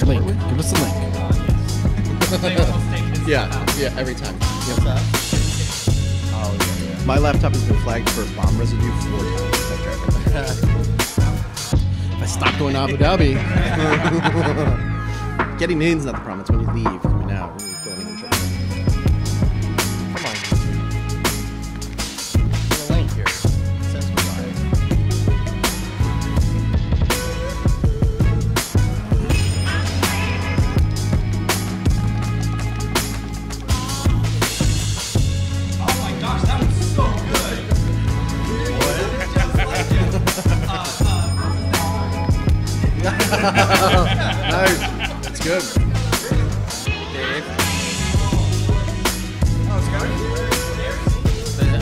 Link. Give us a link. Yeah, every time. What's that? Oh, yeah. My laptop has been flagged for bomb residue 4 times. If I stop going to Abu Dhabi. Getting in's not the problem. It's when you leave. Coming out, you're going in trouble. Come on. There's a link here. It says we're live. Oh my gosh, that was so good. Nice. It's good. Dave.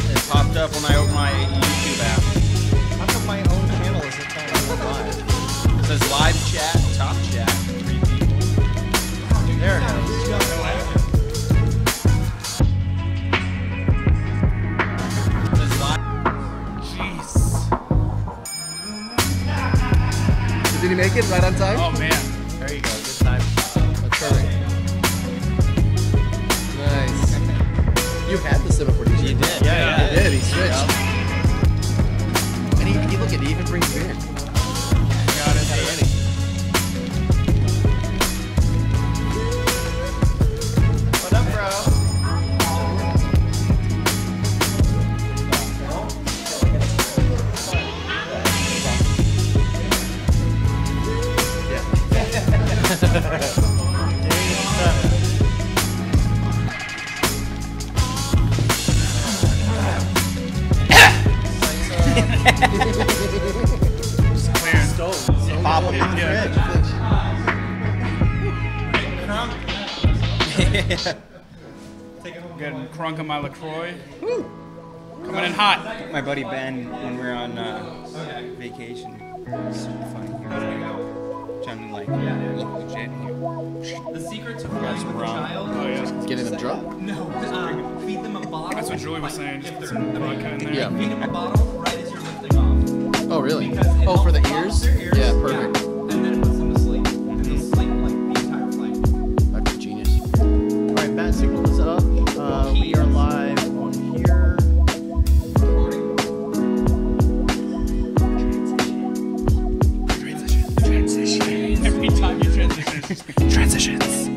It popped up when I opened my YouTube app. How come my own channel isn't telling me live? It says live chat, top chat, 3 people. There it is. It says live. Jeez. Did he make it right on time? Oh man. There you go. Good time. That's perfect. Nice. You had the 740. You did. Yeah. He did. He switched. Yep. And he look at he even brings beer. Got it. Already. What up, bro? Just clearing. Pop up in the Getting crunk on my LaCroix. Coming in hot. My buddy Ben, when we were on vacation, it was super funny. He was like, trying to like look legit. The secret to playing with a child? Oh yeah. Getting them drunk? No, feed them a bottle. That's what Julie was saying. Just put some vodka in there. Yeah. Feed them a bottle right as you're lifting off. Oh, really? Because it Oh, for the helps ears? their ears? Yeah, perfect. And then it puts them to sleep. And they'll sleep like the entire flight. That'd be genius. All right, bat signal is up. We are live on here. Every time you transition, it's just transitions.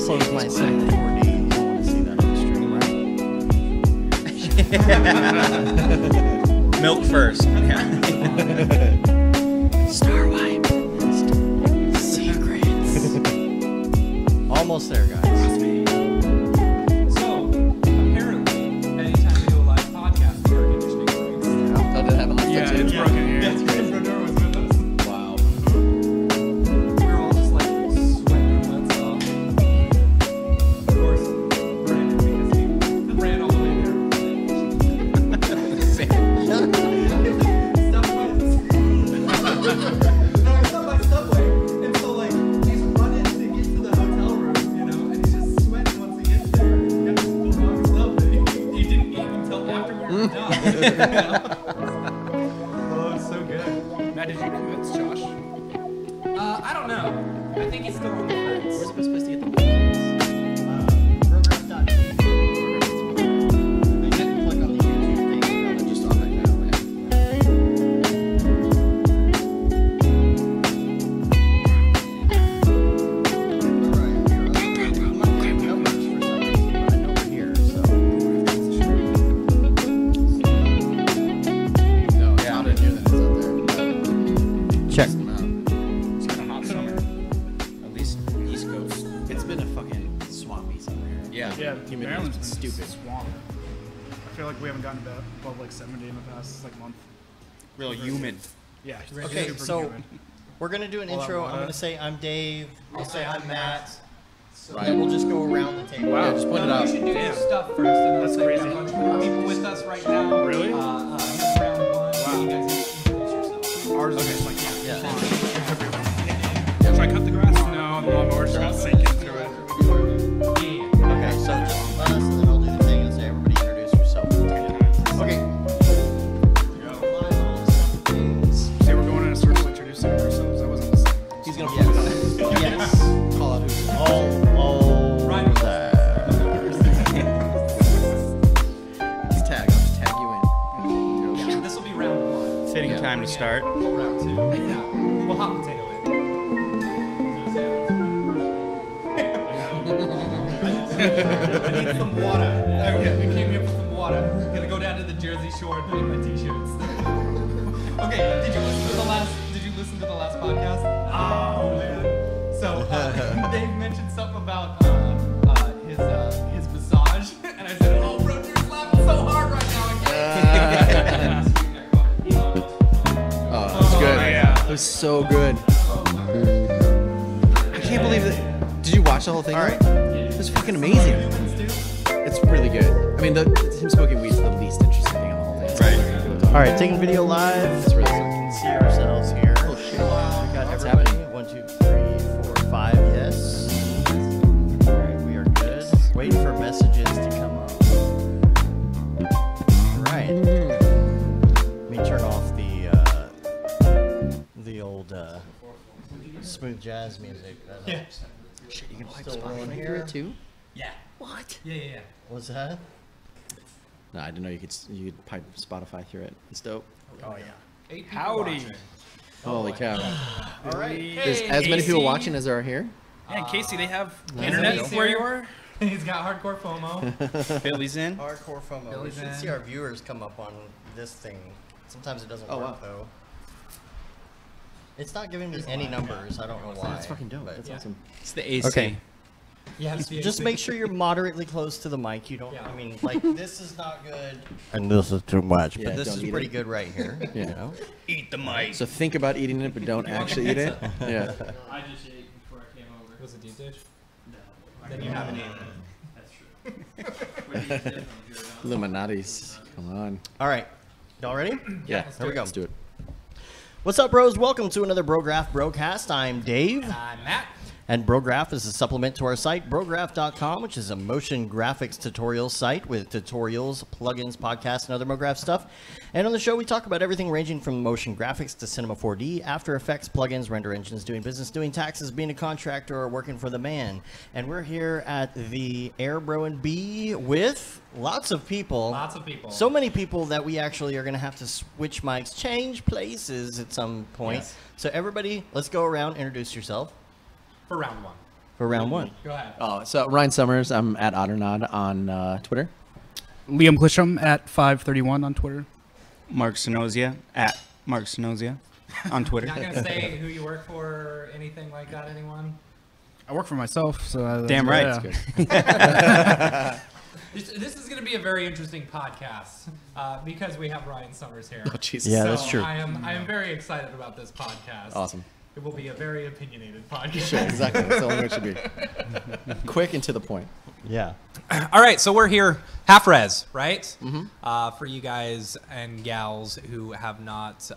Close my 740. You don't want to see that on the stream, right? Milk first. Yeah. Star wipe. Secrets. Almost there, guys. So, apparently, anytime we do a live podcast, the air conditioning breaks. Oh, did it have a hot Yeah, too? it's broken here. Yes, Brenner was with us. Wow. We were all just like sweating our butts off. Of course, Brandon, because he ran all the way there. No, it's not by Subway. And so, like, he's running to get to the hotel room, you know, and he's just sweating once he gets there. And he got this full wrong stuff that he didn't eat until after we were done. Oh, it's so good. Matt, did you convince Josh? I don't know. I think he's still on the fence. Where's the best place to get them? Brograph.tv. They didn't click on the YouTube thing. No, they're just on right now. No, it's not in here that it's out there. Check. Them out. It's been a hot summer. At least East Coast. It's been a fucking swampy summer. Yeah. Yeah, Humidity's Maryland's been been stupid. Swamp. I feel like we haven't gotten above like 70 in the past like month. Real humid. Yeah. Okay, super so humid. we're gonna do an All that intro. I'm water. gonna say I'm Dave. I'll say I'm Matt. Right. And we'll just go around the table. Yeah, just point it out. You should do Damn. your stuff first, and then That's say we got crazy. a bunch more people with us right now. Really? Here's round one. You guys introduce yourselves. Ours is like Yeah. Should I cut the grass? No, the lawnmower's just gonna sink into it. Okay, so just let us, and then I'll do the thing and say everybody introduce yourself. Okay. See, we're going in a circle introducing ourselves. That wasn't the same. He's gonna start. Round 2. Yeah. We'll hot potato it. I need some water. Okay, we came here for some water. Gonna go down to the Jersey Shore and make my t-shirts. Okay, did you listen to the last podcast? Oh man. So Dave mentioned something about his massage, and I said, "Oh, bro, you're laughing so hard right now." Oh, it was good. yeah. It was so good. I can't believe that. Did you watch the whole thing? All right. It was fucking amazing. It's really good. I mean, him smoking weed's the least interesting thing on the whole thing. It's Right. really All right, taking video live. It's really so we can see ourselves here. Oh shit! Got everybody. 1, 2, 3, 4, 5. Yes. All right, we are good. Wait for messages to come up. All right. Let me turn off the old smooth jazz music. Yeah. Shit, you can pipe Still rolling Spotify here. through it too? Yeah. What? Yeah. What's that? No, I didn't know you could pipe Spotify through it. It's dope. Oh yeah. 8 people Howdy. watching. Holy cow. All right. There's as many people watching as there are here. Yeah, and Casey, they have Casey internet is where here. you are? He's got hardcore FOMO. Billy's in. Hardcore FOMO. We Billy's should in. see our viewers come up on this thing. Sometimes it doesn't Oh, work wow. though. It's not giving me any numbers. I don't know why. That's fucking dope. but- That's awesome. It's the AC. Okay. Yeah, it's the Just AC. make sure you're moderately close to the mic. You don't. Yeah. I mean, like this is not good, and this is too much. Yeah, but this don't is eat pretty it. good right here. Yeah. You know. Eat the mic. So think about eating it, but don't actually eat it. Yeah. I just ate before I came over. Was it deep dish? No. Then you haven't eaten. That's true. When you did, I'm here now. Illuminatis. Come on. All right. Y'all ready? Yeah. let's Here we go. Let's do it. What's up, bros? Welcome to another Brograph Brocast. I'm Dave. I'm Matt. And Brograph is a supplement to our site, brograph.com, which is a motion graphics tutorial site with tutorials, plugins, podcasts, and other MoGraph stuff. And on the show, we talk about everything ranging from motion graphics to Cinema 4D, After Effects, plugins, render engines, doing business, doing taxes, being a contractor, or working for the man. And we're here at the Air Bro and B with lots of people. Lots of people. So many people that we actually are going to have to switch mics, change places at some point. Yes. So everybody, let's go around, introduce yourself For round 1. for round one. Go ahead. Oh, so Ryan Summers. I'm at Otternod on Twitter. Liam Glisham at 531 on Twitter. Mark Sinozia at Mark Sinozia on Twitter. Not gonna say who you work for or anything like that. Anyone? I work for myself, so Damn right. Yeah. This is gonna be a very interesting podcast because we have Ryan Summers here. Oh, Jesus. Yeah, So that's true. I am very excited about this podcast. Awesome. It will be a very opinionated podcast. Sure, exactly. That's the only way it should be. Quick and to the point. Yeah. All right, so we're here, half res, right? Mm-hmm. For you guys and gals who have not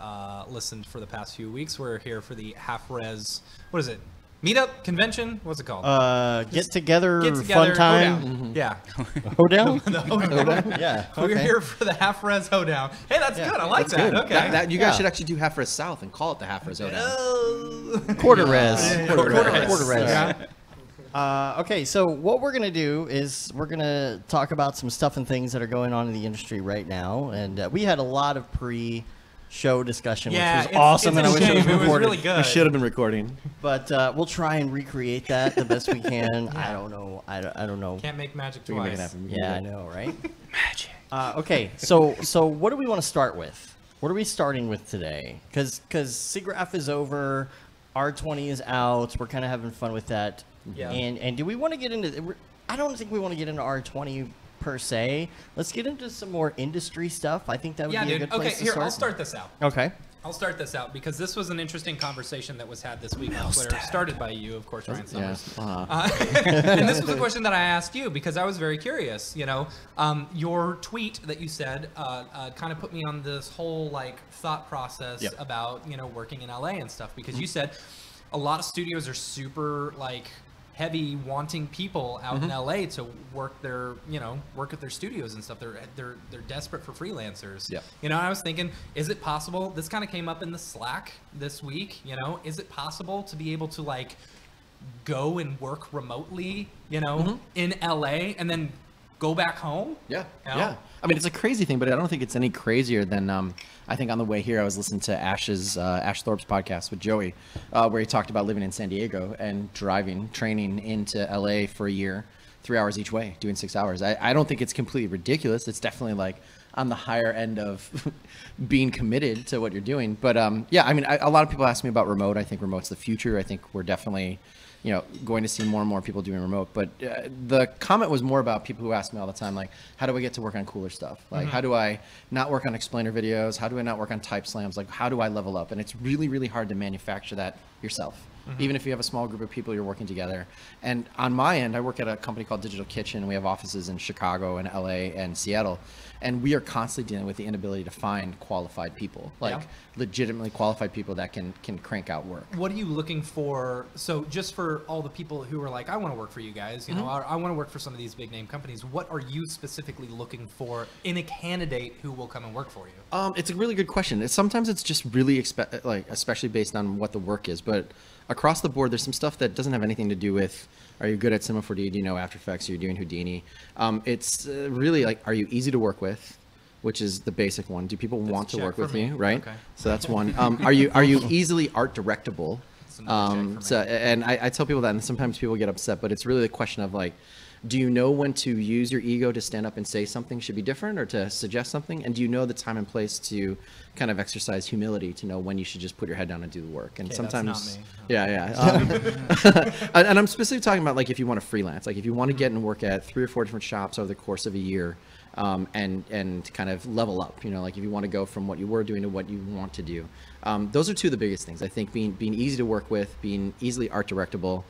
listened for the past few weeks, we're here for the half res. What is it? Meetup convention? What's it called? Get together, Get-together, fun time. hoedown. Yeah, Hoedown? the hoedown. Yeah. We're Okay. here for the half res hoedown. Hey, that's good. I like That's that. good. Okay. You guys Yeah. should actually do half res south and call it the half res Odown. Quarter res. Quarter res. Quarter res. Yeah. Okay, so what we're going to do is we're going to talk about some stuff and things that are going on in the industry right now. And we had a lot of pre-show discussion, Yeah, which was awesome. It's And I a wish it shame. was It was recorded. really good. We should have been recording. But we'll try and recreate that the best we can. I don't know. I don't know. Can't make magic We can make it twice. happen. We can Yeah, I do it. know, right? Magic. Okay, so what do we want to start with? What are we starting with today? Because SIGGRAPH is over, R20 is out. We're kind of having fun with that. Yeah. And do we want to get into? I don't think we want to get into R20 per se. Let's get into some more industry stuff. I think that would Yeah, be a dude. good Okay, place to here, start. I'll start this out. Okay. I'll start this out because this was an interesting conversation that was had this week on Twitter. Started by you, of course, Ryan Yeah. Summers. Uh-huh. And this was a question that I asked you because I was very curious. You know, your tweet that you said kind of put me on this whole like thought process Yep. about working in LA and stuff because you said a lot of studios are super like heavy wanting people out in LA to work their work at their studios and stuff. They're desperate for freelancers. Yep. I was thinking, is it possible? This kind of came up in the Slack this week. Is it possible to be able to like go and work remotely, in LA and then go back home. Yeah, You know? yeah. I mean, it's a crazy thing, but I don't think it's any crazier than I think on the way here I was listening to Ash Thorpe's podcast with Joey, where he talked about living in San Diego and training into LA for a year, 3 hours each way, doing 6 hours. I don't think it's completely ridiculous. It's definitely like on the higher end of being committed to what you're doing. But yeah, I mean, a lot of people ask me about remote. I think remote's the future. I think we're definitely, going to see more and more people doing remote. But the comment was more about people who ask me all the time, like, how do I get to work on cooler stuff? Like, how do I not work on explainer videos? How do I not work on type slams? Like, how do I level up? And it's really, really hard to manufacture that yourself. Even if you have a small group of people you're working together. And on my end, I work at a company called Digital Kitchen. We have offices in Chicago and LA and Seattle. And we are constantly dealing with the inability to find qualified people, like legitimately qualified people that can crank out work. What are you looking for? So just for all the people who are like, I want to work for you guys, you know, I want to work for some of these big name companies. What are you specifically looking for in a candidate who will come and work for you? It's a really good question. Sometimes it's just really especially based on what the work is, but across the board, there's some stuff that doesn't have anything to do with, are you good at Cinema 4D? Do you know After Effects? Are you doing Houdini? It's really like, are you easy to work with? Which is the basic one. Do people want to work with you? Right. Okay. So that's one. Are you easily art directable? And I tell people that, and sometimes people get upset, but it's really the question of like, do you know when to use your ego to stand up and say something should be different or to suggest something? And do you know the time and place to kind of exercise humility to know when you should just put your head down and do the work? And sometimes, that's not me. And I'm specifically talking about like if you want to freelance, like if you want to get and work at 3 or 4 different shops over the course of a year, and kind of level up, like if you want to go from what you were doing to what you want to do. Those are two of the biggest things. I think being easy to work with, being easily art directable.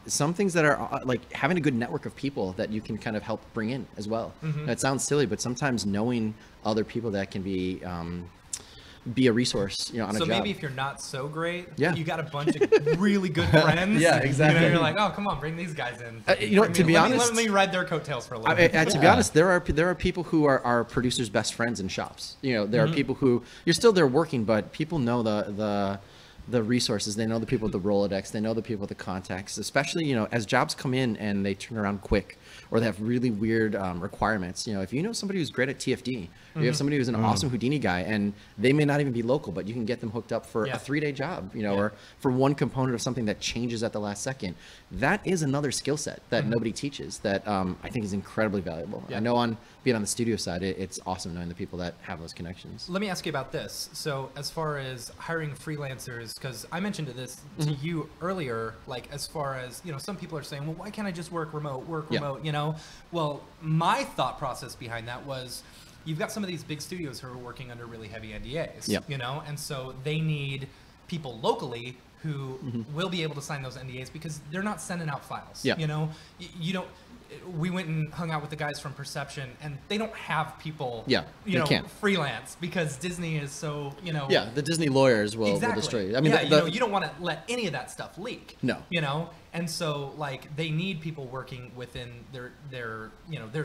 Some things that are like having a good network of people that you can kind of help bring in as well. That sounds silly, but sometimes knowing other people that can be a resource, on a job. So maybe if you're not so great, yeah, you got a bunch of really good friends. Yeah, exactly. You're like, oh, come on, bring these guys in. To be honest, let me ride their coattails for a little bit. To be honest, there are people who are producers' best friends in shops. There are people who you're still there working, but people know the resources. They know the people with the Rolodex. They know the people with the contacts, especially, as jobs come in and they turn around quick or they have really weird requirements. If you know somebody who's great at TFD, or you have somebody who's an awesome Houdini guy and they may not even be local, but you can get them hooked up for a 3-day job, or for one component of something that changes at the last second. That is another skill set that nobody teaches that I think is incredibly valuable. I know being on the studio side, it's awesome knowing the people that have those connections. Let me ask you about this. So as far as hiring freelancers, because I mentioned this to you earlier, like as far as, some people are saying, well, why can't I just work remote, Well, my thought process behind that was you've got some of these big studios who are working under really heavy NDAs, and so they need people locally who will be able to sign those NDAs because they're not sending out files. You don't. We went and hung out with the guys from Perception, and they don't have people, freelance because Disney is so, Yeah, the Disney lawyers will destroy you. I mean, you don't want to let any of that stuff leak. No. And so like they need people working within their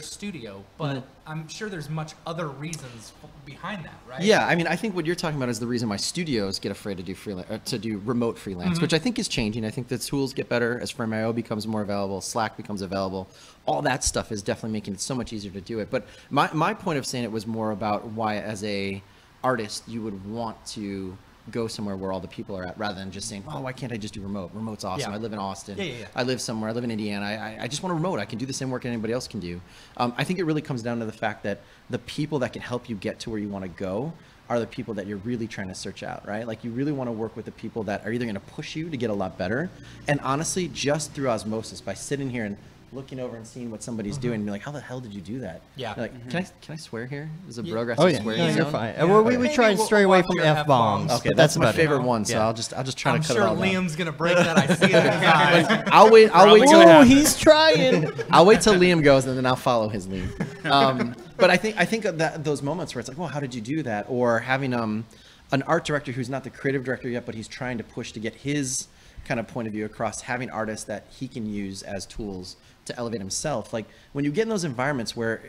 studio, but I'm sure there's much other reasons behind that, right? Yeah, I mean, I think what you're talking about is the reason why studios get afraid to do remote freelance, which I think is changing. I think the tools get better as Frame.io becomes more available, Slack becomes available. All that stuff is definitely making it so much easier to do it. But my point of saying it was more about why, as a artist, you would want to go somewhere where all the people are at, rather than just saying, oh, why can't I just do remote? Remote's awesome. I live in Austin. I live somewhere. I live in Indiana. I just want a remote. I can do the same work that anybody else can do. I think it really comes down to the fact that the people that can help you get to where you want to go are the people that you're really trying to search out, right? Like you really want to work with the people that are either going to push you to get a lot better, and honestly, just through osmosis, by sitting here and looking over and seeing what somebody's doing and be like, how the hell did you do that? Yeah. Like, can I swear here? Is a Brograph swearing no, zone? you're fine. Well, we try and stray away from F-bombs. Okay, that's my favorite one, so I'll just try to cut it all down. I'm sure Liam's gonna break that. I see it in his eyes. I'll wait. Oh, he's trying. I'll wait till Liam goes, and then I'll follow his lead. But I think of those moments where it's like, well, how did you do that? Or having an art director who's not the creative director yet, but he's trying to push to get his kind of point of view across, having artists that he can use as tools to elevate himself. Like when you get in those environments where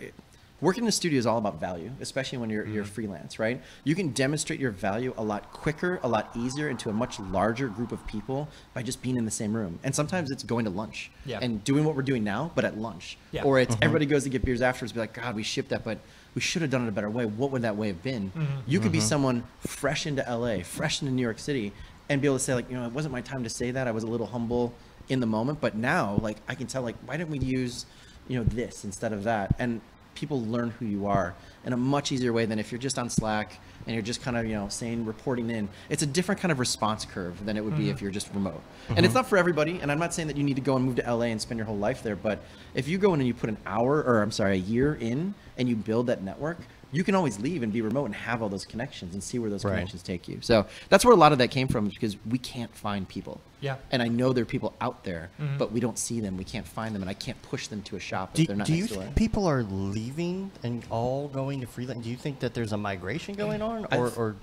working in a studio is all about value, especially when you're freelance, right? You can demonstrate your value a lot quicker, a lot easier into a much larger group of people by just being in the same room. And sometimes it's going to lunch and doing what we're doing now, but at lunch. Or it's everybody goes to get beers afterwards, be like, God, we shipped that, but we should have done it a better way. What would that way have been? You could be someone fresh into LA, fresh into New York City, and be able to say, like, it wasn't my time to say that. I was a little humble in the moment, but now, like, I can tell, like, why didn't we use, this instead of that? And people learn who you are in a much easier way than if you're just on Slack and you're just kind of, saying, reporting in. It's a different kind of response curve than it would be if you're just remote. And it's not for everybody. And I'm not saying that you need to go and move to LA and spend your whole life there. But if you go in and you put a year in and you build that network, you can always leave and be remote and have all those connections and see where those connections take you. So that's where a lot of that came from, because we can't find people. Yeah. And I know there are people out there, but we don't see them. We can't find them, and I can't push them to a shop if they're not next door. Do you think people are leaving and all going to freelance? Do you think that there's a migration going on, or?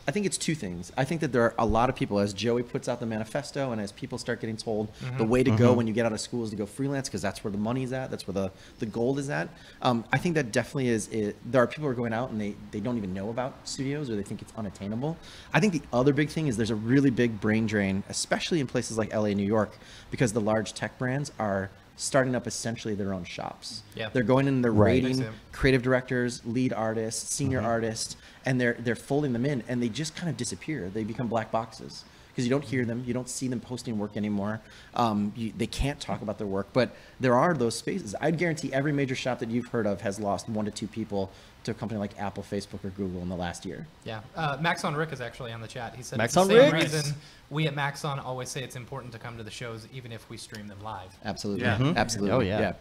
I think it's two things. I think that there are a lot of people, as Joey puts out the manifesto and as people start getting told the way to go when you get out of school is to go freelance, because that's where the money's at. That's where the gold is at. I think that definitely is. There are people who are going out and they don't even know about studios, or they think it's unattainable. I think the other big thing is there's a really big brain drain, especially in places like LA, New York, because the large tech brands are starting up essentially their own shops. Yeah. They're going in, they're rating creative directors, lead artists, senior artists, and they're folding them in, and they just kind of disappear. They become black boxes because you don't hear them, you don't see them posting work anymore. They can't talk about their work, but there are those spaces. I'd guarantee every major shop that you've heard of has lost 1 to 2 people to a company like Apple, Facebook, or Google in the last year. Yeah. Maxon Rick is actually on the chat. He said Maxon it's the same Rick? reason we at Maxon always say it's important to come to the shows, even if we stream them live. Absolutely. Yeah. Absolutely. Oh, yeah.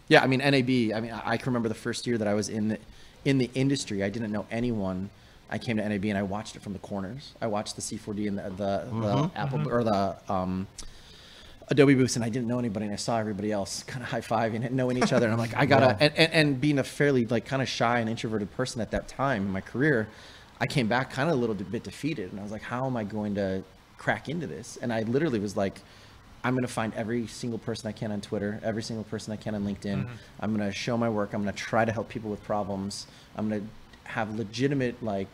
Yeah, I mean, NAB, I can remember the first year that I was in the industry. I didn't know anyone. I came to NAB and I watched it from the corners. I watched the C4D and the Apple or the Adobe booths, and I didn't know anybody, and I saw everybody else kind of high-fiving and knowing each other, and I'm like, I gotta, and being a fairly like kind of shy and introverted person at that time in my career, I came back kind of a little bit defeated, and I was like, how am I going to crack into this? And I literally was like, I'm going to find every single person I can on Twitter, every single person I can on LinkedIn. I'm going to show my work. I'm going to try to help people with problems. I'm going to have legitimate like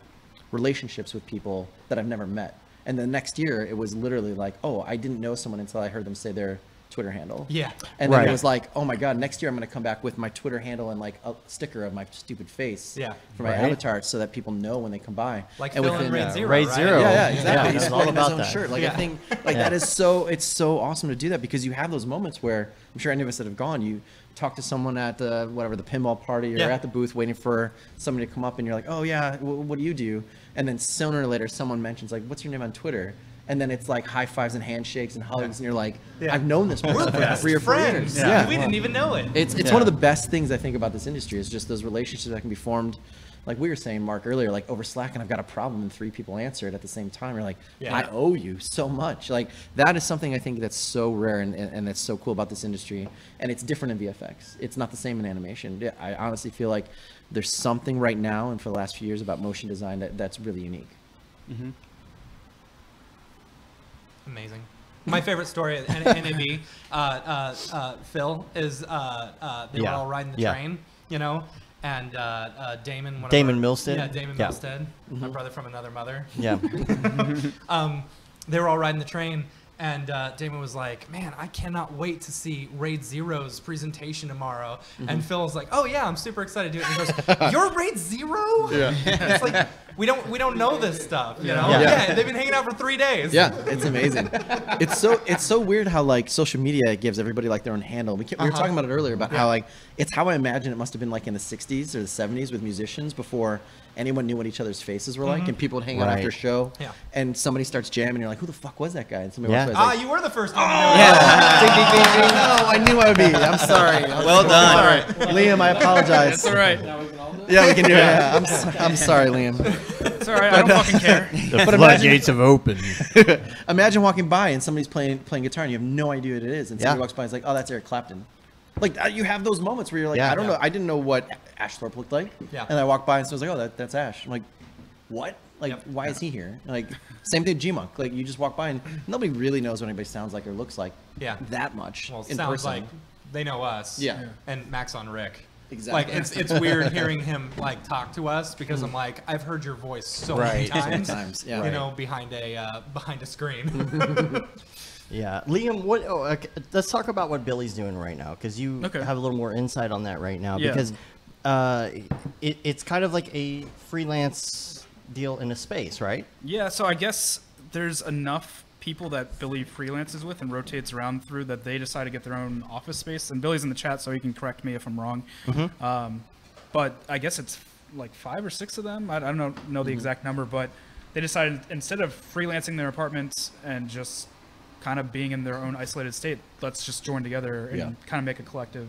relationships with people that I've never met. And the next year, it was literally like, oh, I didn't know someone until I heard them say their Twitter handle. Yeah. And then it was like, oh my God, next year I'm going to come back with my Twitter handle and like a sticker of my stupid face for my avatar, so that people know when they come by. Like Phil and Raid Zero. Raid Zero. Yeah, exactly. He's all sporting about his own that. shirt. Like I think like that is it's so awesome to do that, because you have those moments where I'm sure any of us that have gone, you talk to someone at the pinball party or at the booth waiting for somebody to come up, and you're like, oh yeah, what do you do? And then sooner or later someone mentions like, what's your name on Twitter? And then it's like high fives and handshakes and hugs, and you're like, I've known this person for 3 or 4 years. Yeah. We didn't even know it. It's one of the best things I think about this industry is just those relationships that can be formed. Like we were saying, Mark, earlier, like over Slack, and I've got a problem and 3 people answer it at the same time. You're like, I owe you so much. Like that is something I think that's so rare and that's so cool about this industry. And it's different in VFX. It's not the same in animation. Yeah, I honestly feel like there's something right now and for the last few years about motion design that's really unique. Amazing. My favorite story at NAB, Phil, is they were all riding the train, and Damon. Milstead. Yeah, Damon Milstead, my brother from another mother. Yeah. They were all riding the train, and Damon was like, man, I cannot wait to see Raid Zero's presentation tomorrow. And Phil was like, oh yeah, I'm super excited to do it. And he goes, you're Raid Zero? Yeah. It's like, we don't know this stuff, you know? Yeah, they've been hanging out for 3 days. Yeah, it's amazing. It's so weird how like social media gives everybody like their own handle. We were talking about it earlier about how like it's how I imagine it must have been like in the 60s or the 70s with musicians before anyone knew what each other's faces were like, and people would hang out after a show, and somebody starts jamming, you're like, who the fuck was that guy? And somebody walks by, like, you were the first one to know. Ding, ding, ding, ding. No, I knew I would be. I'm sorry. Well done. Liam, I apologize. It's all right. Yeah, we can do it. Yeah, I'm sorry, Liam. It's all right. I don't fucking care. The floodgates have opened. Imagine walking by and somebody's playing guitar and you have no idea what it is, and somebody walks by and is like, oh, that's Eric Clapton. Like you have those moments where you're like, I don't know, I didn't know what Ash Thorpe looked like, and I walked by and someone's like, oh, that's Ash. I'm like, what? Like, why is he here? Like, same thing with G-Monk. Like, you just walk by and nobody really knows what anybody sounds like or looks like that much. Well, it in sounds person. like they know us. Yeah. And Maxon Rick. Exactly. Like it's weird hearing him like talk to us because I'm like, I've heard your voice so many Right. times, Yeah. you know, behind a screen. Yeah, Liam. What? Oh, okay, let's talk about what Billy's doing right now, because you Okay. have a little more insight on that right now. Yeah. Because it's kind of like a freelance deal in a space, right? Yeah, so I guess there's enough people that Billy freelances with and rotates around through that they decide to get their own office space. And Billy's in the chat, so he can correct me if I'm wrong. But I guess it's like 5 or 6 of them. I don't know the exact number, but they decided instead of freelancing their apartments and just kind of being in their own isolated state, let's just join together and kind of make a collective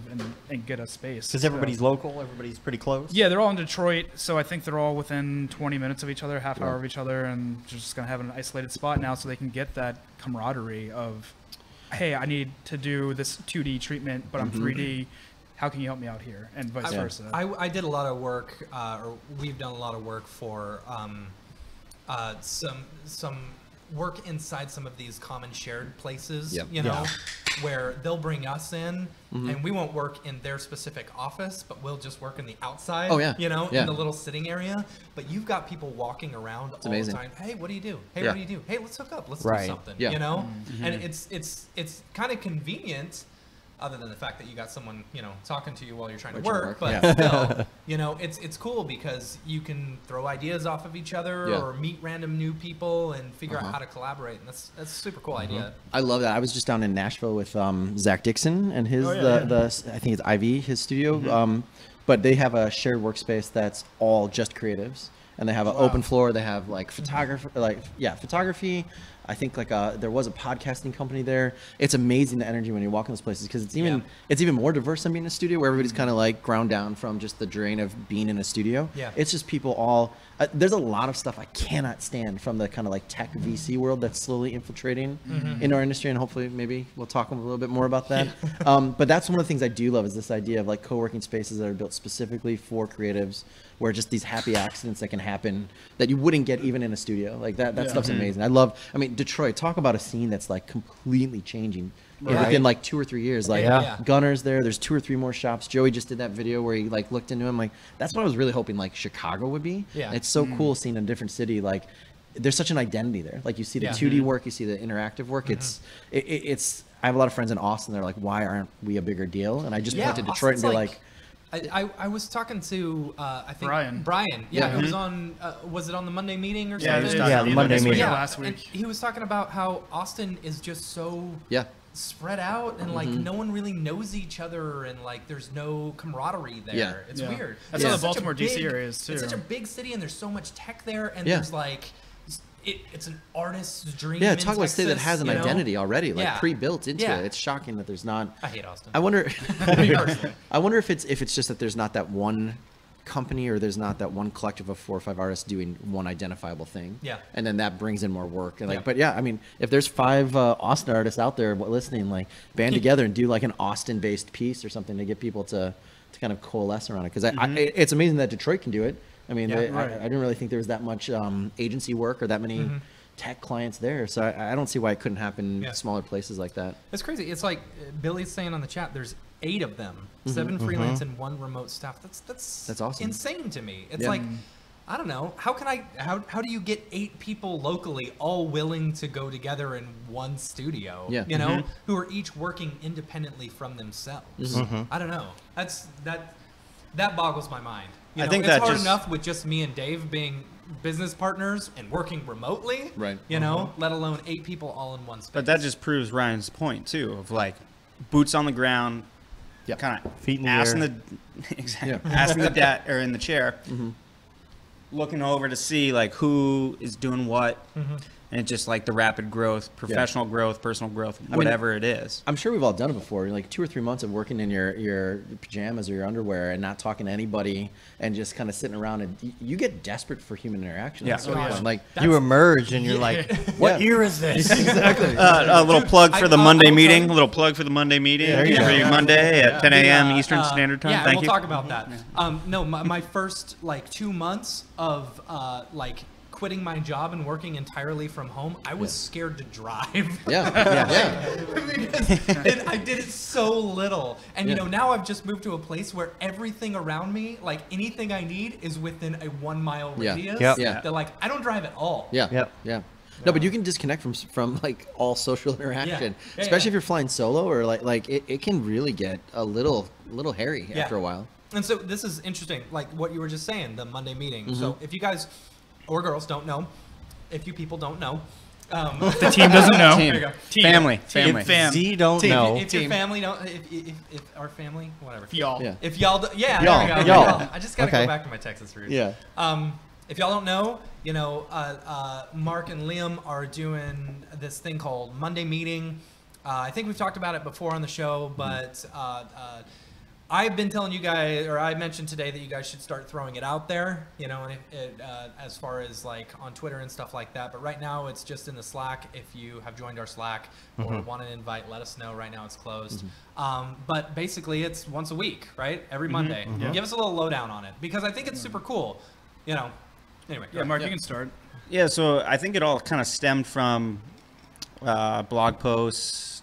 and get a space. Because everybody's local, everybody's pretty close. Yeah, they're all in Detroit, so I think they're all within 20 minutes of each other, half hour of each other, and they're just going to have an isolated spot now so they can get that camaraderie of, hey, I need to do this 2D treatment, but I'm 3D. How can you help me out here? And vice versa. I did a lot of work, or we've done a lot of work for some work inside some of these common shared places, you know, where they'll bring us in and we won't work in their specific office, but we'll just work in the outside, you know, in the little sitting area. But you've got people walking around all the time. Hey, what do you do? Hey, what do you do? Hey, let's hook up. Let's do something, you know? And it's kind of convenient, other than the fact that you got someone, you know, talking to you while you're trying to work, but still, you know, it's cool because you can throw ideas off of each other or meet random new people and figure out how to collaborate, and that's a super cool idea. I love that. I was just down in Nashville with Zach Dixon and his I think it's Ivy, his studio. But they have a shared workspace that's all just creatives, and they have an open floor. They have like photography. I think like there was a podcasting company there. It's amazing the energy when you walk in those places because it's even more diverse than being in a studio where everybody's kind of like ground down from just the drain of being in a studio. Yeah, it's just people all. There's a lot of stuff I cannot stand from the kind of like tech VC world that's slowly infiltrating in our industry, and hopefully maybe we'll talk a little bit more about that. But that's one of the things I do love is this idea of like co-working spaces that are built specifically for creatives, where just these happy accidents that can happen that you wouldn't get even in a studio. Like that stuff's amazing. I mean, Detroit, talk about a scene that's like completely changing within like 2 or 3 years. Like Gunner's there's 2 or 3 more shops. Joey just did that video where he like looked into him. Like that's what I was really hoping like Chicago would be. Yeah. It's so cool seeing a different city. Like there's such an identity there. Like you see the 2D work, you see the interactive work. It's I have a lot of friends in Austin. They're like, why aren't we a bigger deal? And I just went to Detroit and be like I was talking to I think Brian. Who was on was it on the Monday meeting or something? The Monday meeting last week. And he was talking about how Austin is just so spread out and like no one really knows each other and like there's no camaraderie there. It's weird. That's how the Baltimore DC area is too. It's such a big city and there's so much tech there and there's like it's an artist's dream. Yeah, talk about a state that has an identity already, like pre-built into it. It's shocking that there's not. I hate Austin. I wonder. I wonder if it's just that there's not that one company or there's not that one collective of 4 or 5 artists doing one identifiable thing. Yeah. And then that brings in more work. And like, but I mean, if there's 5 Austin artists out there listening, like band together and do like an Austin-based piece or something to get people to kind of coalesce around it. Because it's amazing that Detroit can do it. I mean, I didn't really think there was that much agency work or that many tech clients there. So I don't see why it couldn't happen in smaller places like that. It's crazy. It's like Billy's saying on the chat, there's 8 of them, 7 freelance and 1 remote staff. That's awesome. Insane to me. It's like, I don't know. How do you get 8 people locally all willing to go together in one studio, you know, who are each working independently from themselves? I don't know. That boggles my mind. You know, I think it's hard enough with just me and Dave being business partners and working remotely, you know, let alone 8 people all in one space. But that just proves Ryan's point too, of like boots on the ground, kind of feet in the ass air. ass in the or in the chair, looking over to see like who is doing what. And just like the rapid growth, professional growth, personal growth, whatever it is. I'm sure we've all done it before. Like 2 or 3 months of working in your pajamas or your underwear and not talking to anybody and just kind of sitting around, and you get desperate for human interaction. Yeah. Like you emerge and you're like, what year is this? Exactly. A little plug for the Monday meeting. A little plug for the Monday meeting. Every Monday at 10 a.m. Eastern Standard Time. Yeah, Thank we'll you. talk about that. No, my first like 2 months of like quitting my job and working entirely from home, I was scared to drive. Because I did it so little. And, you know, now I've just moved to a place where everything around me, like anything I need, is within a 1 mile radius. That, like, I don't drive at all. No, but you can disconnect from like all social interaction, especially if you're flying solo or like it can really get a little hairy after a while. And so this is interesting, like what you were just saying, the Monday meeting. So if you guys or girls don't know, if you people don't know, the team doesn't know. Team. There you go. Family. If Z don't know. If your family don't, if our family, whatever. Y'all. If y'all, there we go. Y'all. I just gotta go back to my Texas roots. If y'all don't know, you know, Mark and Liam are doing this thing called Monday Meeting. I think we've talked about it before on the show, but I've been telling you guys, or I mentioned today that you guys should start throwing it out there, you know, and as far as like on Twitter and stuff like that. But right now it's just in the Slack. If you have joined our Slack or want an invite, let us know. Right now it's closed. But basically it's once a week, right? Every Monday. Give us a little lowdown on it because I think it's super cool, you know. Anyway, Yeah, Mark, you can start. Yeah, so I think it all kind of stemmed from blog posts.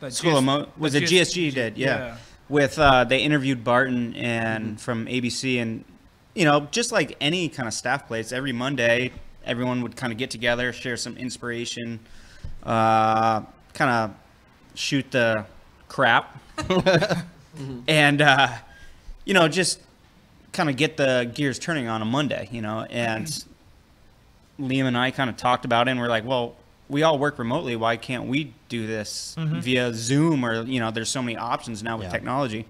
GSG did, yeah. With they interviewed Barton and from ABC, and you know, just like any kind of staff place, every Monday everyone would kind of get together, share some inspiration, kind of shoot the crap, and you know, just kind of get the gears turning on a Monday, you know. And Liam and I kind of talked about it, and we're like, well, we all work remotely. Why can't we do this via Zoom? Or, you know, there's so many options now with technology.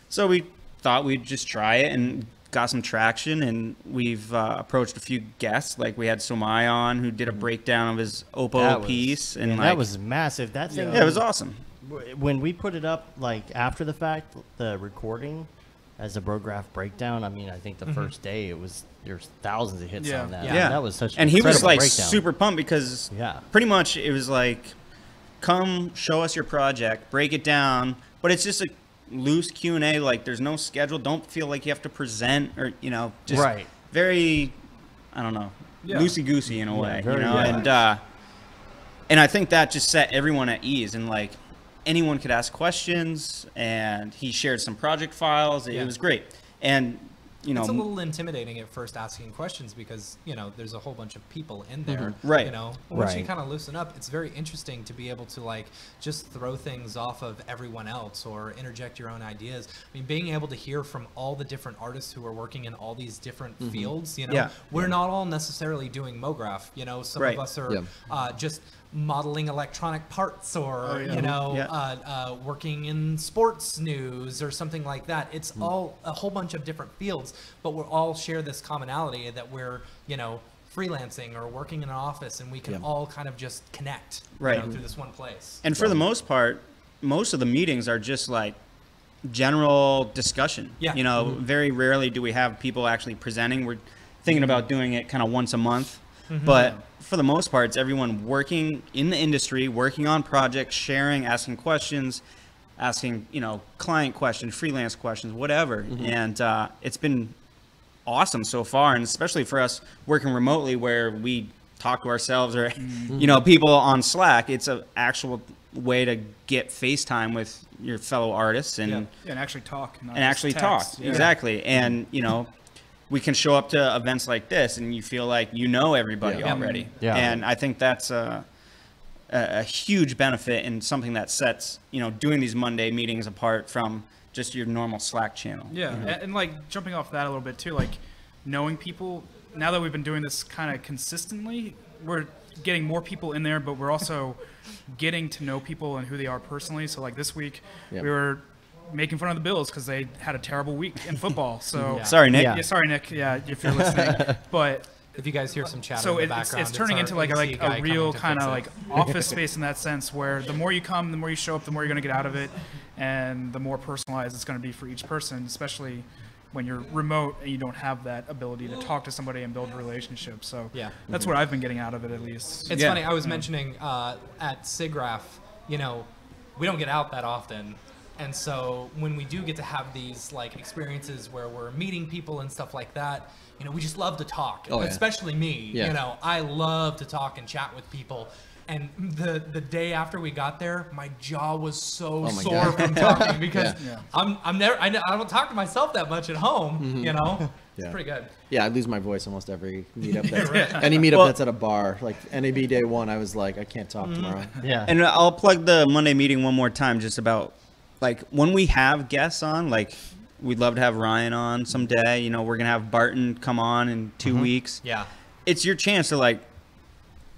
So we thought we'd just try it and got some traction. And we've approached a few guests. Like we had Somai on, who did a breakdown of his Oppo piece. And like, that was massive. That thing. Yeah, it was awesome. When we put it up, like after the fact, the recording as a Brograph breakdown, I mean, I think the first day there's thousands of hits on that. Yeah, that was such an and he was like breakdown. super pumped because pretty much it was like, come show us your project, break it down, but it's just a loose Q&A. Like there's no schedule. Don't feel like you have to present or, you know, just very, I don't know, loosey goosey in a way, you know. And I think that just set everyone at ease, and like anyone could ask questions, and he shared some project files. It was great. And you know, it's a little intimidating at first asking questions because, you know, there's a whole bunch of people in there, right? You know, once you kind of loosen up, it's very interesting to be able to like just throw things off of everyone else or interject your own ideas. I mean, being able to hear from all the different artists who are working in all these different fields, you know, we're not all necessarily doing MoGraph, you know, some of us are just modeling electronic parts or, you know, working in sports news or something like that. It's all a whole bunch of different fields, but we all share this commonality that we're, you know, freelancing or working in an office, and we can all kind of just connect you know, through this one place. And for the most part, most of the meetings are just like general discussion. You know, very rarely do we have people actually presenting. We're thinking about doing it kind of once a month, but for the most part, it's everyone working in the industry, working on projects, sharing, asking questions, asking, you know, client questions, freelance questions, whatever. And it's been awesome so far, and especially for us working remotely where we talk to ourselves or, you know, people on Slack. It's an actual way to get FaceTime with your fellow artists and actually talk. And actually talk. Exactly. And, you know, we can show up to events like this and you feel like you know everybody already. And I think that's a huge benefit and something that sets, you know, doing these Monday meetings apart from just your normal Slack channel. And like jumping off that a little bit too, like knowing people, now that we've been doing this kind of consistently, we're getting more people in there, but we're also getting to know people and who they are personally. So like this week we were making fun of the Bills because they had a terrible week in football. So sorry, Nick. Sorry, Nick. Yeah, if you're listening. But if you guys hear some chatter so in the background, it's turning into like a real kind of like office space in that sense, where the more you come, the more you show up, the more you're going to get out of it, and the more personalized it's going to be for each person, especially when you're remote and you don't have that ability to talk to somebody and build a relationship. So that's what I've been getting out of it, at least. It's funny. I was mentioning at SIGGRAPH, you know, we don't get out that often. And so when we do get to have these like experiences where we're meeting people and stuff like that, you know, we just love to talk. Oh, yeah. Especially me. Yeah. You know, I love to talk and chat with people. And the day after we got there, my jaw was so my sore God. from talking because Yeah. I don't talk to myself that much at home. You know, it's Yeah. pretty good. Yeah, I lose my voice almost every meetup. Any meetup that's at a bar, like NAB day one, I was like, I can't talk tomorrow. Yeah. And I'll plug the Monday meeting one more time, just about like when we have guests on, like we'd love to have Ryan on someday. You know, we're gonna have Barton come on in 2 weeks. Yeah. It's your chance to like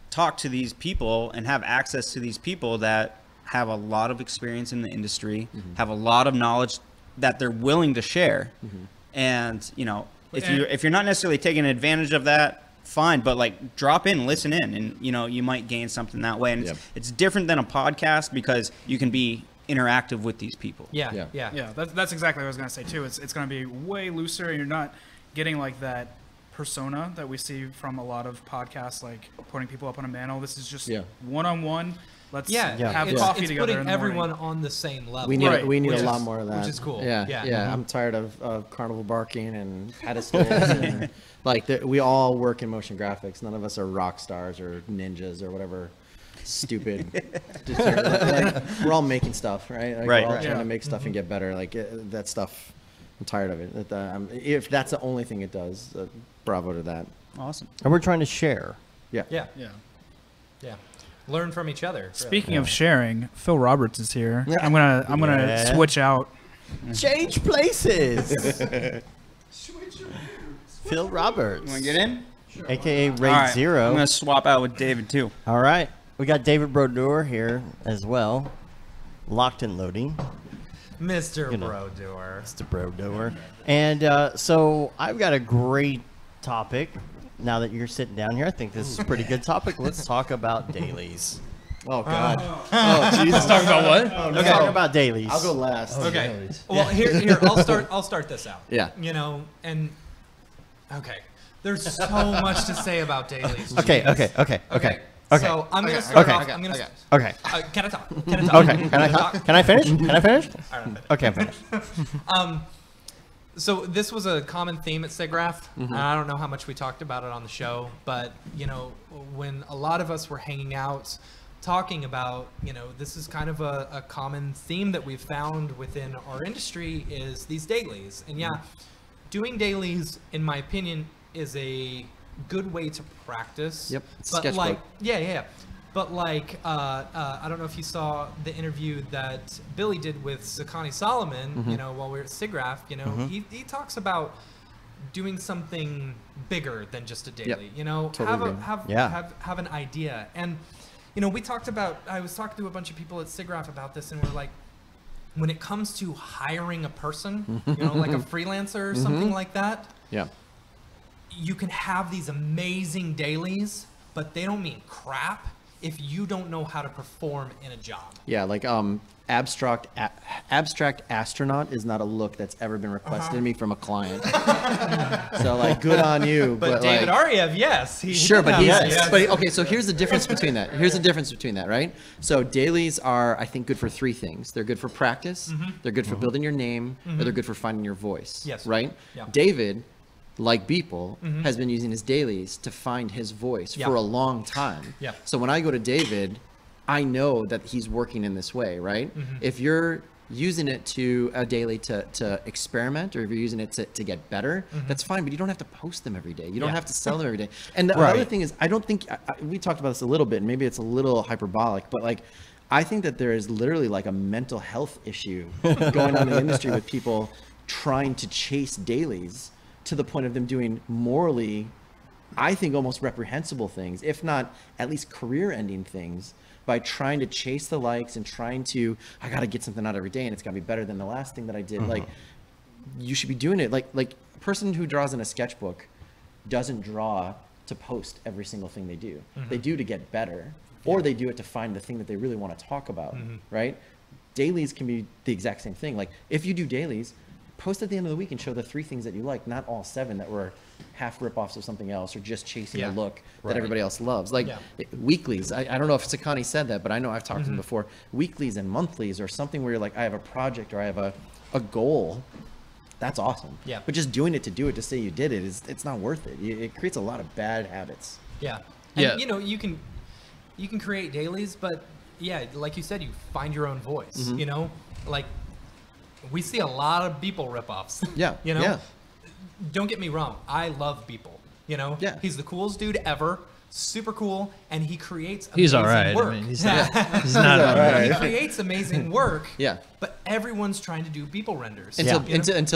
talk to these people and have access to these people that have a lot of experience in the industry, have a lot of knowledge that they're willing to share. And you know, if you're not necessarily taking advantage of that, fine, but like drop in, listen in, and you know, you might gain something that way. And Yep. it's different than a podcast because you can be interactive with these people. Yeah. Yeah. Yeah. Yeah, that's exactly what I was gonna say too. It's going to be way looser. You're not getting like that persona that we see from a lot of podcasts, like putting people up on a mantle. This is just Yeah. one-on-one. Let's Yeah, have it's, coffee it's together putting in the everyone morning. on the same level. We need Right, we need which a lot is- more of that. which is cool. Yeah, Yeah. yeah. I'm tired of carnival barking and pedestals. And, like we all work in motion graphics. None of us are rock stars or ninjas or whatever stupid. Like, we're all making stuff, right? Like, Right. We're all Right. trying Yeah. to make stuff and get better. Like that stuff. I'm tired of it. If that's the only thing it does, bravo to that. Awesome. And we're trying to share. Yeah. Yeah. Yeah. Learn from each other. really. Speaking of sharing, Phil Roberts is here. I'm gonna Yeah. switch out. Change places. Phil Roberts, Want to get in? aka Raid All right. Zero. I'm gonna swap out with David too. All right, we got David Brodeur here as well, locked and loading. Mr. You know. Brodeur. It's the Brodeur. And so I've got a great topic. Now that you're sitting down here, I think this is a pretty good topic. Let's talk about dailies. Oh God. Oh Jesus. Talk about what? Let's talk about dailies. I'll go last. Okay. Well, here I'll start this out. Yeah. You know, and okay. There's so much to say about dailies. Okay. Okay. Okay. So I'm gonna start okay, off. okay, I'm gonna. Okay. Can I talk? Can I talk? Okay. Can I talk? Can I finish? Can I finish? All right, I'm finished. Okay, I'm finished. So this was a common theme at SIGGRAPH. And I don't know how much we talked about it on the show, but you know, when a lot of us were hanging out, talking about, you know, this is kind of a common theme that we've found within our industry is these dailies. And yeah, doing dailies, in my opinion, is a good way to practice. Yep, it's a But sketchbook. like, yeah. But like, I don't know if you saw the interview that Billy did with Sakani Solomon, you know, while we were at SIGGRAPH, you know, he talks about doing something bigger than just a daily, you know, Totally agree. have an idea. And, you know, I was talking to a bunch of people at SIGGRAPH about this, and we're like, when it comes to hiring a person, you know, like a freelancer or something like that, Yeah. you can have these amazing dailies, but they don't mean crap if you don't know how to perform in a job. Yeah, like abstract astronaut is not a look that's ever been requested of me from a client. So like, good on you. But David like, Ariev, yes. Sure, but he's yes. but okay. So here's the difference between that. Here's the difference between that, right? So dailies are, I think, good for three things. They're good for practice. They're good for building your name, or they're good for finding your voice. Yes. Right. Yeah. David, like Beeple, has been using his dailies to find his voice Yeah. for a long time. Yeah. So when I go to David, I know that he's working in this way, right? If you're using it to a daily to experiment, or if you're using it to get better, that's fine, but you don't have to post them every day. You don't Yeah. have to sell them every day. And the Right. other thing is, I don't think, we talked about this a little bit, and maybe it's a little hyperbolic, but like, I think that there is literally like a mental health issue going on in the industry with people trying to chase dailies to the point of them doing morally, I think, almost reprehensible things, if not at least career-ending things, by trying to chase the likes and trying to, I got to get something out every day and it's got to be better than the last thing that I did. Like, you should be doing it. Like a person who draws in a sketchbook doesn't draw to post every single thing they do. They do to get better, or they do it to find the thing that they really want to talk about, right? Dailies can be the exact same thing. Like, if you do dailies, post at the end of the week and show the 3 things that you like, not all 7 that were half rip-offs of something else or just chasing a look that everybody else loves. Like weeklies, I don't know if Sakani said that, but I know I've talked to him before. Weeklies and monthlies or something where you're like, I have a project or I have a goal. That's awesome. Yeah. But just doing it to say you did it it's not worth it. It creates a lot of bad habits. Yeah. And, you know, you can create dailies, but yeah, like you said, you find your own voice. You know, like we see a lot of Beeple ripoffs. Yeah. You know. Yeah. Don't get me wrong. I love Beeple. You know. Yeah. He's the coolest dude ever. Super cool, and he creates amazing He's all right. work. I mean, he's not all right. He creates amazing work. Yeah. But everyone's trying to do Beeple renders. Until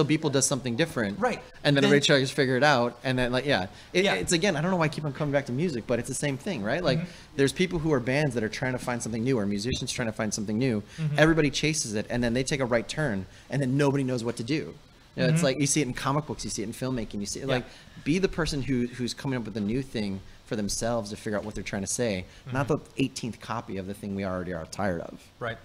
Beeple does something different. Right. And then everybody tries to figure it out. And then, like, Yeah. It's, again, I don't know why I keep on coming back to music, but it's the same thing, right? Like, there's people who are bands that are trying to find something new, or musicians trying to find something new. Everybody chases it, and then they take a right turn, and then nobody knows what to do. You know, it's like, you see it in comic books, you see it in filmmaking, you see it, like, be the person who's coming up with a new thing for themselves to figure out what they're trying to say, not the 18th copy of the thing we already are tired of. Right.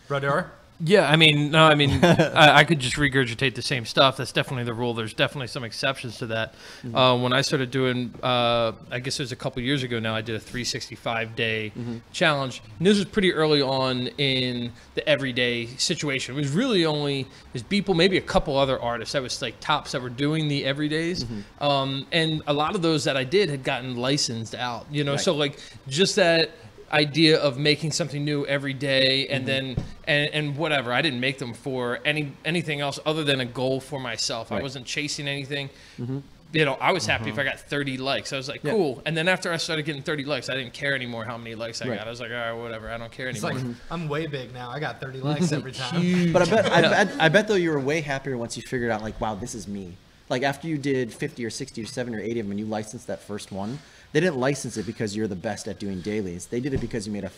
Brodeur? Yeah, I mean, I could just regurgitate the same stuff. That's definitely the rule. There's definitely some exceptions to that. When I started doing, I guess it was a couple years ago now, I did a 365-day challenge. And this was pretty early on in the everyday situation. It was really only people, maybe a couple other artists that was like tops that were doing the everydays. And a lot of those that I did had gotten licensed out, you know, so like just that idea of making something new every day and then and whatever. I didn't make them for anything else other than a goal for myself. I wasn't chasing anything. You know, I was happy if I got 30 likes. I was like, cool. And then after I started getting 30 likes, I didn't care anymore how many likes I got. I was like, all right, whatever. I don't care It's anymore. like, I'm way big now. I got 30 likes every time. But I bet though you were way happier once you figured out, like, wow, this is me. Like, after you did 50 or 60 or 70 or 80 of them and you licensed that first one, they didn't license it because you're the best at doing dailies. They did it because you made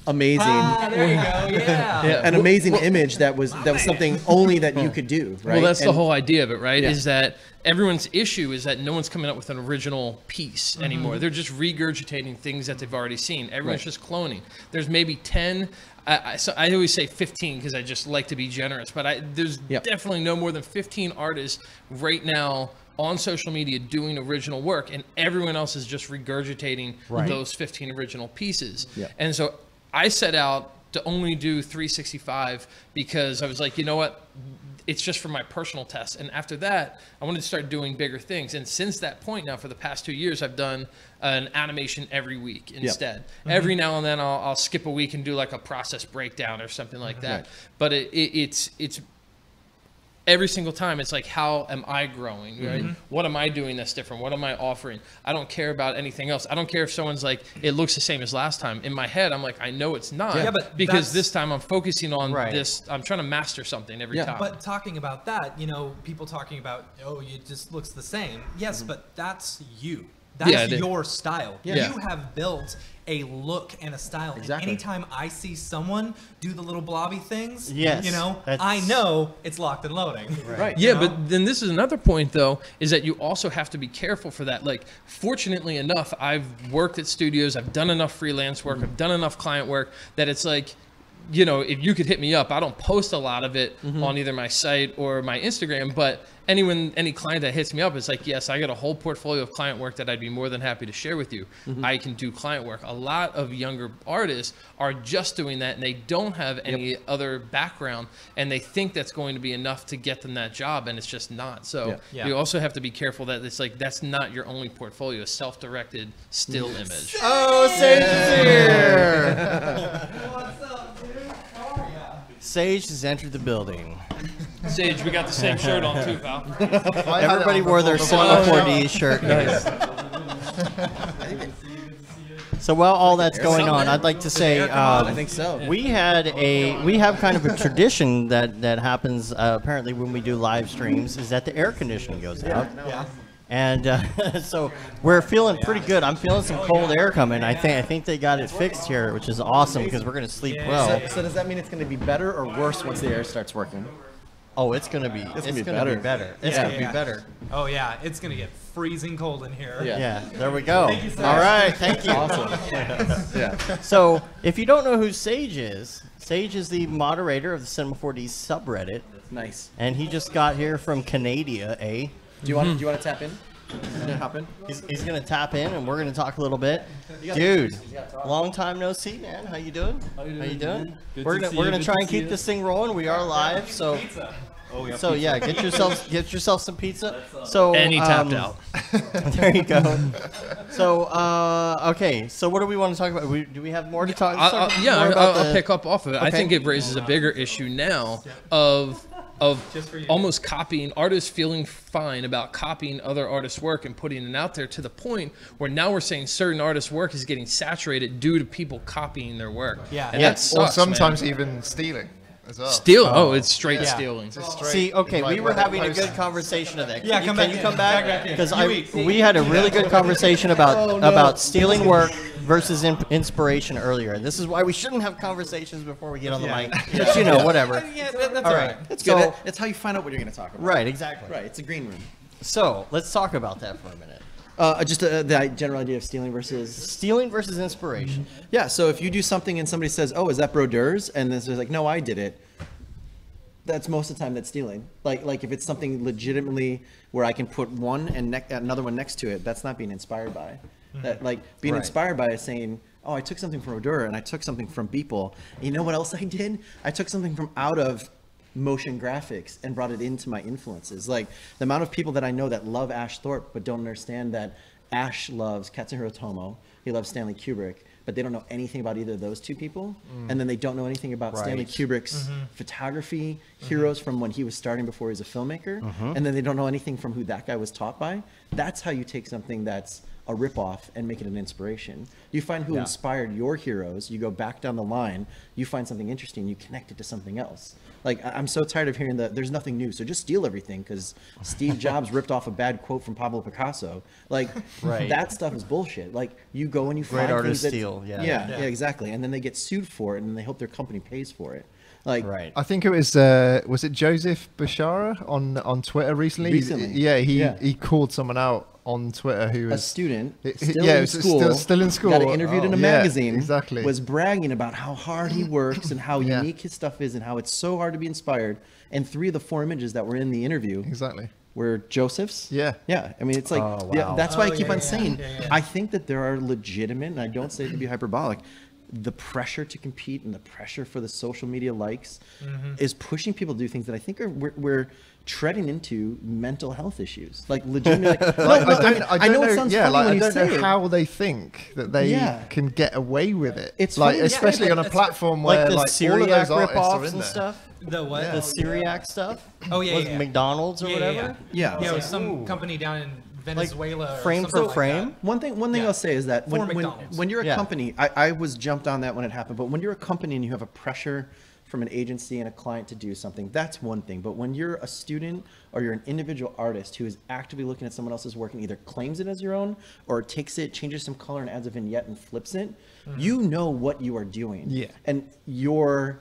amazing, there you go. Yeah. an amazing image that was something only that you could do, right? Well, that's the whole idea of it, right? Is that everyone's issue is that no one's coming up with an original piece anymore. They're just regurgitating things that they've already seen. Everyone's just cloning. There's maybe 10. So I always say 15 because I just like to be generous, but there's definitely no more than 15 artists right now on social media doing original work, and everyone else is just regurgitating those 15 original pieces. And so I set out to only do 365 because I was like, you know what? It's just for my personal test. And after that, I wanted to start doing bigger things. And since that point now, for the past 2 years, I've done an animation every week instead. Every now and then I'll skip a week and do like a process breakdown or something like that. But it's every single time it's like, how am I growing, right? What am I doing that's different? What am I offering? I don't care about anything else. I don't care if someone's like, it looks the same as last time. In my head, I'm like, I know it's not. But because this time I'm focusing on this. I'm trying to master something every time. But talking about that, you know, people talking about, oh, it just looks the same. Yes, but that's you. That's your style. You have built a look and a style. And anytime I see someone do the little blobby things, you know, I know it's locked and loading. But then this is another point, though, is that you also have to be careful for that. Like, fortunately enough, I've worked at studios. I've done enough freelance work. I've done enough client work that it's like, you know, if you could hit me up, I don't post a lot of it on either my site or my Instagram, but any client that hits me up, it's like, yes, I got a whole portfolio of client work that I'd be more than happy to share with you. I can do client work. A lot of younger artists are just doing that, and they don't have any other background, and they think that's going to be enough to get them that job, and it's just not. So you also have to be careful that it's like, that's not your only portfolio, a self-directed still image. Oh, Sage is here! What's up, dude? How are ya? Sage has entered the building. Sage, we got the same shirt on too, pal. Everybody wore their Cinema 4D shirt. So while all that's going on, I'd like to say I think so. we have kind of a tradition that happens apparently when we do live streams, is that the air conditioning goes out. And so we're feeling pretty good. I'm feeling some cold air coming. I think they got it fixed here, which is awesome because we're gonna sleep well. So does that mean it's going to be better or worse once the air starts working? Oh, it's gonna be better. It's gonna be better. Oh yeah, it's gonna get freezing cold in here. Yeah, there we go. Thank you, sir. All right, thank you. Awesome. So if you don't know who Sage is the moderator of the Cinema 4D subreddit. Nice. And he just got here from Canada, eh? Do you want to tap in? Hop in. He's gonna tap in, and we're gonna talk a little bit. Dude, long time no see, man. How you doing? How you doing? We're gonna try and keep this thing rolling. We are live, so. So yeah, get yourself some pizza. So And he tapped out. There you go. So okay, so what do we want to talk about? Do we have more to talk? I'll pick up off of it. I think it raises a bigger issue now of almost copying, artists feeling fine about copying other artists' work and putting it out there, to the point where now we're saying certain artists' work is getting saturated due to people copying their work. Yeah. And that sucks, Or sometimes man. even stealing as well. Stealing. Oh, it's straight stealing. See, okay, we were having a good conversation of that. Yeah, Can come you back. come Back back? here. Because we had a really good conversation about stealing work versus inspiration earlier. And this is why we shouldn't have conversations before we get on the mic. But you know, whatever. Yeah, that's All right. That's So- good. That's how you find out what you're going to talk about. Right, exactly. Right. It's a green room. So let's talk about that for a minute. Just the general idea of stealing versus. Stealing versus inspiration. Yeah. So if you do something and somebody says, "Oh, is that Brodeurs?" and then it's like, "No, I did it." That's most of the time that's stealing. Like if it's something legitimately where I can put one and another one next to it, that's not being inspired by. That like being Right. inspired by is saying, "Oh, I took something from Brodeur and I took something from Beeple. And you know what else I did? I took something from out of motion graphics and brought it into my influences." Like the amount of people that I know that love Ash Thorpe but don't understand that Ash loves Katsuhiro Otomo, he loves Stanley Kubrick, but they don't know anything about either of those two people, and then they don't know anything about Stanley Right. Kubrick's photography, heroes from when he was starting before he was a filmmaker, and then they don't know anything from who that guy was taught by. That's how you take something that's a ripoff and make it an inspiration. You find who inspired your heroes, you go back down the line, you find something interesting, you connect it to something else. Like, I'm so tired of hearing that there's nothing new, so just steal everything because Steve Jobs ripped off a bad quote from Pablo Picasso. Like, Right. that stuff is bullshit. Like, you go and you Great find artists things that, steal, yeah. yeah, exactly. And then they get sued for it, and then they hope their company pays for it. Like, Right. I think it was it Joseph Bashara on Twitter recently? Recently. He called someone out on Twitter who a was student still in school, got interviewed in a yeah, magazine, exactly. was bragging about how hard he works and how Yeah. unique his stuff is and how it's so hard to be inspired. And 3 of the 4 images that were in the interview Exactly. were Joseph's. Yeah. Yeah. I mean, it's like, Oh, yeah, wow. that's why I keep yeah, on yeah, saying, yeah. I think that there are legitimate, and I don't say it to be hyperbolic, the pressure to compete and the pressure for the social media likes is pushing people to do things that I think we're treading into mental health issues. Like legitimately. I know it sounds funny when you I don't say know it. how they think that they Yeah. can get away with it. It's like, funny. especially Yeah, on a that's- platform Like where the all of Syriac those artists are ripoffs in and there. stuff? The what? The Syriac stuff? Oh, yeah, Was yeah. McDonald's or Yeah, whatever? Yeah. Yeah, it was some company down in Venezuela. or frame something for like frame? that. One thing Yeah. I'll say is that For when McDonald's. you're a Yeah. company, I was jumped on that when it happened, but when you're a company and you have a pressure from an agency and a client to do something, that's one thing. But when you're a student or you're an individual artist who is actively looking at someone else's work and either claims it as your own or takes it, changes some color and adds a vignette and flips it, you know what you are doing. Yeah. And your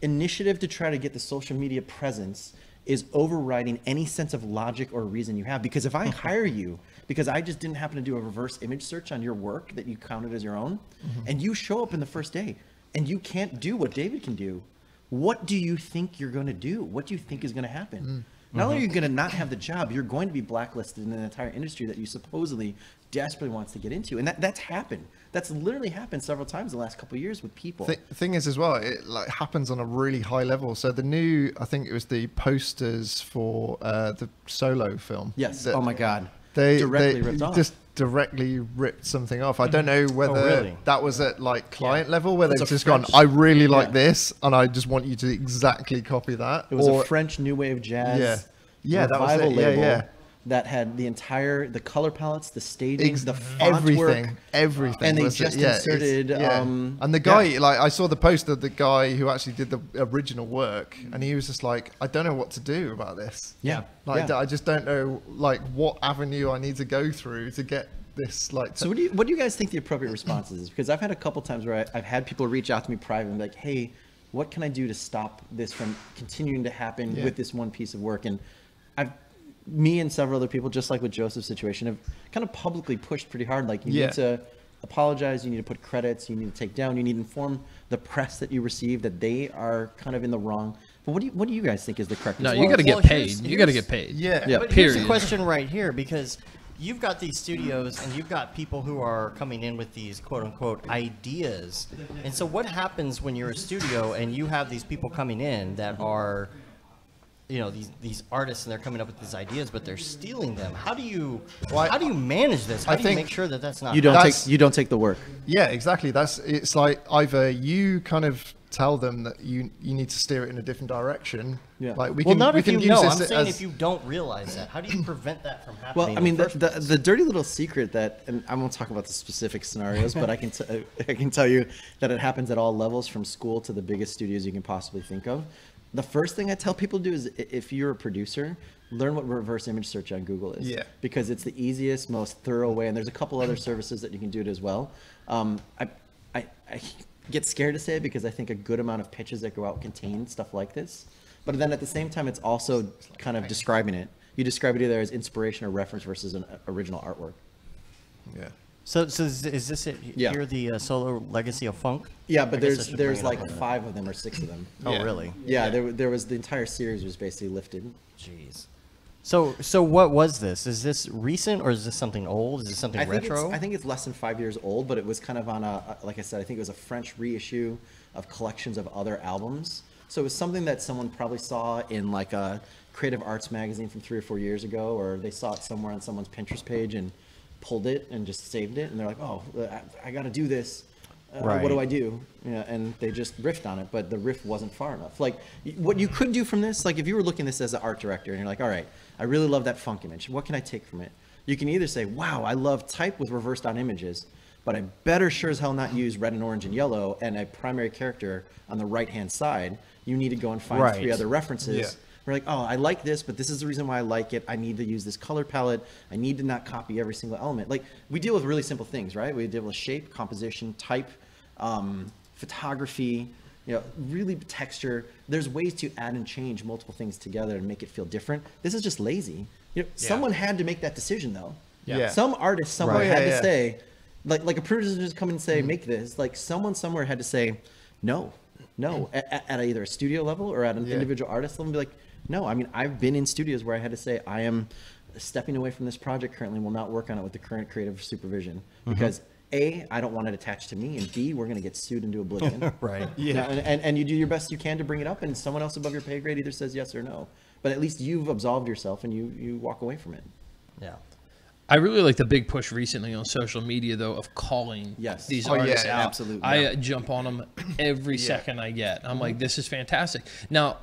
initiative to try to get the social media presence is overriding any sense of logic or reason you have. Because if I hire you because I just didn't happen to do a reverse image search on your work that you counted as your own, and you show up in the first day and you can't do what David can do, what do you think you're going to do? What do you think is going to happen? Not only are you going to not have the job, you're going to be blacklisted in an entire industry that you supposedly desperately wants to get into. And that's happened. That's literally happened several times in the last couple of years with people. Thing is as well, it like happens on a really high level. So the new, I think it was the posters for the Solo film. Yes. that Oh my God. They Directly ripped off. just directly ripped something off. I don't know whether really? that was at like client level where It's they've a just gone, French- I really like yeah. this and I just want you to exactly copy that. It was Or- a French new wave jazz Yeah, that was revival it. Yeah, label yeah. that had the color palettes, the staging, the font everything, work. everything. And they was it. just Yeah, it's- inserted, and the guy, like, I saw the poster, the guy who actually did the original work, and he was just like, I don't know what to do about this. Yeah. Like, Yeah. I just don't know, like, what avenue I need to go through to get this, like. So what do you guys think the appropriate response is? Because I've had a couple times where I've had people reach out to me privately and be like, hey, what can I do to stop this from continuing to happen Yeah. with this one piece of work? And me and several other people, just like with Joseph's situation, have kind of publicly pushed pretty hard. Like, you Yeah. need to apologize, you need to put credits, you need to take down, you need to inform the press that you receive that they are kind of in the wrong. But what do you guys think is the correct? No, response? you got to get Well, paid. here's- You got to here's- get paid. Yeah. Yeah. But here's the Period. question right here, because you've got these studios and you've got people who are coming in with these quote unquote ideas. And so what happens when you're a studio and you have these people coming in that are, you know, these artists, and they're coming up with these ideas, but they're stealing them? How do you manage this? How I do you think make sure that that's not You don't That's- take the work. Yeah, exactly. It's like either you kind of tell them that you need to steer it in a different direction. Yeah. Like we well, can not we if can you use know. this I'm saying as if you don't realize that, how do you prevent that from happening? Well, I in mean, the first place? the dirty little secret that, and I won't talk about the specific scenarios, but I can tell you that it happens at all levels, from school to the biggest studios you can possibly think of. The first thing I tell people to do is, if you're a producer, learn what reverse image search on Google is. Yeah. Because it's the easiest, most thorough way, and there's a couple other services that you can do it as well. I get scared to say it because I think a good amount of pitches that go out contain stuff like this. But then at the same time, it's also kind of describing it. You describe it either as inspiration or reference versus an original artwork. yeah. So is this it? Yeah. Here, the solo legacy of funk? Yeah, I but guess I should there's bring it like up. 5 of them or 6 of them. Oh, Yeah. really? Yeah, there was the entire series was basically lifted. Jeez. So what was this? Is this recent or is this something old? Is this something I think retro? I think it's less than 5 years old, but it was kind of on like I said, I think it was a French reissue of collections of other albums. So it was something that someone probably saw in like a creative arts magazine from 3 or 4 years ago, or they saw it somewhere on someone's Pinterest page and pulled it and just saved it, and they're like, oh, I got to do this. What do Right. I do? Yeah, and they just riffed on it, but the riff wasn't far enough. Like, what you could do from this, like if you were looking at this as an art director and you're like, all right, I really love that funk image. What can I take from it? You can either say, wow, I love type with reversed on images, but I better sure as hell not use red and orange and yellow and a primary character on the right-hand side. You need to go and find Right. 3 other references. Yeah. We're like, oh, I like this, but this is the reason why I like it. I need to use this color palette. I need to not copy every single element. Like, we deal with really simple things, right? We deal with shape, composition, type, photography, you know, really texture. There's ways to add and change multiple things together and make it feel different. This is just lazy. You know, someone had to make that decision, though. Yeah. Some artist somewhere Right. had Yeah, to yeah. say, like a producer just come and say, make this. Like, someone somewhere had to say, no, at either a studio level or at an Yeah. individual artist level, and be like, no. I mean, I've been in studios where I had to say, I am stepping away from this project currently, will not work on it with the current creative supervision, because A, I don't want it attached to me, and B, we're going to get sued into oblivion. Right. You know, and you do your best you can to bring it up, and someone else above your pay grade either says yes or no. But at least you've absolved yourself and you walk away from it. Yeah. I really like the big push recently on social media, though, of calling Yes. these Oh, yeah, artists out. absolutely. I jump on them every second I get. I'm like, this is fantastic. Now,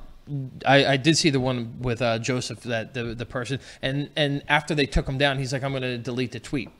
I did see the one with Joseph, that the person, and after they took him down, he's like, I'm going to delete the tweet.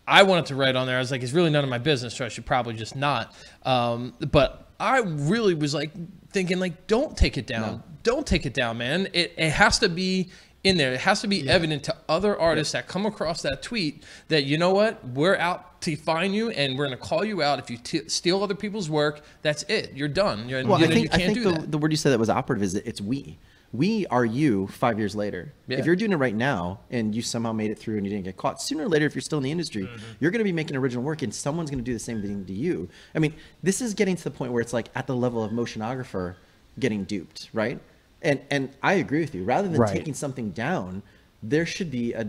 I wanted to write on there. I was like, it's really none of my business, so I should probably just not. But I really was like thinking, like, don't take it down. No. Don't take it down, man. It has to be in there. It has to be evident to other artists that come across that tweet that, you know what, we're out to find you and we're going to call you out. If you steal other people's work, that's it. You're done. Well, you I think can't do that. the word you said that was operative is that it's we. We are you 5 years later. Yeah. If you're doing it right now and you somehow made it through and you didn't get caught, sooner or later, if you're still in the industry, you're going to be making original work and someone's going to do the same thing to you. I mean, this is getting to the point where it's like at the level of motionographer getting duped, right? And I agree with you. Rather than Right. taking something down, there should be a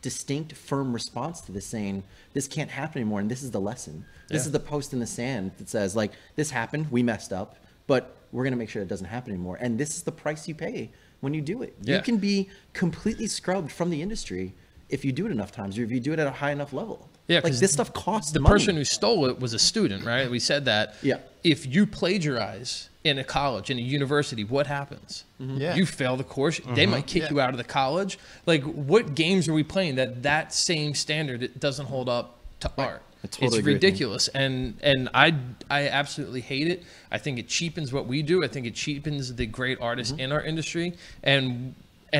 distinct, firm response to this, saying this can't happen anymore, and this is the lesson. This is the post in the sand that says, like, this happened, we messed up, but we're going to make sure it doesn't happen anymore. And this is the price you pay when you do it. Yeah. You can be completely scrubbed from the industry if you do it enough times, or if you do it at a high enough level. Yeah, like 'cause this stuff costs The money. person who stole it was a student, right? We said that. Yeah. If you plagiarize in a college, in a university, what happens? Yeah. You fail the course. They might kick you out of the college. Like, what games are we playing that same standard it doesn't hold up to art? I totally It's agree with you. ridiculous, and I absolutely hate it. I think it cheapens what we do. I think it cheapens the great artists Mm-hmm. in our industry, and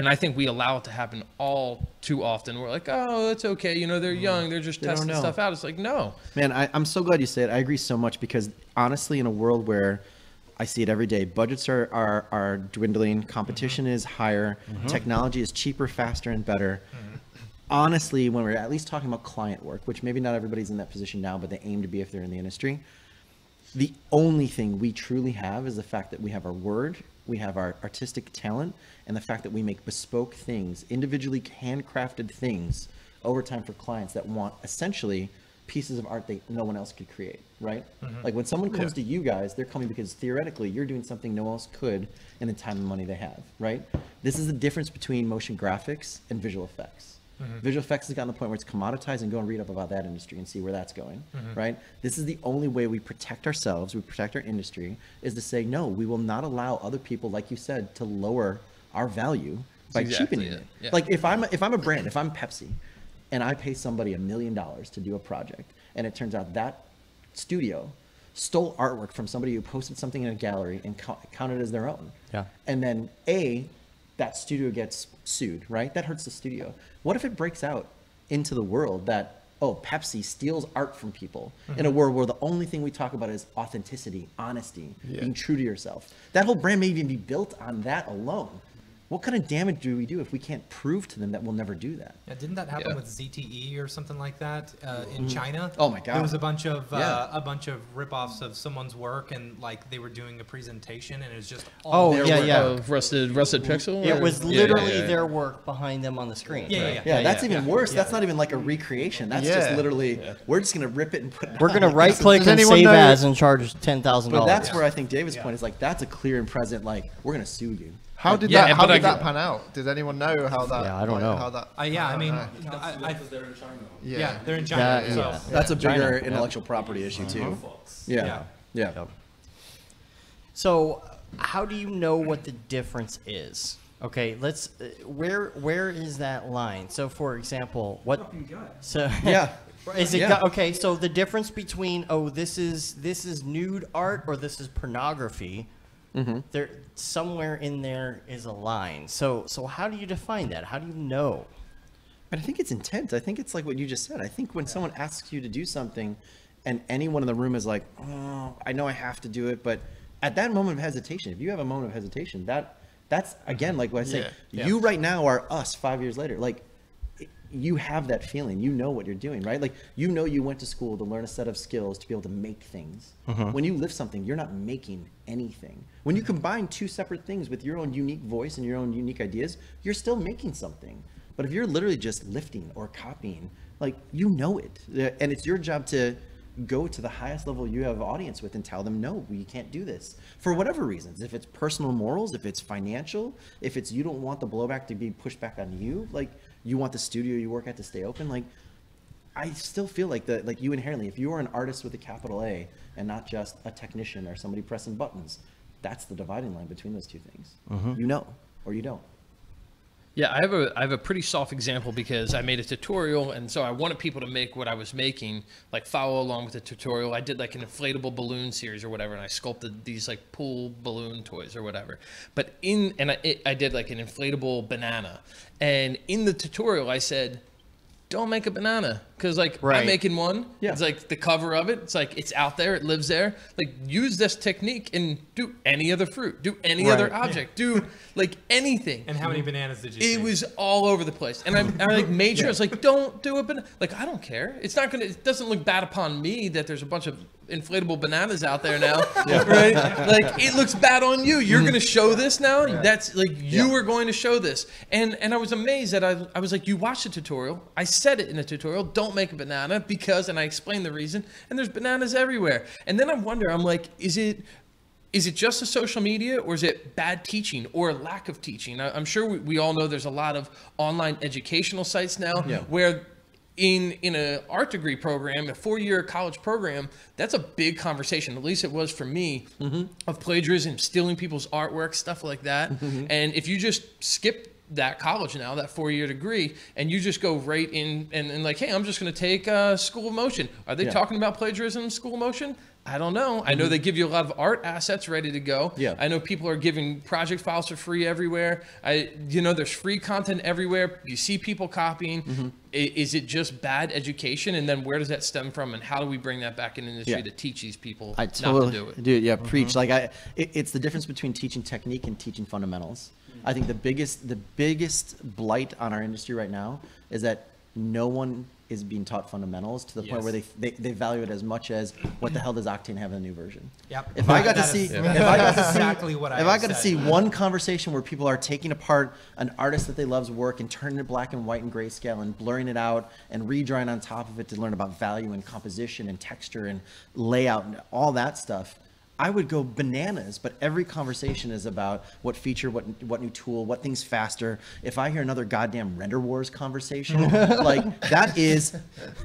I think we allow it to happen all too often. We're like, oh, it's okay. You know, they're young. They're just They don't testing know. stuff out. It's like, no. Man, I'm so glad you said it. I agree so much because honestly, in a world where I see it every day, budgets are dwindling, competition is higher, technology is cheaper, faster, and better. Honestly, when we're at least talking about client work, which maybe not everybody's in that position now, but they aim to be if they're in the industry, the only thing we truly have is the fact that we have our word we have our artistic talent, and the fact that we make bespoke things, individually handcrafted things over time for clients that want essentially pieces of art that no one else could create, right? Like when someone comes to you guys, they're coming because theoretically you're doing something no one else could in the time and money they have, right? This is the difference between motion graphics and visual effects. Visual effects has gotten to the point where it's commoditized, and go and read up about that industry and see where that's going, right? This is the only way we protect ourselves, we protect our industry, is to say, no, we will not allow other people, like you said, to lower our value by cheapening it. Yeah. Like if I'm a brand, if I'm Pepsi, and I pay somebody $1 million to do a project, and it turns out that studio stole artwork from somebody who posted something in a gallery and counted it as their own. Yeah. And then that studio gets sued, right? That hurts the studio. What if it breaks out into the world that, oh, Pepsi steals art from people in a world where the only thing we talk about is authenticity, honesty, being true to yourself? That whole brand may even be built on that alone. What kind of damage do we do if we can't prove to them that we'll never do that? Yeah, didn't that happen with ZTE or something like that in China? Oh my God! There was a bunch of rip-offs of someone's work, and like they were doing a presentation, and it was just all their work. Rusted Pixel. It was literally their work behind them on the screen. Yeah, that's even worse. That's not even like a recreation. That's just literally, we're just gonna rip it and put it We're on. gonna right click and save as and charge $10,000. But that's where I think David's point is like, that's a clear and present, like, we're gonna sue you. How did that pan out? Did anyone know how that? Yeah, I don't know. How that? I mean, they're in China. yeah, they're in China. So That's a bigger intellectual property issue too. Yeah. So, how do you know what the difference is? Okay, let's. Where is that line? So, for example, what? So is it okay? So the difference between this is nude art or this is pornography. There somewhere in there is a line. So how do you define that? How do you know? But I think it's intent. I think it's like what you just said. I think when someone asks you to do something, and anyone in the room is like, "Oh, I know I have to do it," but at that moment of hesitation, if you have a moment of hesitation, that's again like what I say. You right now are us 5 years later. Like, you have that feeling. You know what you're doing, right? Like, you know you went to school to learn a set of skills to be able to make things. When you lift something, you're not making anything. When you combine two separate things with your own unique voice and your own unique ideas, you're still making something. But if you're literally just lifting or copying, like, you know it. And it's your job to go to the highest level you have audience with and tell them, no, we can't do this. For whatever reasons. If it's personal morals, if it's financial, if it's you don't want the blowback to be pushed back on you, like, you want the studio you work at to stay open, like, I still feel like you inherently, if you are an artist with a capital A and not just a technician or somebody pressing buttons, that's the dividing line between those two things. You know, or you don't. Yeah, I have a pretty soft example because I made a tutorial, and so I wanted people to make what I was making, like follow along with the tutorial. I did like an inflatable balloon series or whatever, and I sculpted these like pool balloon toys or whatever. But I did like an inflatable banana, and in the tutorial I said, don't make a banana, because like I'm making one. It's like the cover of it. It's like it's out there. It lives there. Like, use this technique and do any other fruit. Do any other object. Do like anything. And how many bananas did you see? It was all over the place. And I like made sure I was like, don't do a banana. Like, I don't care. It's not gonna. It doesn't look bad upon me that there's a bunch of inflatable bananas out there now, right? Like, it looks bad on you. You're gonna show this now. That's like you were going to show this. And I was amazed that I was like, you watched the tutorial. I said it in the tutorial. Don't make a banana because, and I explained the reason. And there's bananas everywhere. And then I wonder. I'm like, is it just a social media, or is it bad teaching or lack of teaching? I'm sure we all know there's a lot of online educational sites now where in an art degree program, a 4-year college program, that's a big conversation. At least it was for me, of plagiarism, stealing people's artwork, stuff like that. And if you just skip that college now, that 4-year degree, and you just go right in and like, hey, I'm just going to take School of Motion. Are they talking about plagiarism in School of Motion? I don't know. I know they give you a lot of art assets ready to go. I know people are giving project files for free everywhere. There's free content everywhere. You see people copying. Is it just bad education? And then where does that stem from? And how do we bring that back in industry to teach these people not to do it? Dude, preach. Like, it's the difference between teaching technique and teaching fundamentals. I think the biggest blight on our industry right now is that no one is being taught fundamentals to the point where they value it as much as what the hell does Octane have in the new version. Yep. If I got to That see, is if I got to see, exactly what I if I got to said. see one conversation where people are taking apart an artist that they love's work and turning it black and white and grayscale and blurring it out and redrawing on top of it to learn about value and composition and texture and layout and all that stuff, I would go bananas. But every conversation is about what feature, what new tool, what thing's faster. If I hear another goddamn Render Wars conversation, like that is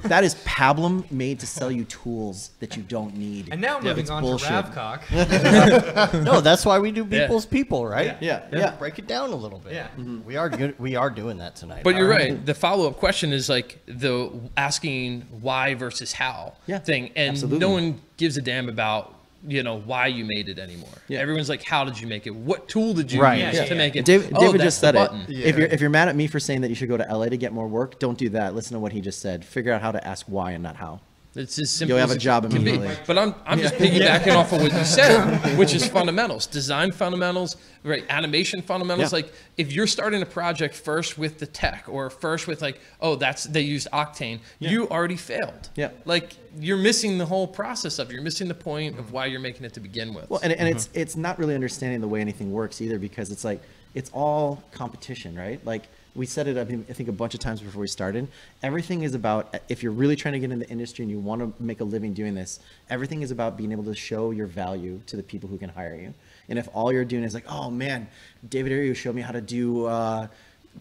pablum made to sell you tools that you don't need. And now moving It's on bullshit. to Ravcock. No, that's why we do people's people, right? Yeah. Break it down a little bit. Yeah. We are good. We are doing that tonight. But you're right. The follow-up question is like the asking why versus how thing, and absolutely. no one gives a damn about why you made it anymore. Yeah. Everyone's like, how did you make it? What tool did you Right. use to make it? David that's just the said it. button. If you're mad at me for saying that you should go to LA to get more work, don't do that. Listen to what he just said. Figure out how to ask why and not how. It's as simple You'll have as a it job can be. immediately. But I'm just piggybacking off of what you said, which is fundamentals, design fundamentals, right? Animation fundamentals. Yeah. Like if you're starting a project first with the tech or first with like, oh, they used Octane, you already failed. Yeah. Like you're missing the whole process of it. You're missing the point of why you're making it to begin with. Well, and it's not really understanding the way anything works either, because it's like it's all competition, right? Like we said it, I think a bunch of times before we started. Everything is about, if you're really trying to get in the industry and you want to make a living doing this, everything is about being able to show your value to the people who can hire you. And if all you're doing is like, oh man, David Ariu showed me how to do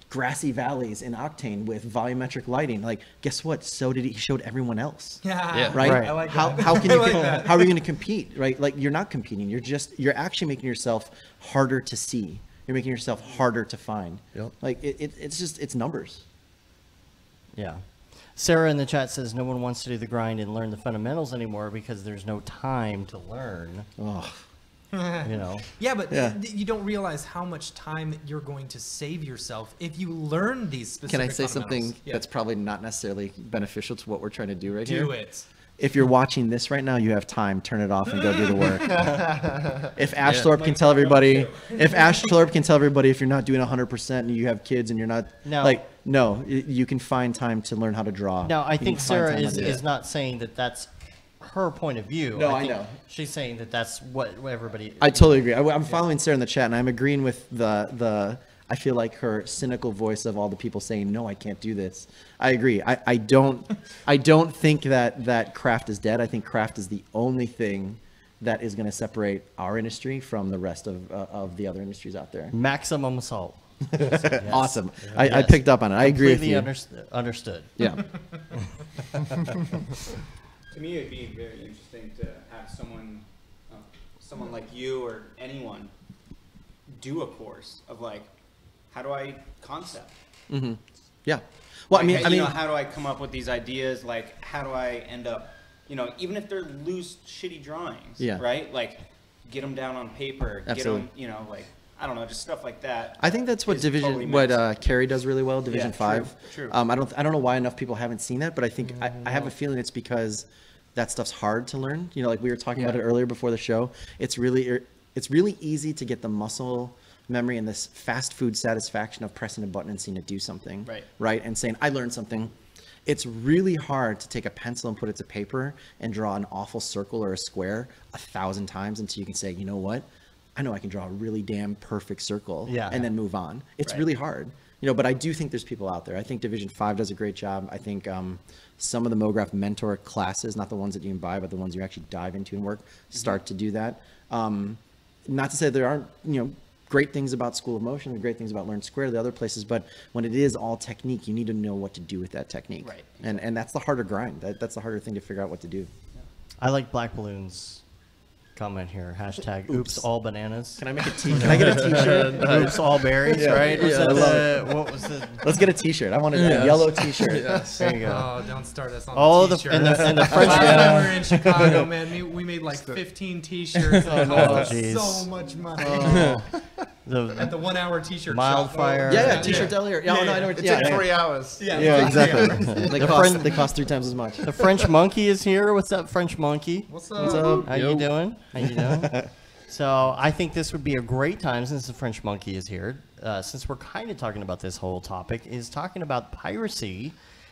grassy valleys in Octane with volumetric lighting. Like, guess what? So did he showed everyone else. Yeah. Right? I like that. How can you I like that. how are you going to compete? Right? Like you're not competing. You're actually making yourself harder to see. You're making yourself harder to find. Yep. Like it's numbers. Yeah. Sarah in the chat says no one wants to do the grind and learn the fundamentals anymore because there's no time to learn. Oh, Yeah, but Yeah. you don't realize how much time you're going to save yourself if you learn these specific can I say fundamentals. something Yeah. that's probably not necessarily beneficial to what we're trying to do right here? Do it. If you're watching this right now, you have time. Turn it off and go do the work. If Ash Thorpe can tell everybody, if you're not doing 100% and you have kids and you're not you can find time to learn how to draw. Now, I You think can find Sarah time to do is it. not saying that that's her point of view. No, I think know. She's saying that that's what everybody. I totally agree. I'm following Sarah in the chat, and I'm agreeing with the. I feel like her cynical voice of all the people saying, "No, I can't do this." I agree. I don't think that craft is dead. I think craft is the only thing that is going to separate our industry from the rest of the other industries out there. Maximum assault. Yes. Awesome. I Yes. picked up on it. I agree with Completely you. understood. Yeah. To me, it'd be very interesting to have someone like you or anyone do a course of like, how do I concept? Mm-hmm. Yeah. Well, Like, I mean, how do I come up with these ideas? Like, how do I end up, even if they're loose, shitty drawings, Yeah. right? Like, get them down on paper. Absolutely. Get them, like, I don't know, just stuff like that. I think that's what is totally Carrie does really well. Division 5. True. I don't know why enough people haven't seen that, but I think I have a feeling it's because that stuff's hard to learn. Like we were talking about it earlier before the show. It's really easy to get the muscle memory and this fast food satisfaction of pressing a button and seeing it do something. Right. And saying, I learned something. It's really hard to take a pencil and put it to paper and draw an awful circle or a square 1,000 times until you can say, you know what? I know I can draw a really damn perfect circle and then move on. It's really hard. But I do think there's people out there. I think Division 5 does a great job. I think some of the MoGraph mentor classes, not the ones that you can buy, but the ones you actually dive into and work, start to do that. Not to say there aren't, great things about School of Motion and great things about Learn Square, the other places, but when it is all technique, you need to know what to do with that technique. Right. And that's the harder grind. That's the harder thing to figure out what to do. I like Black Balloon's comment here. Hashtag oops all bananas. Can I make a t-shirt? Can I get a t-shirt? Oops all berries, right? Was that what was the Let's get a t-shirt. I want a yellow t-shirt. There you go. Oh, don't start us on All the the t-shirt. and the French Last time we were in Chicago, man, we made like 15 t-shirts. It cost us jeez. so much money. At the 1 hour t-shirt Wildfire. shop. Yeah, t-shirt deli. I know. It took 3 hours. Yeah, exactly. They cost 3 times as much. The French monkey is here. What's up, French monkey? What's up? How you doing? How you doing? So I think this would be a great time, since the French monkey is here, since we're kind of talking about this whole topic, is talking about piracy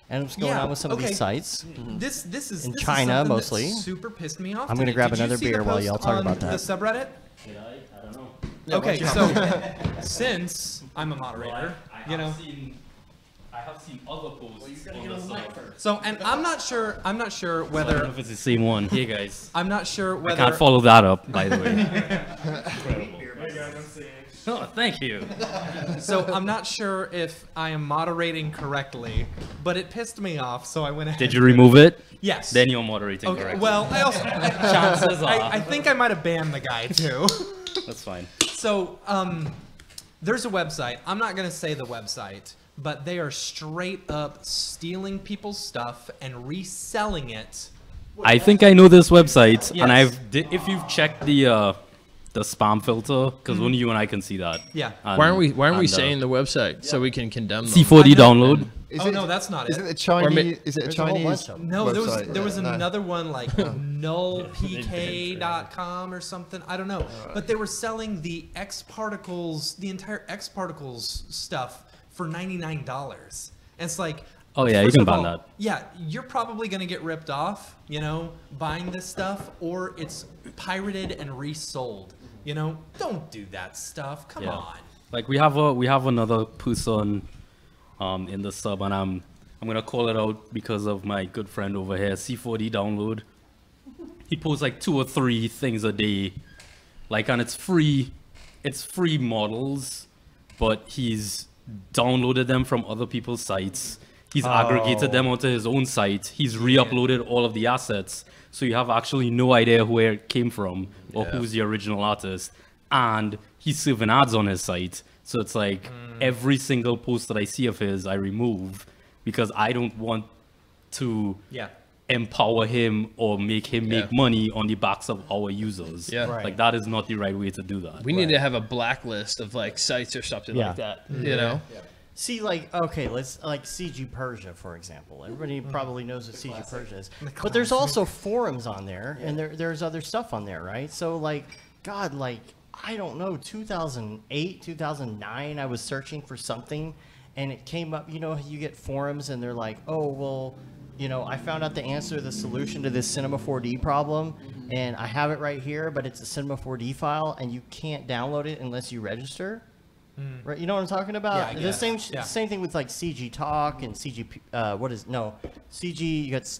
and what's going on with some of these sites. This is In this China, is something that mostly. super pissed me off. I'm gonna today. grab Did you another see the beer while post y'all talk on about that. The subreddit. I don't know. Okay, so since I'm a moderator, you know. I have seen other posts on the site. So, and I'm not sure I don't whether know if it's the same one. Hey guys. I'm not sure I whether can't follow that up, by the way. Oh, thank you. So I'm not sure if I am moderating correctly, but it pissed me off, so I went ahead. Did you remove it? Yes. Then you're moderating Okay. correctly. Well, I also Chances are. I think I might have banned the guy too. That's fine. So there's a website. I'm not gonna say the website, but they are straight up stealing people's stuff and reselling it. I think I know this website, Yes. and if you've checked the spam filter, because only you and I can see that. Yeah. And- Why aren't we and, saying the website so we can condemn them? C4D download? Is Oh it, no, that's not is it it. the Chinese? Is it a There's a whole Chinese? bunch of them. No, website? there was No. another one like nullpk.com or something. I don't know. But they were selling the X particles, the entire X particles stuff for $99. And it's like, Oh, yeah, you first can of ban all, that. Yeah, you're probably going to get ripped off, you know, buying this stuff, or it's pirated and resold. You know, don't do that stuff. Come Yeah. on. Like we have another person in the sub, and I'm gonna call it out because of my good friend over here, C4D download. He posts like 2 or 3 things a day, like, and it's free models, but he's downloaded them from other people's sites. He's aggregated them onto his own site. He's re-uploaded all of the assets, so you have actually no idea where it came from or who's the original artist. And he's serving ads on his site, so it's like every single post that I see of his, I remove because I don't want to Yeah. empower him or make him make money on the backs of our users. Yeah. Right. Like that is not the right way to do that. We need to have a blacklist of like sites or something Yeah. like that. You know? See, like, okay, let's like CG Persia, for example. Everybody probably knows what CG Persia is, but there's also forums on there, and there's other stuff on there, right? So, like, God, like, I don't know, 2008, 2009, I was searching for something, and it came up. You know, you get forums, and they're like, oh, well, you know, I found out the answer to the solution to this Cinema 4D problem, and I have it right here, but it's a Cinema 4D file, and you can't download it unless you register. Right, you know what I'm talking about? Yeah, I The guess. same same thing with like CG Talk and CG. CG. You got.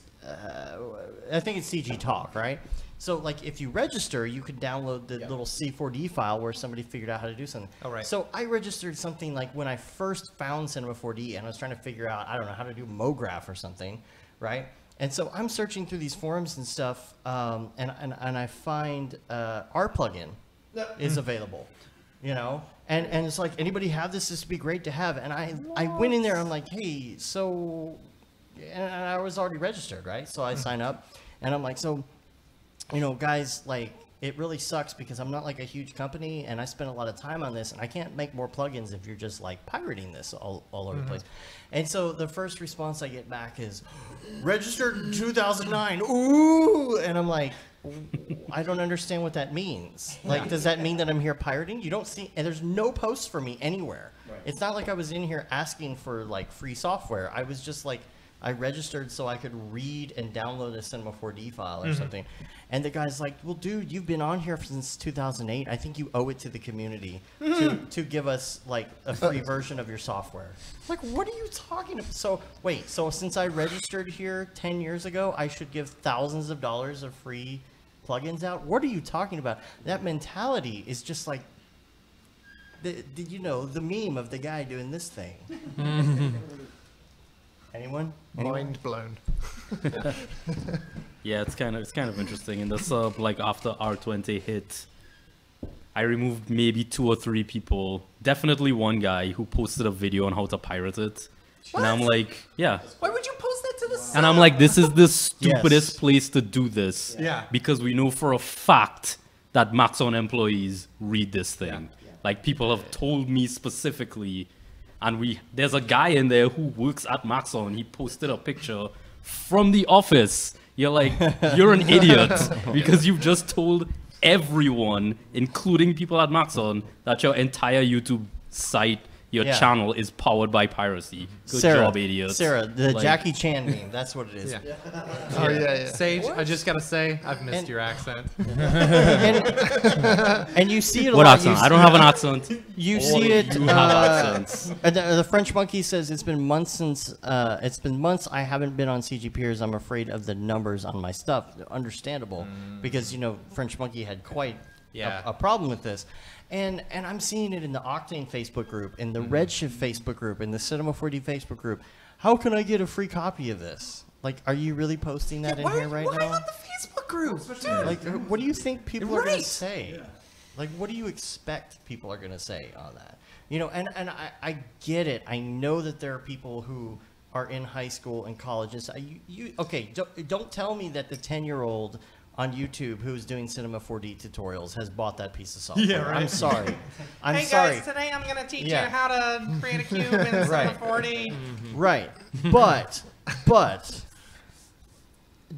I think it's CG Talk, right? So like if you register, you could download the little C4D file where somebody figured out how to do something. Oh, right. So I registered something like when I first found Cinema 4D and I was trying to figure out, I don't know, how to do Mograph or something, right? And so I'm searching through these forums and stuff, and I find our plugin is available, you know. And it's like, anybody have this? This would be great to have. And I went in there, I'm like, hey, so, and I was already registered, right? So I sign up, and I'm like, so, you know, guys, like, it really sucks because I'm not like a huge company, and I spend a lot of time on this, and I can't make more plugins if you're just like pirating this all over the place. And so the first response I get back is, registered in 2009, ooh! And I'm like, I don't understand what that means. Like, does that mean that I'm here pirating? You don't see, and there's no posts for me anywhere. Right. It's not like I was in here asking for like free software. I was just like, I registered so I could read and download a Cinema 4D file or something. And the guy's like, well, dude, you've been on here since 2008. I think you owe it to the community to give us like a free version of your software. Like, what are you talking about? So wait, so since I registered here 10 years ago, I should give thousands of dollars of free plugins out? What are you talking about? That mentality is just like, you know, the meme of the guy doing this thing. Anyone? Mind blown. Yeah, it's kind of interesting. In the sub, like after R20 hit, I removed maybe 2 or 3 people. Definitely one guy who posted a video on how to pirate it. What? And I'm like, yeah. Why would you post that to the site? And I'm like, this is the stupidest place to do this. Yeah. Because we know for a fact that Maxon employees read this thing. Like people have told me specifically, and there's a guy in there who works at Maxon. He posted a picture from the office. You're like, you're an idiot because you've just told everyone, including people at Maxon, that your entire YouTube site your Yeah. channel is powered by piracy. Good Sarah, job, idiots. Sarah, the Like- Jackie Chan meme. That's what it is. Yeah. Oh yeah. Sage, I just gotta say, I've missed And- your accent. And you see it a What lot. accent? I don't have an accent. You All see of it. you have accents. And the French monkey says it's been months since I haven't been on CG Peers. I'm afraid of the numbers on my stuff. Understandable, because French monkey had quite Yeah. a problem with this, and I'm seeing it in the Octane Facebook group, in the Redshift Facebook group, in the Cinema 4D Facebook group. How can I get a free copy of this? Like, are you really posting that in here right why now? not the Facebook group? Like, what do you think people are going Right. to say? Like, what do you expect people are going to say on that? And I get it. I know that there are people who are in high school and college. And so okay, don't tell me that the 10-year-old on YouTube who's doing Cinema 4D tutorials has bought that piece of software. Yeah, right. I'm sorry. I'm Hey sorry. guys, today I'm gonna teach Yeah. you how to create a cube in Cinema Right. 4D. Right. But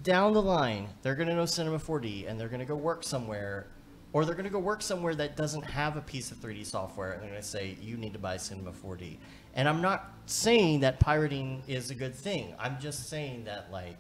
down the line, they're going to know Cinema 4D and they're going to go work somewhere, or they're going to go work somewhere that doesn't have a piece of 3D software, and they're going to say, you need to buy Cinema 4D. And I'm not saying that pirating is a good thing. I'm just saying that, like,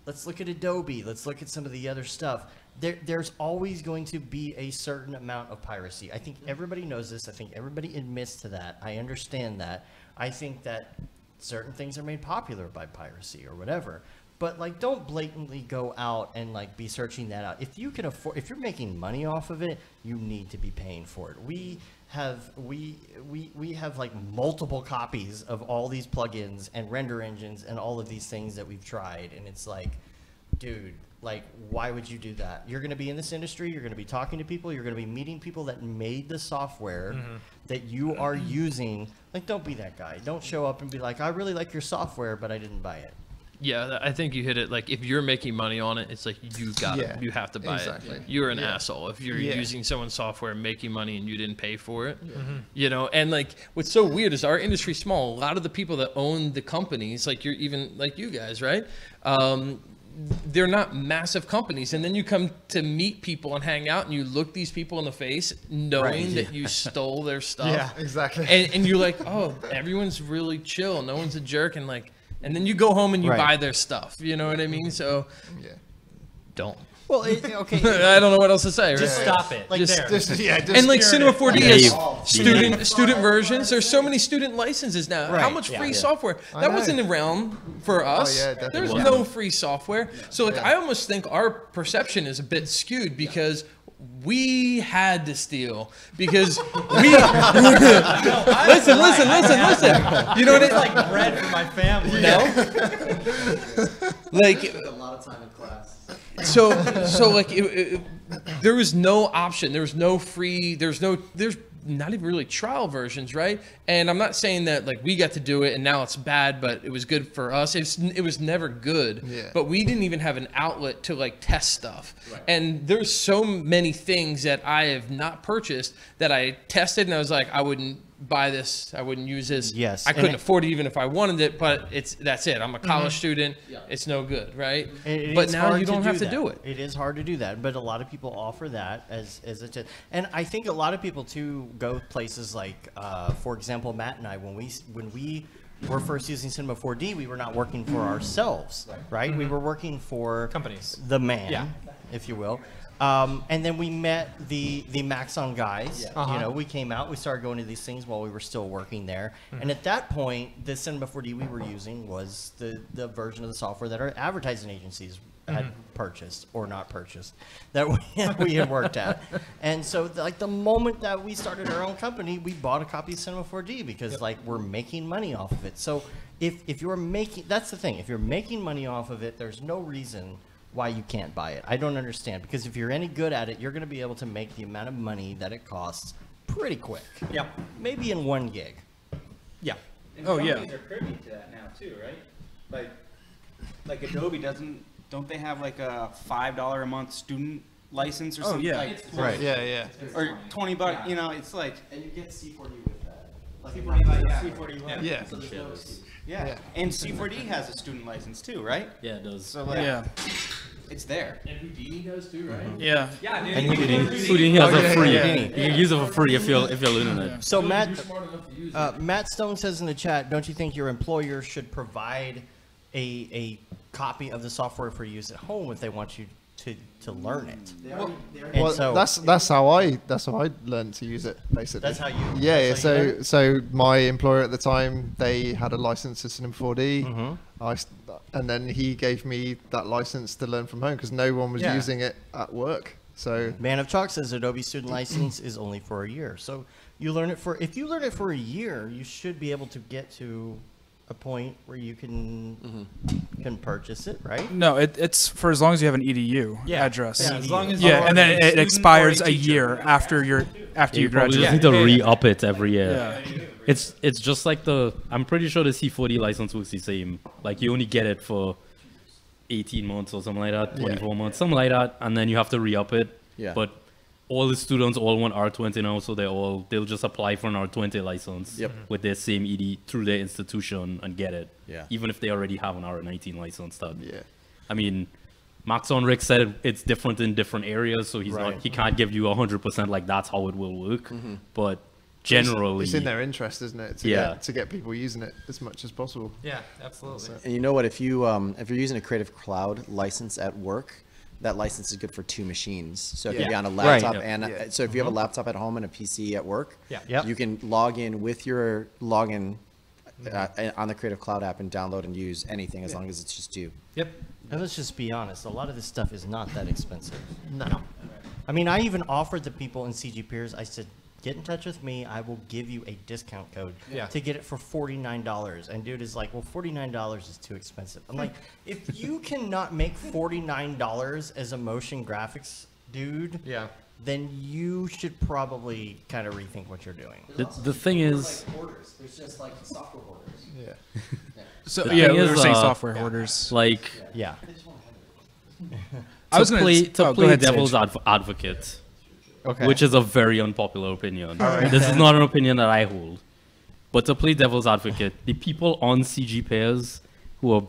let's look at Adobe. Let's look at some of the other stuff. There's always going to be a certain amount of piracy. I think everybody knows this. I think everybody admits to that. I understand that. I think that certain things are made popular by piracy or whatever. But, like, don't blatantly go out and, like, be searching that out. If you can afford, if you're making money off of it, you need to be paying for it. We have like multiple copies of all these plugins and render engines and all of these things that we've tried, and it's like, dude, like, why would you do that? You're going to be in this industry, you're going to be talking to people, you're going to be meeting people that made the software that you are using. Like, don't be that guy. Don't show up and be like, I really like your software, but I didn't buy it. Yeah, I think you hit it. Like, if you're making money on it, it's like you have to buy exactly. it. You're an asshole if you're using someone's software and making money and you didn't pay for it. And like, what's so weird is our industry's small. A lot of the people that own the companies, like you're even like you guys, right? They're not massive companies, and then you come to meet people and hang out, and you look these people in the face, knowing that you stole their stuff. Yeah, exactly. And you're like, oh, everyone's really chill. No one's a jerk, and like. And then you go home and you buy their stuff. You know what I mean? So, don't. Well, okay. I don't know what else to say. Just right? stop it. Like Just, there. And like Cinema 4D has Behave. student versions. There's so many student licenses now. How Right. much Yeah. free Yeah. software? I That know. wasn't around for us. yeah, definitely There's wasn't. no free software. So like, I almost think our perception is a bit skewed because we had to steal because we listen. You know what it's like? like bread for my family. No, like A lot of time in class. so like there was no option. There was no free. There's not even really trial versions, right? And I'm not saying that like we got to do it and now it's bad, but it was good for us. It was never good, but we didn't even have an outlet to like test stuff. And there's so many things that I have not purchased that I tested and I was like, I wouldn't buy this, I wouldn't use this. Yes, I and couldn't afford it even if I wanted it, but that's it. I'm a college student. It's no good, right? But now you don't have to do it. It is hard to do that, but a lot of people offer that as a tip. And I think a lot of people too go places like, for example, Matt and I, when we were first using Cinema 4D, we were not working for ourselves, right? We were working for Companies. the man, if you will. And then we met the Maxon guys. You know, we came out, we started going to these things while we were still working there. And at that point, the Cinema 4D we were using was the version of the software that our advertising agencies had purchased or not purchased that we had worked at. And so like the moment that we started our own company, we bought a copy of Cinema 4D because like we're making money off of it. So if you're making, that's the thing, if you're making money off of it, there's no reason why you can't buy it. I don't understand, because if you're any good at it, you're going to be able to make the amount of money that it costs pretty quick. Yeah. Maybe in 1 gig. Yeah. And Oh, yeah. companies are privy to that now too, right? Like Adobe don't they have like a $5 a month student license or something? yeah. Like, Right. Yeah. or $20, you know, it's like And you get C4D with that. Like C4D. Yeah. So there's no Yeah. And C4D has a student license too, right? Yeah, it does. So like, Yeah. It's there. And Houdini does too, right? Yeah. Yeah, dude. And Houdini. Houdini has a free. yeah. You can use it for free if you're learning it. So Matt, You're smart enough to use it. Matt Stone says in the chat, don't you think your employer should provide a copy of the software for use at home if they want you to learn it? And Well, so that's how I learned to use it basically. that's how you. Yeah, that's how you learn so my employer at the time, they had a license to Cinema 4D. Mm-hmm. And then he gave me that license to learn from home because no one was Yeah. using it at work. So Man of Chalk says Adobe Student License is only for a year. So you learn it for, if you learn it for a year, you should be able to get to a point where you can purchase it, right? No, it's for as long as you have an EDU address. Yeah, as long as Yeah, you are and then a it student expires or a year teacher. after you You probably graduate. just need to re-up it every year. Yeah. It's just like I'm pretty sure the C4D license works the same. Like you only get it for 18 months or something like that, 24 months, something like that, and then you have to re-up it. Yeah. But all the students all want R20 now, so they'll just apply for an R20 license with their same ED through their institution and get it. Yeah. Even if they already have an R19 license. yeah. I mean, Max Onric said it's different in different areas, so he can't give you 100% like that's how it will work. But generally, It's in their interest, isn't it? To get people using it as much as possible. Yeah, absolutely. And you know what? If you're using a Creative Cloud license at work, that license is good for 2 machines. So it could be on a laptop so if you have a laptop at home and a PC at work, you can log in with your login on the Creative Cloud app and download and use anything as long as it's just you. Yep. And let's just be honest, a lot of this stuff is not that expensive. No. I mean, I even offered the people in CG Peers, I said, get in touch with me. I will give you a discount code to get it for $49. And dude is like, well, $49 is too expensive. I'm like, if you cannot make $49 as a motion graphics dude, then you should probably kind of rethink what you're doing. the thing is, Orders. There's just like software orders. Yeah. So The yeah, thing we is, were saying software hoarders. like, Yeah. I was gonna play go ahead, devil's Sage. advocate, Okay. which is a very unpopular opinion. This is not an opinion that I hold. But to play devil's advocate, the people on CG pairs who are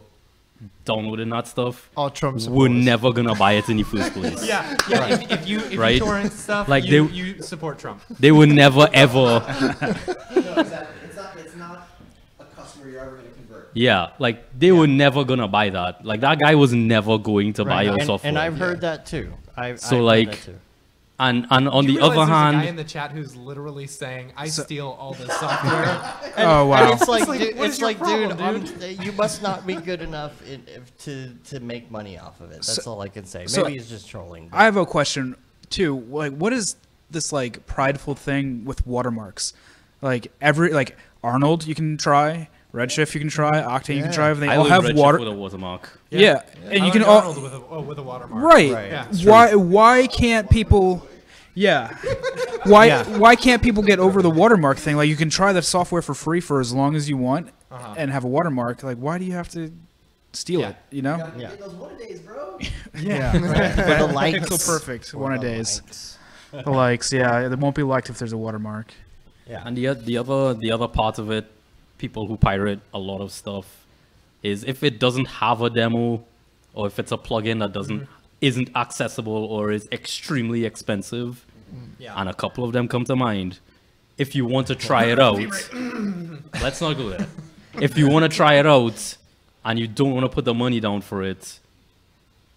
downloading that stuff Our Trump were supporters. never gonna buy it in the first place. Yeah. If you Right. torrent stuff, Like you support Trump. They were never ever. It's not a customer you're ever going to convert. Yeah, like they were never gonna buy that. Like that guy was never going to buy your software. And I've heard that too. I've So, heard like, that too. And on You the realize other there's a guy in hand, the chat who's literally saying, "I steal all this software." Oh wow. And it's like, like, dude, what is your problem, you must not be good enough to make money off of it. That's all I can say. Maybe he's just trolling. but- I have a question too. Like, what is this like prideful thing with watermarks? Like Arnold, you can try. Redshift, you can try. Octane, you can try. They I all learned have Redshift water. with a watermark. Yeah, and I you can learned all Arnold with a watermark. right. Yeah. Why can't people? Yeah. Why can't people get over the watermark thing? Like you can try the software for free for as long as you want and have a watermark. Like why do you have to steal it? You know? Yeah. Those one-a-days, bro. Yeah. For the likes. Pixel perfect For one a the days. likes. The likes, yeah, they won't be liked if there's a watermark. Yeah. And the other part of it, people who pirate a lot of stuff, is if it doesn't have a demo, or if it's a plugin that isn't accessible or is extremely expensive, and a couple of them come to mind. If you want to try it out, let's not go there. If you want to try it out and you don't want to put the money down for it,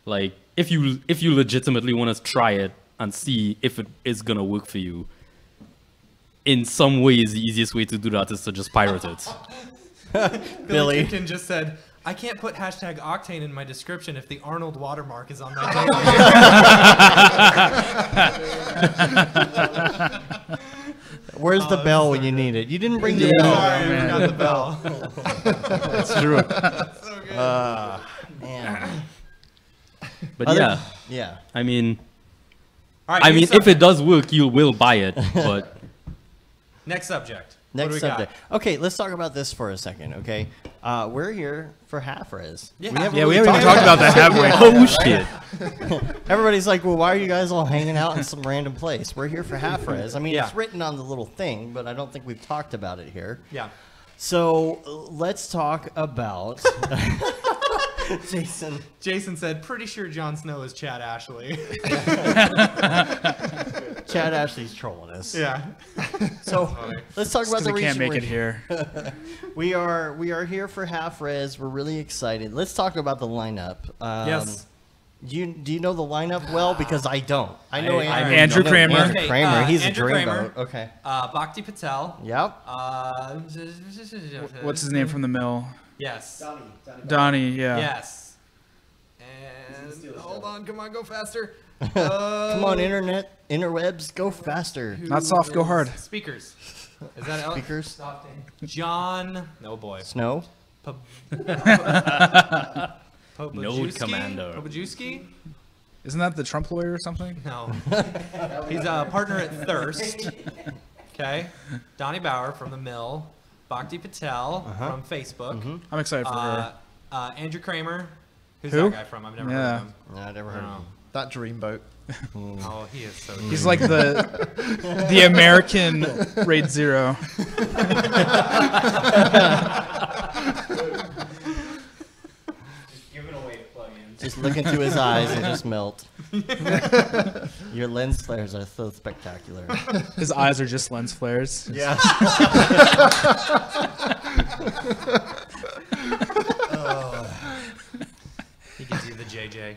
like if you legitimately want to try it and see if it is gonna work for you, in some ways the easiest way to do that is to just pirate it. Billy. Kitchen just said, "I can't put #Octane in my description if the Arnold watermark is on my Dailies." Where's the bell when you need it? You didn't bring the bell. Sorry, got the bell. That's true. So good. Man. But yeah, Yeah. I mean, All right, I new mean, if subject. it does work, you will buy it. But Next subject. What do Next we got? subject. Okay, let's talk about this for a second, okay? We're here for half res. Yeah. Yeah, we haven't even talked about that, have we? oh shit, Everybody's like, well, why are you guys all hanging out in some random place? We're here for half res. I mean, Yeah. it's written on the little thing, but I don't think we've talked about it here. Yeah. So let's talk about Jason. Jason said, "Pretty sure Jon Snow is Chad Ashley." Chad Ashley's trolling us. Yeah. So let's talk about Because the we can't region make it we're- here. We are here for Half Res. We're really excited. Let's talk about the lineup. Yes. Do you know the lineup well? Because I don't. I know Andrew I know Kramer. Andrew Okay, Kramer. He's Andrew a Kramer. dreamboat. Okay. Bhakti Patel. Yep. What's his name from the mill? Yes. Donnie, yeah. Yes. And hold on, come on, go faster. Come on, interwebs, go faster. Not soft, go hard. Speakers. Is that Speakers. John? No boy. Snow. Node Commander. Pobajewski? Isn't that the Trump lawyer or something? No. He's a partner at Thirst. Okay. Donnie Bauer from the Mill. Bhakti Patel from Facebook. I'm excited for her. Andrew Kramer. Who's Who? that guy from? I've never heard of him. No, I never heard of him. That dreamboat. Oh, he is so He's like the American Raid Zero. giving away plugins. Just look into his eyes and just melt. Your lens flares are so spectacular. His eyes are just lens flares. Yeah. He gives you the JJ.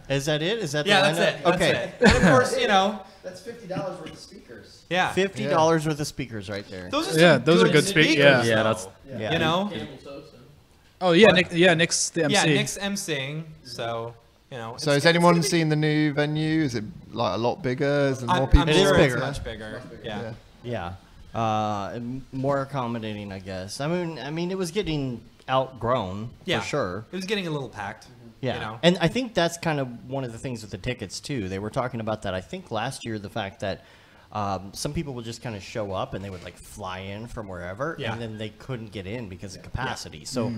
Is that it? Is that Yeah, the that's lineup? it. That's Okay. it. And of course, you know, That's $50 worth of speakers. yeah. $50 worth of speakers right there. Those are Yeah, some those are good speakers. yeah. Yeah, though. that's- Yeah. You know? Oh yeah, Nick's the MC. Yeah, Nick's emceeing, so, you know. So has anyone seen the new venue? Is it like a lot bigger? Is there more I'm people? It is sure bigger. it's much bigger. Yeah. Yeah. And more accommodating, I guess. I mean, it was getting outgrown Yeah. for sure. It was getting a little packed. Yeah. You know? And I think that's kind of one of the things with the tickets too. They were talking about that. I think last year, the fact that some people would just kind of show up and they would like fly in from wherever, Yeah. and then they couldn't get in because of capacity. So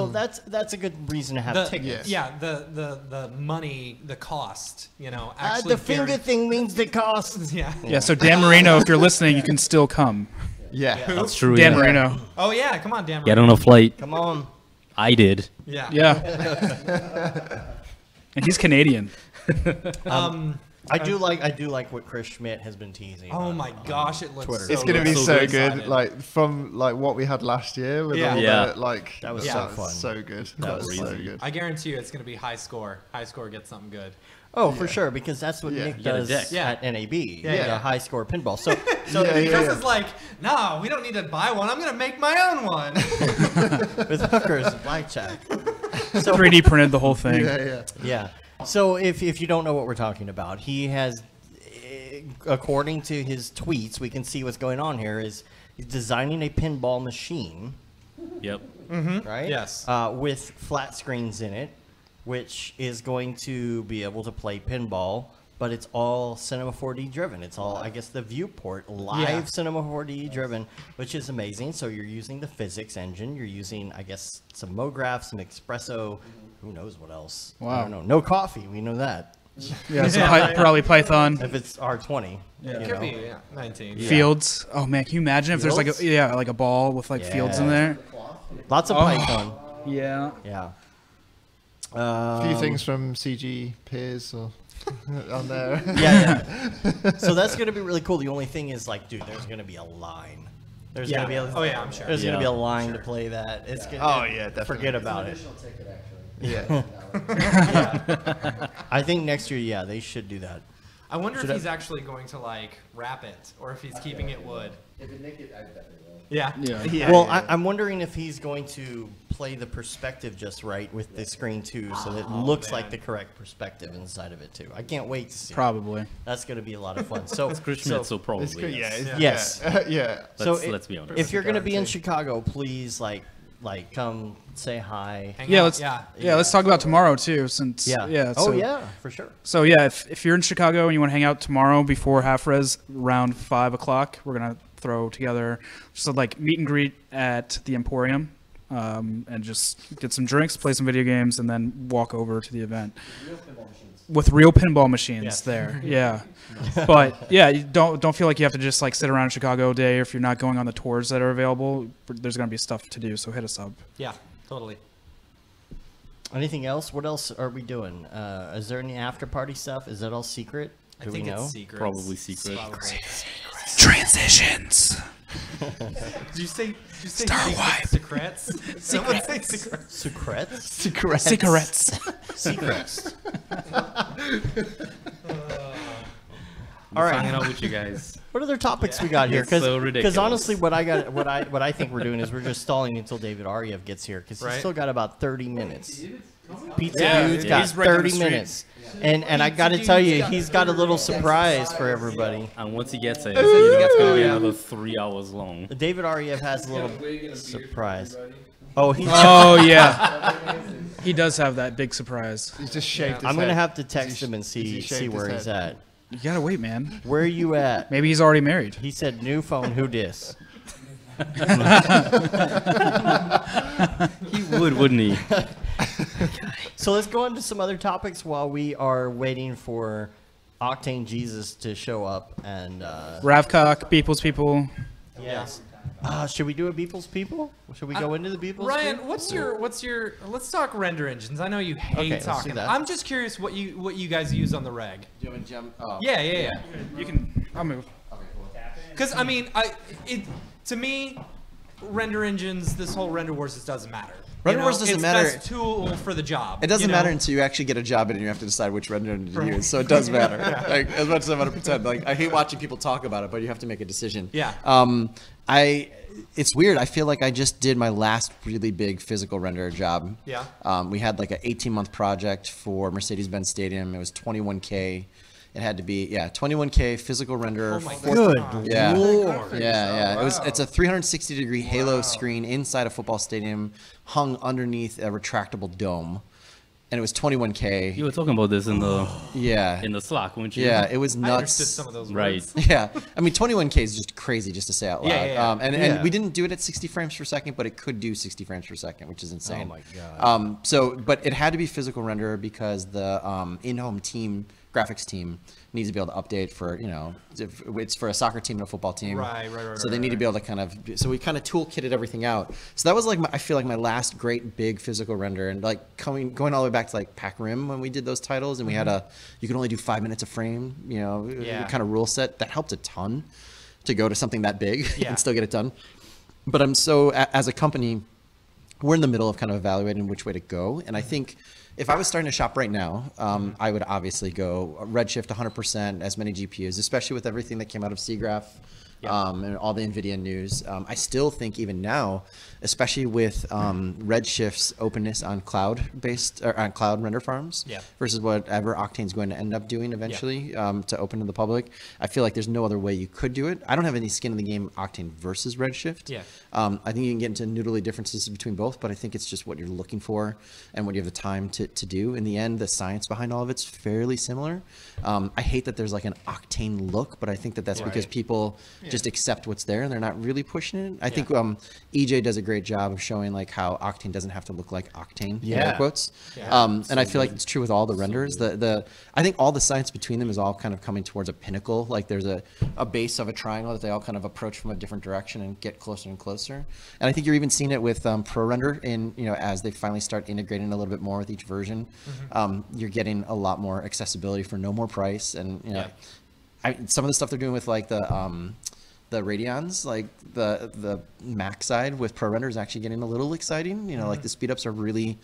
that's a good reason to have The, tickets. yeah, the money, the cost, you know, The actually. finger thing means the cost. Yeah. Yeah, so Dan Marino, if you're listening, you can still come. Yeah. That's true. Dan yeah. Marino. Oh, yeah, come on, Dan. Get on a flight. Come on. I did. Yeah. Yeah. And he's Canadian. I do like what Chris Schmidt has been teasing. Oh on- my on gosh, it looks Twitter. so It's gonna be good. so excited. good, like from like what we had last year with Yeah. all Yeah. the like. That was so fun. So good. That That was was so easy. good. I guarantee you it's going to be high score. High score gets something good. Oh, for sure, because that's what Yeah. Nick You get a does deck. Yeah. at NAB. Yeah, Yeah, yeah. high score pinball. So Chris is like, no, we don't need to buy one. I'm going to make my own one. with hookers, blackjack. So 3D printed the whole thing. Yeah. yeah. So if you don't know what we're talking about, he has, according to his tweets, we can see what's going on here. Is he's designing a pinball machine, Yep. right? Yes. With flat screens in it, which is going to be able to play pinball, but it's all Cinema 4D driven. It's all, I guess, the viewport live Yeah. Cinema 4D driven, which is amazing. So you're using the physics engine. You're using, I guess, some MoGraph, some Espresso. Who knows what else? I Wow. don't know. No coffee. We know that. Yeah, so probably Python. If it's R20. Yeah. you Could know. be, yeah, 19. Yeah. Fields. Oh man, can you imagine if there's like Fields? like a ball with like fields in Yeah. there? Lots of Oh. Python. Yeah. Yeah. A few things from CG peers or on there. Yeah. So that's going to be really cool. The only thing is, like, dude, there's going to be a line. There's Yeah. going to be a, Oh, yeah, I'm sure. There's going to be Yeah. a line to play that. It's gonna, Oh, yeah, definitely. Forget about it. ticket, actually. Yeah. I think next year, yeah, they should do that. I wonder Should if I- he's actually going to, like, wrap it or if he's keeping it wood. If it make it, I definitely will. Yeah. Yeah. Well, I'm wondering if he's going to play the perspective just right with the screen too, so that it looks like man. the correct perspective inside of it too. I can't wait to see. Probably. That's going to be a lot of fun. So, Chris Schmidt, so It's probably. good. Yeah. yes. it's- Yes. Yeah. so Let's be honest. if you're going to be in Guarantee. Chicago, please like come say hi. Hang Yeah, out, let's yeah. let's talk about tomorrow too, since Yeah. So, Oh yeah, for sure. So yeah, if you're in Chicago and you want to hang out tomorrow before Half Res around 5 o'clock, we're gonna throw together just a like meet and greet at the Emporium and just get some drinks, play some video games, and then walk over to the event. With real pinball machines there, yeah. But yeah, you don't feel like you have to just like sit around in Chicago all day. Or if you're not going on the tours that are available, there's gonna be stuff to do. So hit us up. Yeah, totally. Anything else? What else are we doing? Is there any after party stuff? Is that all secret? Do I think we know? it's secret. Probably secret. Transitions. Did you say secrets? Someone say secrets. Secrets? Cigarettes. Secrets. All right, hanging out with you guys. What other topics we got here? It's so ridiculous. Honestly, what I think we're doing is we're just stalling until David Ariev gets here because he's still got about 30 minutes. Pizza Dude's got he's right down the 30 street. minutes. And I got to tell you, he's got a little surprise for everybody. And once he gets it, it's going to be another 3 hours long. David Ariev has a little surprise. Oh yeah, he does have that big surprise. He's just shaved his I'm going to head. have to text him and see where he's at. You gotta wait, man. Where are you at? Maybe he's already married. He said, new phone, who dis? He would, wouldn't he? So let's go on to some other topics while we are waiting for Octane Jesus to show up. And Ravcock, Beeple's people. yes. Should we do a Beeple's people? Should we go into the Beeple's? Ryan, people? what's your? Let's talk render engines. I know you hate Okay, let's do talking. that. I'm just curious what you guys use on the reg. Oh. Yeah. You can. I'll move. Because I mean, to me, render engines, this whole render wars, this doesn't matter. Render wars doesn't matter. It's best tool for the job. It doesn't you know? matter until you actually get a job and you have to decide which render engine to use. So it does matter. Like, as much as I want to pretend, like I hate watching people talk about it, but you have to make a decision. Yeah. It's weird. I feel like I just did my last really big physical render job. Yeah. We had like an 18-month project for Mercedes-Benz Stadium. It was 21K. It had to be 21K physical render. Oh my Good Yeah. Lord. Yeah. It's a 360-degree halo screen inside a football stadium, hung underneath a retractable dome, and it was 21K. You were talking about this in the Yeah. in the Slack, weren't you? Yeah, it was I nuts. understood some of those Right. words. Yeah, I mean 21K is just crazy just to say out loud. Yeah. And we didn't do it at 60 frames per second, but it could do 60 frames per second, which is insane. Oh my God. But it had to be physical render because the in-home team graphics team needs to be able to update for, if it's for a soccer team and a football team. Right. So they need to be able to kind of, so we kind of toolkitted everything out. So that was like, I feel like my last great big physical render, and like going all the way back to like Pac Rim when we did those titles, and we had you could only do 5 minutes a frame, kind of rule set that helped a ton to go to something that big and still get it done. But as a company, we're in the middle of kind of evaluating which way to go. And I think if I was starting to shop right now, I would obviously go Redshift 100%, as many GPUs, especially with everything that came out of SIGGRAPH and all the NVIDIA news. I still think even now, especially with Redshift's openness on cloud-based or on cloud render farms versus whatever Octane's going to end up doing eventually to open to the public, I feel like there's no other way you could do it. I don't have any skin in the game Octane versus Redshift. I think you can get into noodly differences between both, but I think it's just what you're looking for and what you have the time to do. In the end, the science behind all of it's fairly similar. I hate that there's like an Octane look, but I think that's because people just accept what's there and they're not really pushing it. I think EJ does a great job of showing like how Octane doesn't have to look like Octane, in air quotes. And I feel like it's true with all the renders. I think all the science between them is all kind of coming towards a pinnacle. Like there's a base of a triangle that they all kind of approach from a different direction and get closer and closer. And I think you're even seeing it with ProRender as they finally start integrating a little bit more with each version. You're getting a lot more accessibility for no more price. And some of the stuff they're doing with like the Radeons, like the Mac side with ProRender is actually getting a little exciting. Like the speed ups are really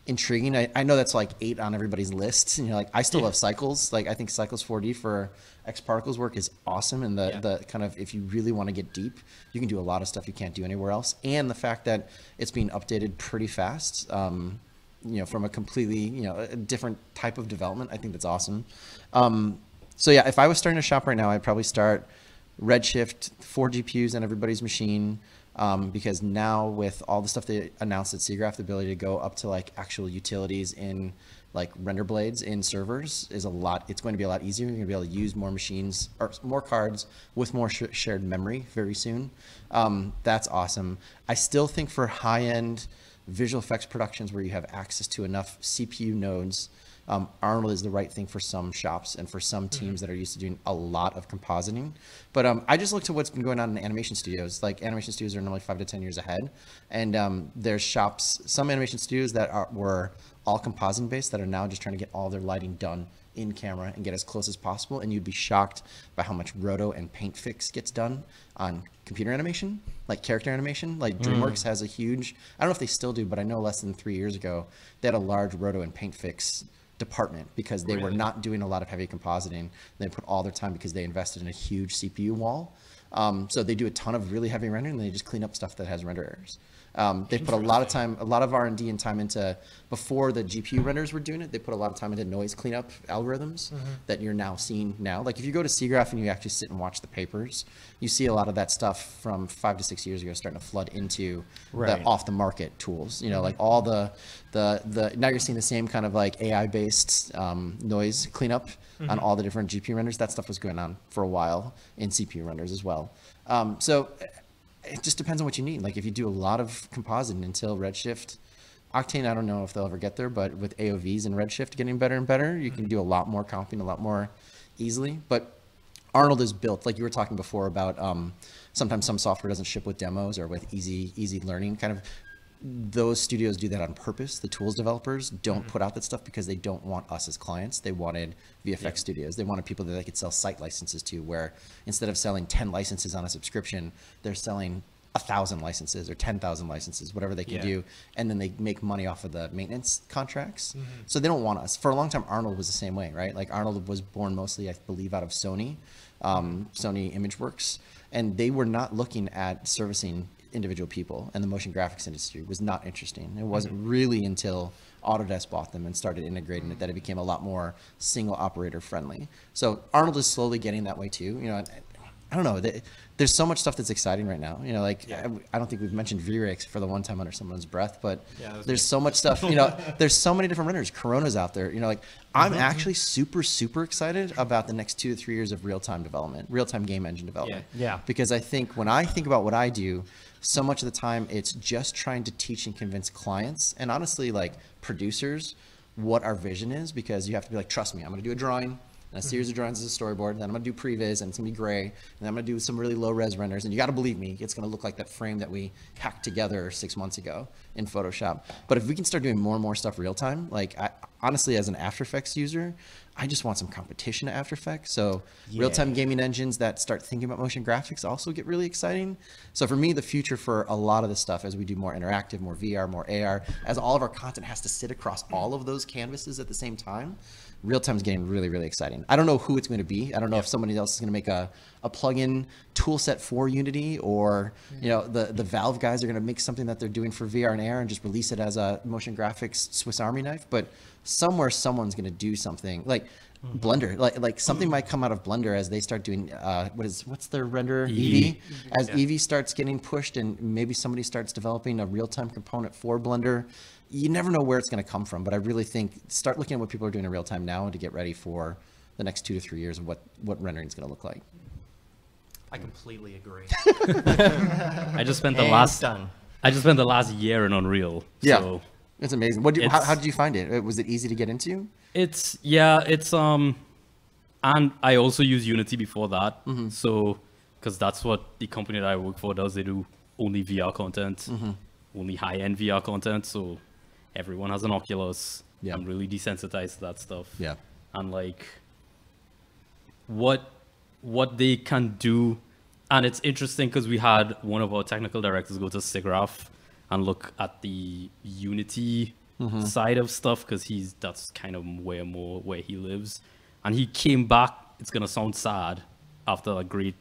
intriguing. I know that's like 8 on everybody's list. And I still love Cycles. Like I think Cycles 4D for X Particles work is awesome. And the kind of, if you really want to get deep, you can do a lot of stuff you can't do anywhere else. And the fact that it's being updated pretty fast, from a completely, a different type of development, I think that's awesome. So yeah, if I was starting to shop right now, I'd probably start Redshift, 4 GPUs on everybody's machine, because now with all the stuff they announced at SIGGRAPH, the ability to go up to like actual utilities in like render blades in servers is it's going to be a lot easier. You're going to be able to use more machines or more cards with more shared memory very soon. That's awesome. I still think for high-end visual effects productions where you have access to enough CPU nodes, Arnold is the right thing for some shops and for some teams that are used to doing a lot of compositing. But I just looked at what's been going on in animation studios. Like animation studios are normally 5 to 10 years ahead. And there's shops, some animation studios that were all compositing based that are now just trying to get all their lighting done in camera and get as close as possible. And you'd be shocked by how much roto and paint fix gets done on computer animation, like character animation. Like DreamWorks has a huge, I don't know if they still do, but I know less than 3 years ago, they had a large roto and paint fix department because they were not doing a lot of heavy compositing. They put all their time because they invested in a huge CPU wall. So they do a ton of really heavy rendering and they just clean up stuff that has render errors. They put a lot of time, a lot of R&D and time into, before the GPU renders were doing it, they put a lot of time into noise cleanup algorithms that you're now seeing now. Like if you go to SIGGRAPH and you actually sit and watch the papers, you see a lot of that stuff from 5 to 6 years ago starting to flood into the off the market tools. You know, like all the now you're seeing the same kind of like AI based noise cleanup on all the different GPU renders. That stuff was going on for a while in CPU renders as well. So it just depends on what you need. Like if you do a lot of compositing until Redshift, Octane, I don't know if they'll ever get there, but with AOVs and Redshift getting better and better, you can do a lot more comping a lot more easily. But Arnold is built, like you were talking before about sometimes some software doesn't ship with demos or with easy learning kind of. Those studios do that on purpose. The tools developers don't put out that stuff because they don't want us as clients. They wanted VFX studios. They wanted people that they could sell site licenses to, where instead of selling 10 licenses on a subscription, they're selling 1,000 licenses or 10,000 licenses, whatever they can do. And then they make money off of the maintenance contracts. So they don't want us. For a long time, Arnold was the same way, right? Like Arnold was born mostly, I believe, out of Sony, Sony ImageWorks. And they were not looking at servicing individual people, and the motion graphics industry was not interesting. It wasn't really until Autodesk bought them and started integrating it that it became a lot more single operator friendly. So Arnold is slowly getting that way too. You know, I don't know. There's so much stuff that's exciting right now. You know, like I don't think we've mentioned V-Rix for the one time under someone's breath, but there's so much stuff. You know, there's so many different renders. Corona's out there. You know, like I'm actually super excited about the next 2 to 3 years of real-time development, real-time game engine development. Because I think when I think about what I do, so much of the time it's just trying to teach and convince clients and honestly like producers what our vision is, because you have to be like, trust me, I'm going to do a drawing and a series of drawings as a storyboard, and then I'm going to do previs and it's going to be gray, and then I'm going to do some really low res renders, and you got to believe me, it's going to look like that frame that we hacked together 6 months ago in Photoshop. But if we can start doing more and more stuff real time, like honestly, as an After Effects user, I just want some competition to After Effects. So real-time gaming engines that start thinking about motion graphics also get really exciting. So for me, the future for a lot of this stuff, as we do more interactive, more VR, more AR, as all of our content has to sit across all of those canvases at the same time, real-time is getting really exciting. I don't know who it's going to be. I don't know if somebody else is going to make a plug-in tool set for Unity, or you know, the Valve guys are going to make something that they're doing for VR and AR and just release it as a motion graphics Swiss Army knife. But somewhere someone's going to do something like Blender, like something might come out of Blender as they start doing what's their render, Eevee. As Eevee starts getting pushed and maybe somebody starts developing a real-time component for Blender. You never know where it's going to come from, but I really think start looking at what people are doing in real time now to get ready for the next 2 to 3 years of what rendering is going to look like. I completely agree. I just spent the last year in Unreal. Yeah, so it's amazing. How did you find it? Was it easy to get into? It's and I also used Unity before that. So because that's what the company that I work for does. They do only VR content, only high-end VR content. So everyone has an Oculus. I'm really desensitized to that stuff. And like what they can do, and it's interesting because we had one of our technical directors go to SIGGRAPH and look at the Unity side of stuff, because that's kind of way more where he lives, and he came back. It's gonna sound sad after a great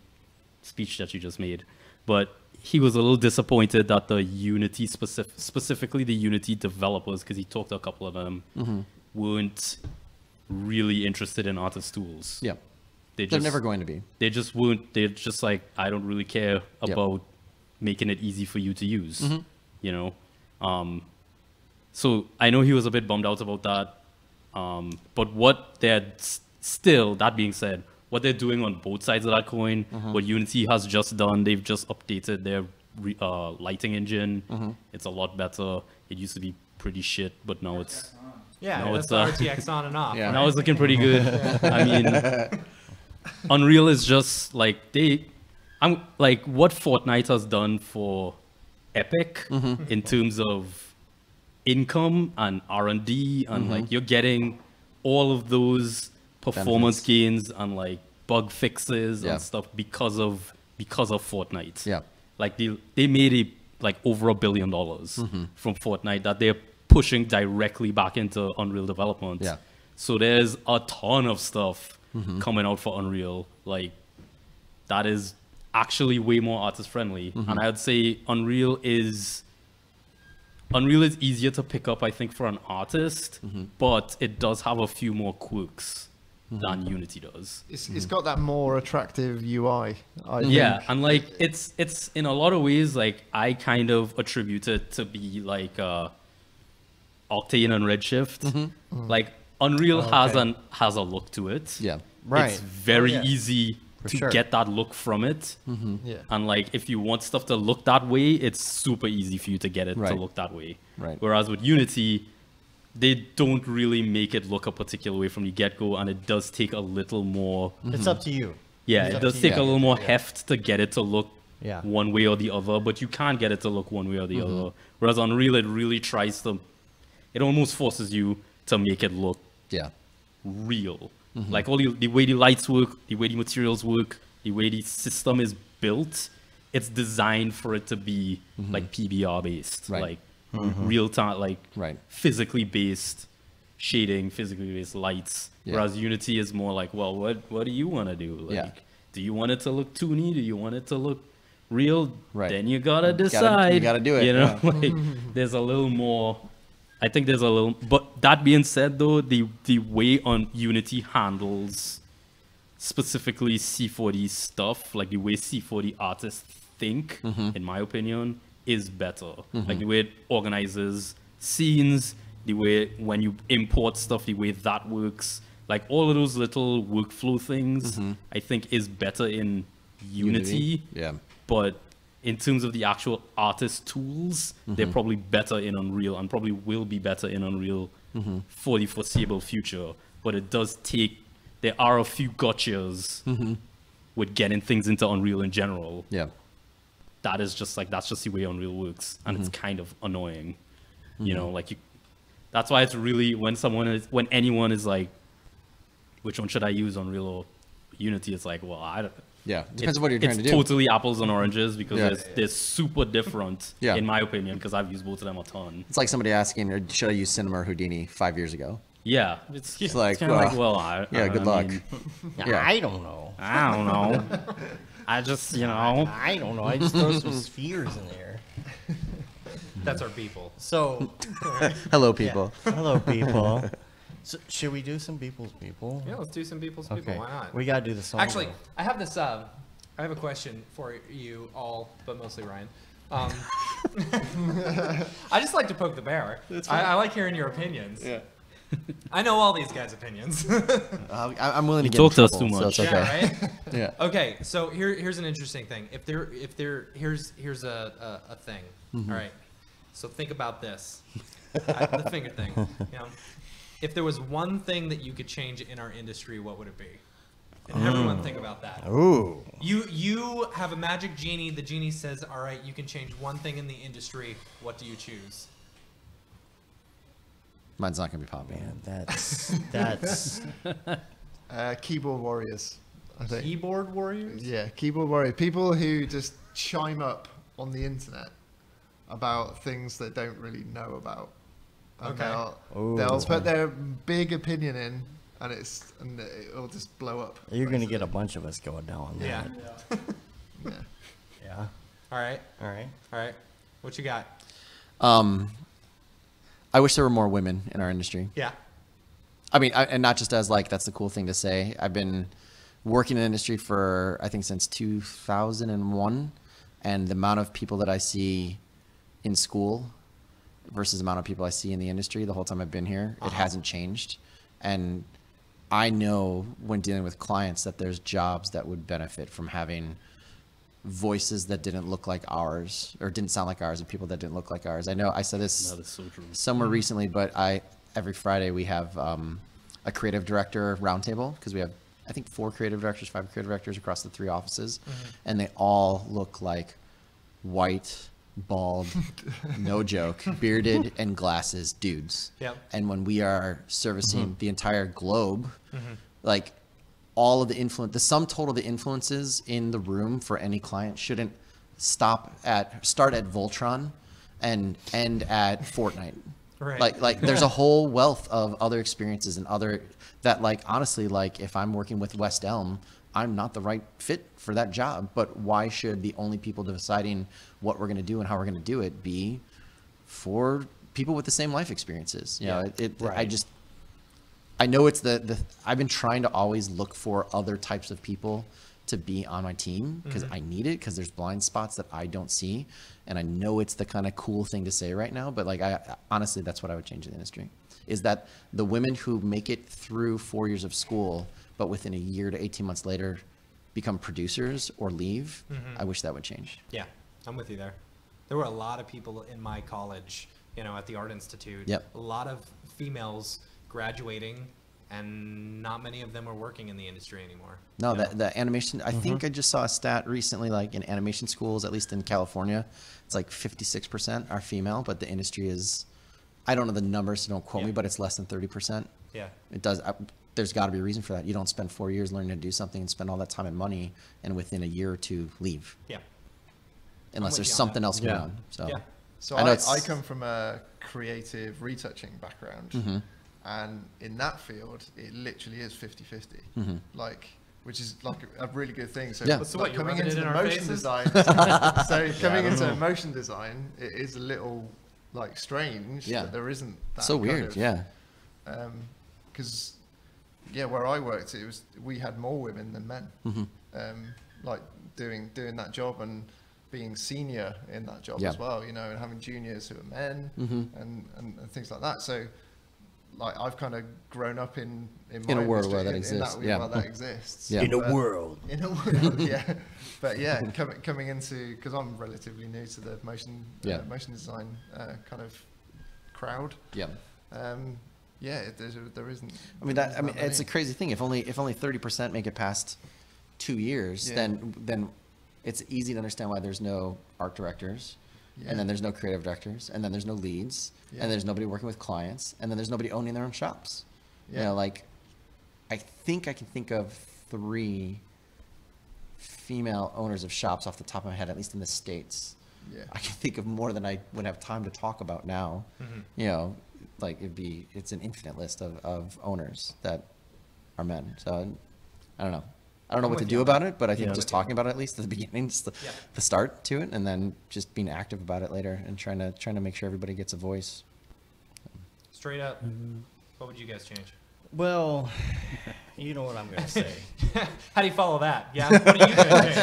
speech that you just made, but he was a little disappointed that the Unity specifically the Unity developers, because he talked to a couple of them, weren't really interested in artist tools. They're never going to be. They just weren't. They're just like, I don't really care about making it easy for you to use. You know, so I know he was a bit bummed out about that. But what still, that being said, what they're doing on both sides of that coin, what Unity has just done, they've just updated their lighting engine. It's a lot better. It used to be pretty shit, but now it's Yeah, that's the RTX on and off. Yeah. now it's looking pretty good. I mean, Unreal is just like I'm like what Fortnite has done for Epic in terms of income and R&D and like you're getting all of those performance gains and like bug fixes and stuff because of Fortnite. Yeah. Like they made like over $1 billion from Fortnite that they're pushing directly back into Unreal development. Yeah. So there's a ton of stuff coming out for Unreal. Like that is actually way more artist friendly. And I would say Unreal is easier to pick up, I think, for an artist, but it does have a few more quirks than Unity does. It's got that more attractive UI. Yeah, and like it's in a lot of ways like I kind of attribute it to be like Octane and Redshift. Like Unreal has a look to it. Yeah. Right. It's very yeah. easy For to sure. get that look from it. Yeah. And like if you want stuff to look that way, it's super easy for you to get it to Right. look that way. Right. Whereas with Unity, they don't really make it look a particular way from the get-go, and it does take a little more. It's up to you. Yeah, It's it up does to take you. a little more heft to get it to look Yeah. one way or the other, but you can't get it to look one way or the other. Whereas Unreal, it really tries to. It almost forces you to make it look Yeah. real. Like all the way the lights work, the way the materials work, the way the system is built, it's designed for it to be like PBR based, Right. like real time, like Right. physically based shading, physically based lights. Yeah. Whereas Unity is more like, well, what do you want to do? Like, Yeah. do you want it to look toony? Do you want it to look real? Right. Then you gotta decide. you gotta do it, You know, like there's a little more. I think there's a little, but that being said, though, the way on Unity handles specifically C4D stuff, like the way C4D artists think, in my opinion, is better. Like the way it organizes scenes, the way when you import stuff, the way that works, like all of those little workflow things, I think is better in Unity. Yeah. But in terms of the actual artist tools, they're probably better in Unreal and probably will be better in Unreal for the foreseeable future. But it does take, there are a few gotchas with getting things into Unreal in general. Yeah. That is just like, that's just the way Unreal works. And it's kind of annoying. You know, like that's why it's really, when anyone is like, which one should I use, Unreal or Unity? It's like, well, I don't. Yeah. Depends on what you're trying to do. It's totally apples and oranges because Yeah. they're super different, Yeah. in my opinion, because I've used both of them a ton. It's like somebody asking, should I use Cinema or Houdini 5 years ago? Yeah, it's like, kind of like, well, well, yeah, good luck. mean, Yeah. I don't know. I don't know. I just, you know. I don't know. I just throw some spheres in there. That's our people. So, Hello, people. hello, people. So, should we do some people's people? Yeah, let's do some people's people. Okay. Why not? We gotta do the song. Actually, though. I have this. I have a question for you all, but mostly Ryan. I just like to poke the bear. I like hearing your opinions. Yeah. I know all these guys' opinions. I'm willing to get talk in to us trouble, too so much. it's okay. Yeah, right. Yeah. Okay, so here's an interesting thing. Here's a thing. All right. So think about this. The finger thing. You know, if there was one thing that you could change in our industry, what would it be? And everyone think about that. Ooh. You have a magic genie. The genie says, "All right, you can change one thing in the industry. What do you choose?" Mine's not going to be popping. Man, that's Keyboard warriors, I think. Keyboard warriors. Yeah, keyboard warrior. People who just chime up on the internet about things they don't really know about. And Okay. they'll put their big opinion in, and it'll just blow up. you're gonna get a bunch of us going down. Yeah. Yeah. Yeah. All right. All right. All right. What you got? I wish there were more women in our industry. Yeah. I mean, and not just as like, that's the cool thing to say. I've been working in the industry for, I think, since 2001. And the amount of people that I see in school versus the amount of people I see in the industry the whole time I've been here, it hasn't changed. And I know when dealing with clients that there's jobs that would benefit from having voices that didn't look like ours or didn't sound like ours, and people that didn't look like ours. I know I said this That is so true. somewhere recently, but every Friday we have a creative director roundtable, because we have, I think, 5 creative directors across the 3 offices, and they all look like white, bald, no joke, bearded and glasses dudes. Yep. And when we are servicing the entire globe, like all of the sum total of the influences in the room for any client shouldn't start at Voltron and end at Fortnite. Right. Like there's a whole wealth of other experiences and other that, like, honestly, like if I'm working with West Elm, I'm not the right fit for that job. But why should the only people deciding what we're going to do and how we're going to do it be for people with the same life experiences? You know, I know it's I've been trying to always look for other types of people to be on my team, because I need it, because there's blind spots that I don't see. And I know it's the kind of cool thing to say right now, but like, honestly, that's what I would change in the industry, is that the women who make it through 4 years of school, but within a year to 18 months later become producers or leave, I wish that would change. Yeah, I'm with you there. There were a lot of people in my college, you know, at the Art Institute. Yep. A lot of females graduating, and not many of them are working in the industry anymore. No, you know? the animation, I think I just saw a stat recently, like in animation schools, at least in California, it's like 56% are female, but the industry is, I don't know the numbers, so don't quote me, but it's less than 30%. Yeah. It does. There's got to be a reason for that. You don't spend 4 years learning to do something and spend all that time and money, and within a year or two leave. Yeah. Unless with there's you on something that. else going on. So, Yeah. So I know I come from a creative retouching background, and in that field, it literally is 50-50. Like, which is like a really good thing. So, Yeah. So like what, you're coming rubbing into it in the our motion faces? design, so coming into motion design, it is a little like strange Yeah. that there isn't that so kind weird. of, Yeah. because where I worked, we had more women than men, like doing that job and being senior in that job Yeah. as well, you know, and having juniors who are men and things like that. So like I've kind of grown up in my a world industry, where that in exists, that, yeah. where that exists. Yeah. In a But- world. in a world, yeah. But yeah, coming into, because I'm relatively new to the motion design kind of crowd. Yeah. There isn't. I mean, it's a crazy thing. If only 30% make it past 2 years, Yeah. then it's easy to understand why there's no art directors, and then there's no creative directors, and then there's no leads, and there's nobody working with clients, and then there's nobody owning their own shops. You know, like, I think I can think of 3 female owners of shops off the top of my head, at least in the States. Yeah. I can think of more than I would have time to talk about now. You know, like it's an infinite list of owners that are men. So I don't know. I don't know what to do about it, but I think just talking about it, at least at the beginning, just the start to it, and then just being active about it later and trying to make sure everybody gets a voice. Straight up, what would you guys change? Well, you know what I'm going to say. How do you follow that? Yeah, what are you going to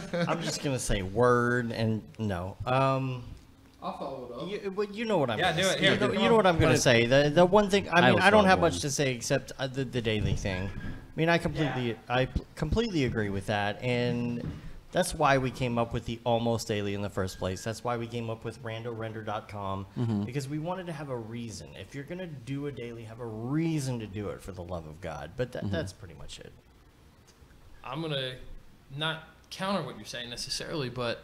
change? I'm just going to say word and no. I'll follow it up. You know what I'm Yeah, gonna do it. say. Here, You know, come you know on. what I'm going to say. The one thing, I mean, will I don't follow have one. much to say except the daily thing. I mean, I completely agree with that, and that's why we came up with the almost daily in the first place. That's why we came up with randorender.com, because we wanted to have a reason. If you're going to do a daily, have a reason to do it, for the love of God. But that's pretty much it. I'm going to not counter what you're saying necessarily, but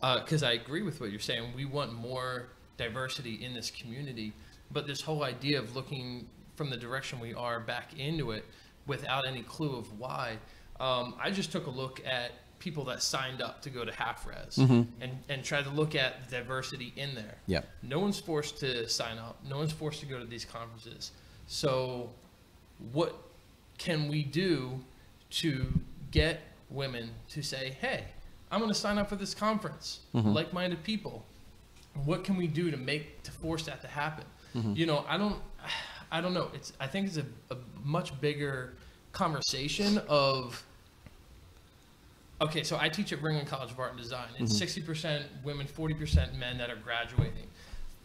because I agree with what you're saying. We want more diversity in this community, but this whole idea of looking from the direction we are back into it without any clue of why. I just took a look at people that signed up to go to half res and tried to look at the diversity in there. Yeah. No one's forced to sign up. No one's forced to go to these conferences. So what can we do to get women to say, hey, I'm going to sign up for this conference, like-minded people. What can we do to force that to happen? You know, I don't know. I think it's a much bigger conversation of, okay, so I teach at Ringling College of Art and Design. It's 60% women, 40% men that are graduating.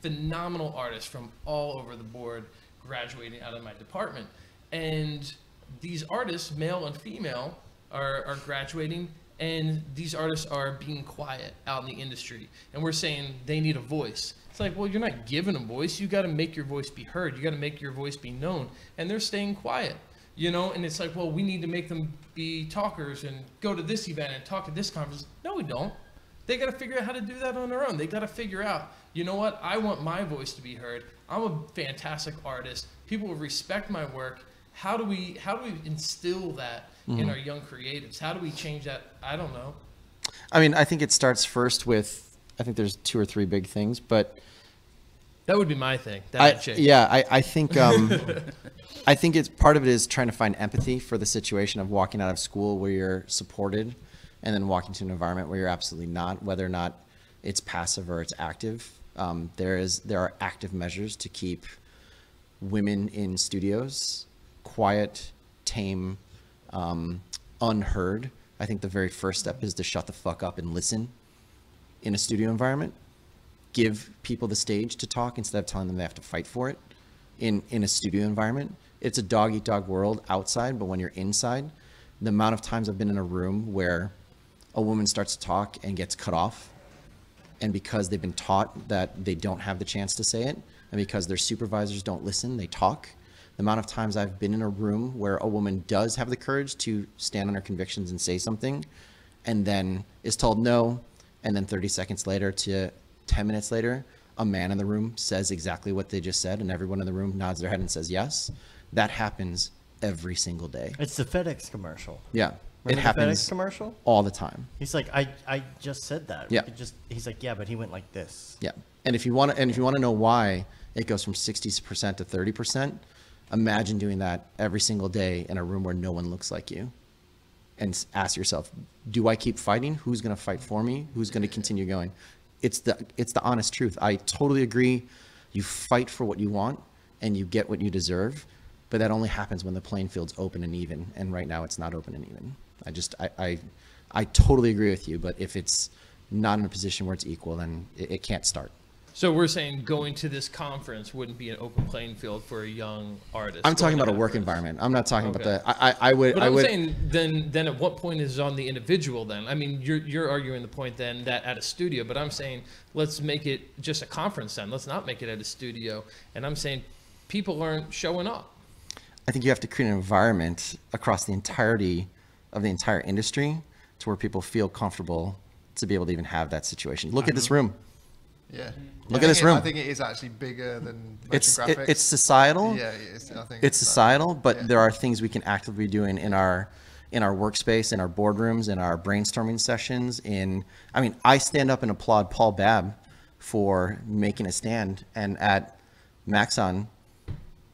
Phenomenal artists from all over the board. graduating out of my department. And these artists, male and female, are graduating, and these artists are being quiet out in the industry. And we're saying they need a voice. It's like, well, you're not giving them a voice. You got to make your voice be heard. You got to make your voice be known. And they're staying quiet, you know? And it's like, well, we need to make them be talkers and go to this event and talk at this conference. No, we don't. They got to figure out how to do that on their own. They got to figure out, you know what? I want my voice to be heard. I'm a fantastic artist. People will respect my work. How do we instill that in our young creatives? How do we change that? I don't know. I mean, I think it starts first with, I think there's 2 or 3 big things, but that would be my thing. That change. Yeah, I think I think it's part of it is trying to find empathy for the situation of walking out of school where you're supported, and then walking to an environment where you're absolutely not, whether or not it's passive or it's active. There are active measures to keep women in studios quiet, tame, unheard. I think the very first step is to shut the fuck up and listen in a studio environment. Give people the stage to talk instead of telling them they have to fight for it in a studio environment. It's a dog eat dog world outside, but when you're inside, the amount of times I've been in a room where a woman starts to talk and gets cut off, and because they've been taught that they don't have the chance to say it, and because their supervisors don't listen, they talk. The amount of times I've been in a room where a woman does have the courage to stand on her convictions and say something, and then is told no, and then 30 seconds later to 10 minutes later, a man in the room says exactly what they just said, and everyone in the room nods their head and says yes. That happens every single day. It's the FedEx commercial. Yeah. Remember it happens the FedEx commercial? All the time. He's like, I just said that. Yeah. He's like, yeah, but he went like this. Yeah. And if you want to know why it goes from 60% to 30%, imagine doing that every single day in a room where no one looks like you, and ask yourself, do I keep fighting? Who's going to fight for me? Who's going to continue going? It's the honest truth. I totally agree. You fight for what you want and you get what you deserve, but that only happens when the playing field's open and even. And right now it's not open and even. I totally agree with you, but if it's not in a position where it's equal, then it can't start. So we're saying going to this conference wouldn't be an open playing field for a young artist. I'm talking about a work environment. I'm not talking about the. I would. But I'm saying then at what point is it on the individual then? I mean, you're arguing the point then that at a studio, but I'm saying let's make it just a conference then. Let's not make it at a studio. And I'm saying people aren't showing up. I think you have to create an environment across the entirety of the entire industry to where people feel comfortable to be able to even have that situation. Look at this room. Yeah. Look at this room. I think it is actually bigger than motion It's graphics. societal. Yeah, I think it's societal, but yeah. there are things we can actively do in our workspace, in our boardrooms, in our brainstorming sessions. I stand up and applaud Paul Babb for making a stand, and at Maxon,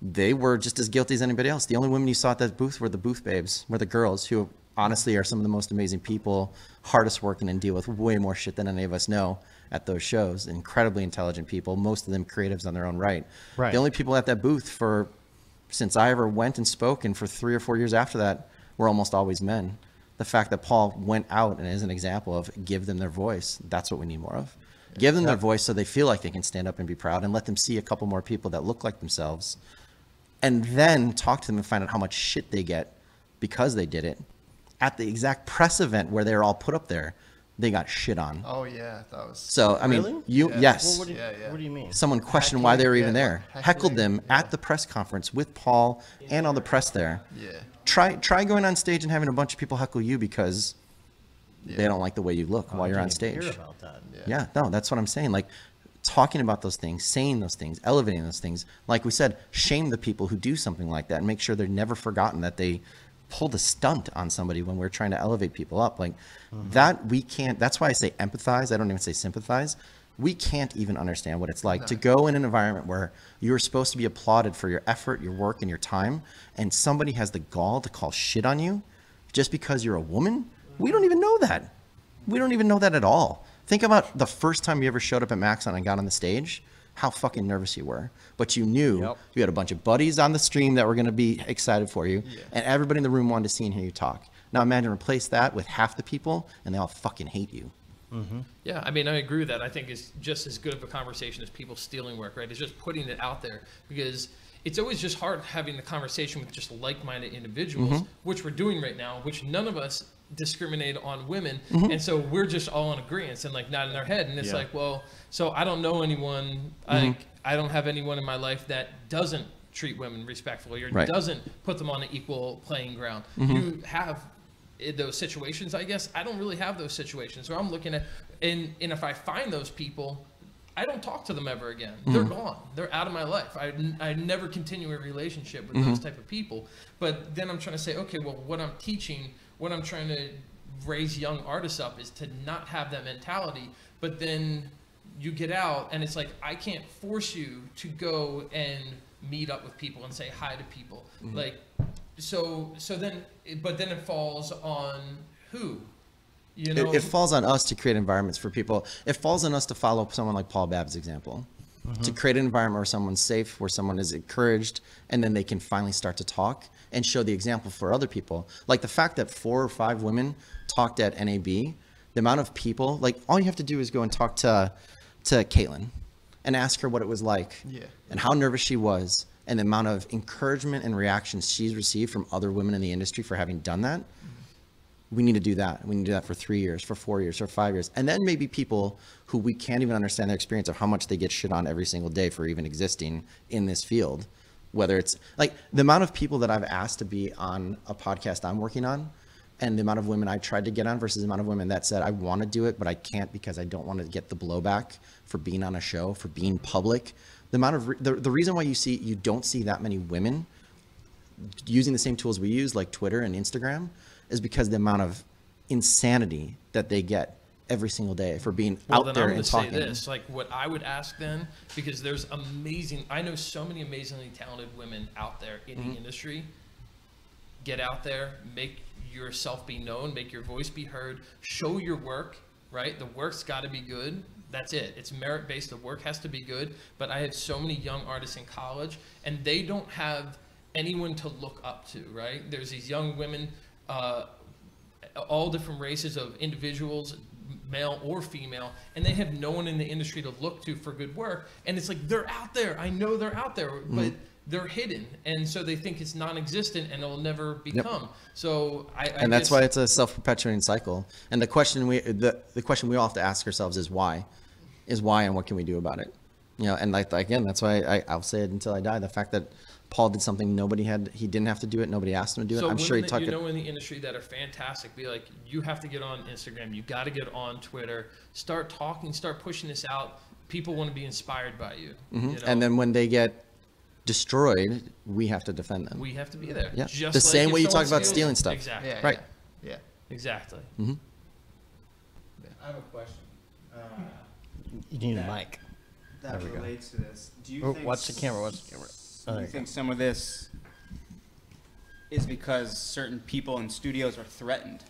they were just as guilty as anybody else. The only women you saw at that booth were the booth babes, were the girls who honestly are some of the most amazing people, hardest working, and deal with way more shit than any of us know at those shows. Incredibly intelligent people, most of them creatives on their own right. The only people at that booth since I ever went and spoke, and for 3 or 4 years after that, were almost always men. The fact that Paul went out and is an example of give them their voice, that's what we need more of. Give them their voice so they feel like they can stand up and be proud, and let them see a couple more people that look like themselves, and then talk to them and find out how much shit they get because they did it. At the exact press event where they were all put up there, they got shit on. Oh yeah, that was. So I mean, Really? yes. Well, what do you mean? Someone questioned why they were even there. Heckling, Heckled them yeah. at the press conference with Paul and all the press there. Yeah. Try going on stage and having a bunch of people heckle you because they don't like the way you look while you're on stage. Hear about that. Yeah, no, that's what I'm saying. Like, talking about those things, saying those things, elevating those things. Like we said, shame the people who do something like that and make sure they're never forgotten that they pulled a stunt on somebody when we're trying to elevate people up. Like that, we can't. That's why I say empathize. I don't even say sympathize. We can't even understand what it's like to go in an environment where you're supposed to be applauded for your effort, your work, and your time, and somebody has the gall to call shit on you just because you're a woman. We don't even know that. We don't even know that at all. Think about the first time you ever showed up at Maxon and got on the stage, how fucking nervous you were. But you knew you had a bunch of buddies on the stream that were going to be excited for you, and everybody in the room wanted to see and hear you talk. Now imagine replace that with half the people, and they all fucking hate you. Yeah, I mean, I agree with that. I think it's just as good of a conversation as people stealing work, right? It's just putting it out there, because it's always just hard having the conversation with just like-minded individuals, which we're doing right now, which none of us discriminate on women, and so we're just all in agreement and like nodding our head, and it's like, well, so I don't know anyone, like I don't have anyone in my life that doesn't treat women respectfully or doesn't put them on an equal playing ground. You have those situations, I guess. I don't really have those situations. So I'm looking at, and if I find those people, I don't talk to them ever again. They're gone. They're out of my life. I never continue a relationship with those type of people. But then I'm trying to say, okay, well, what I'm teaching, what I'm trying to raise young artists up is to not have that mentality. But then you get out and it's like, I can't force you to go and meet up with people and say hi to people. Like, so then, but then it falls on who? You know? It falls on us to create environments for people. It falls on us to follow someone like Paul Babb's example, to create an environment where someone's safe, where someone is encouraged, and then they can finally start to talk and show the example for other people. Like the fact that 4 or 5 women talked at NAB, the amount of people, like all you have to do is go and talk to Caitlin and ask her what it was like and how nervous she was and the amount of encouragement and reactions she's received from other women in the industry for having done that. We need to do that. We need to do that for 3 years, for 4 years, for 5 years. And then maybe people who we can't even understand their experience of how much they get shit on every single day for even existing in this field. Whether it's like the amount of people that I've asked to be on a podcast I'm working on and the amount of women I tried to get on versus the amount of women that said, I want to do it, but I can't because I don't want to get the blowback for being on a show, for being public. The amount of, the reason why you don't see that many women using the same tools we use, like Twitter and Instagram, is because the amount of insanity that they get every single day for being out there and talking. Say this, like what I would ask then, because there's I know so many amazingly talented women out there in the industry. Get out there, make yourself be known, make your voice be heard, show your work, right? The work's got to be good. That's it. It's merit-based. The work has to be good. But I have so many young artists in college, and they don't have anyone to look up to, right? There's these young women, all different races of individuals, male or female, and they have no one in the industry to look to for good work. And it's like, they're out there. I know they're out there, but they're hidden. And so they think it's non-existent and it'll never become. So and that's why it's a self-perpetuating cycle. And the question the question we all have to ask ourselves is why? And what can we do about it? You know, and like again, that's why I'll say it until I die. The fact that Paul did something he didn't have to do it. Nobody asked him to do it. So I'm sure he talked. You know, in the industry that are fantastic, be like, you have to get on Instagram. You got to get on Twitter. Start talking. Start pushing this out. People want to be inspired by you. You know? And then when they get destroyed, we have to defend them. We have to be there. Yeah. Just the like same way you talk about steals, stealing stuff. Exactly. Yeah, right. Yeah. Exactly. I have a question. You need a mic. That There we go. relates to this. Do you Oh, think watch the camera. Watch the camera. Oh, Do there you you think some of this is because certain people in studios are threatened?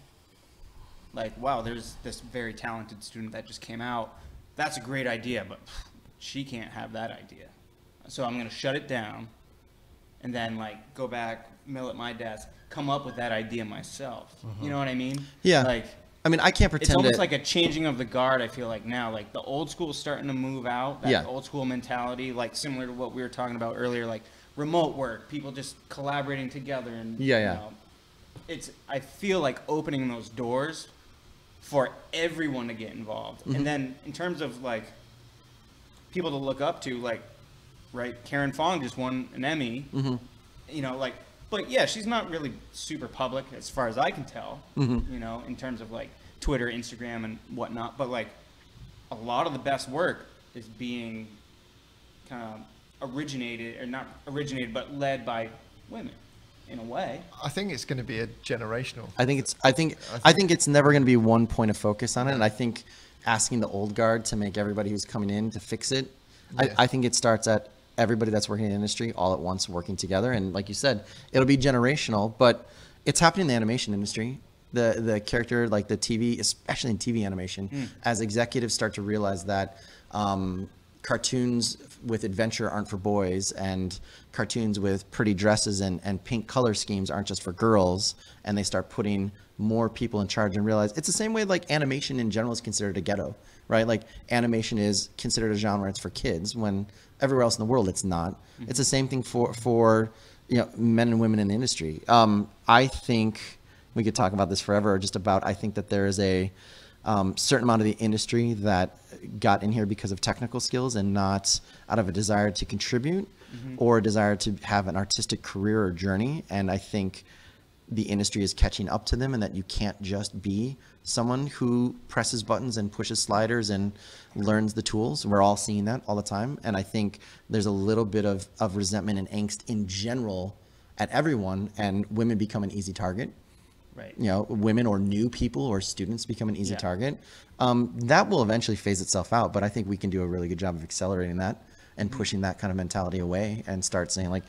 Like, wow, there's this very talented student that just came out. That's a great idea, but she can't have that idea. So I'm going to shut it down and then, like, go back, mill at my desk, come up with that idea myself. You know what I mean? Yeah. Like, I mean, I can't it's pretend almost like a changing of the guard, I feel like now. Like, the old school is starting to move out, that old school mentality, like similar to what we were talking about earlier, like remote work, people just collaborating together. And you know, I feel like opening those doors for everyone to get involved. And then in terms of like people to look up to, like, right, Karen Fong just won an Emmy, you know, like, but yeah, she's not really super public as far as I can tell, you know, in terms of like Twitter, Instagram, and whatnot. But like a lot of the best work is being kind of originated, or not originated, but led by women in a way. I think it's going to be a generational. I think it's never going to be one point of focus on it. And I think asking the old guard to make everybody who's coming in to fix it, I think it starts at everybody that's working in the industry all at once working together. And like you said, it'll be generational, but it's happening in the animation industry. The character, like the TV, especially in TV animation, as executives start to realize that cartoons with adventure aren't for boys, and cartoons with pretty dresses and pink color schemes aren't just for girls, and they start putting more people in charge and realize it's the same way like animation in general is considered a ghetto, right? Like animation is considered a genre, it's for kids, when everywhere else in the world it's not. It's the same thing for men and women in the industry. I think we could talk about this forever, I think that there is a certain amount of the industry that got in here because of technical skills and not out of a desire to contribute or a desire to have an artistic career or journey. And I think the industry is catching up to them, and that you can't just be someone who presses buttons and pushes sliders and learns the tools. We're all seeing that all the time. And I think there's a little bit of resentment and angst in general at everyone, and women become an easy target. Right. Women or new people or students become an easy target. That will eventually phase itself out, but I think we can do a really good job of accelerating that and pushing that kind of mentality away, and start saying like,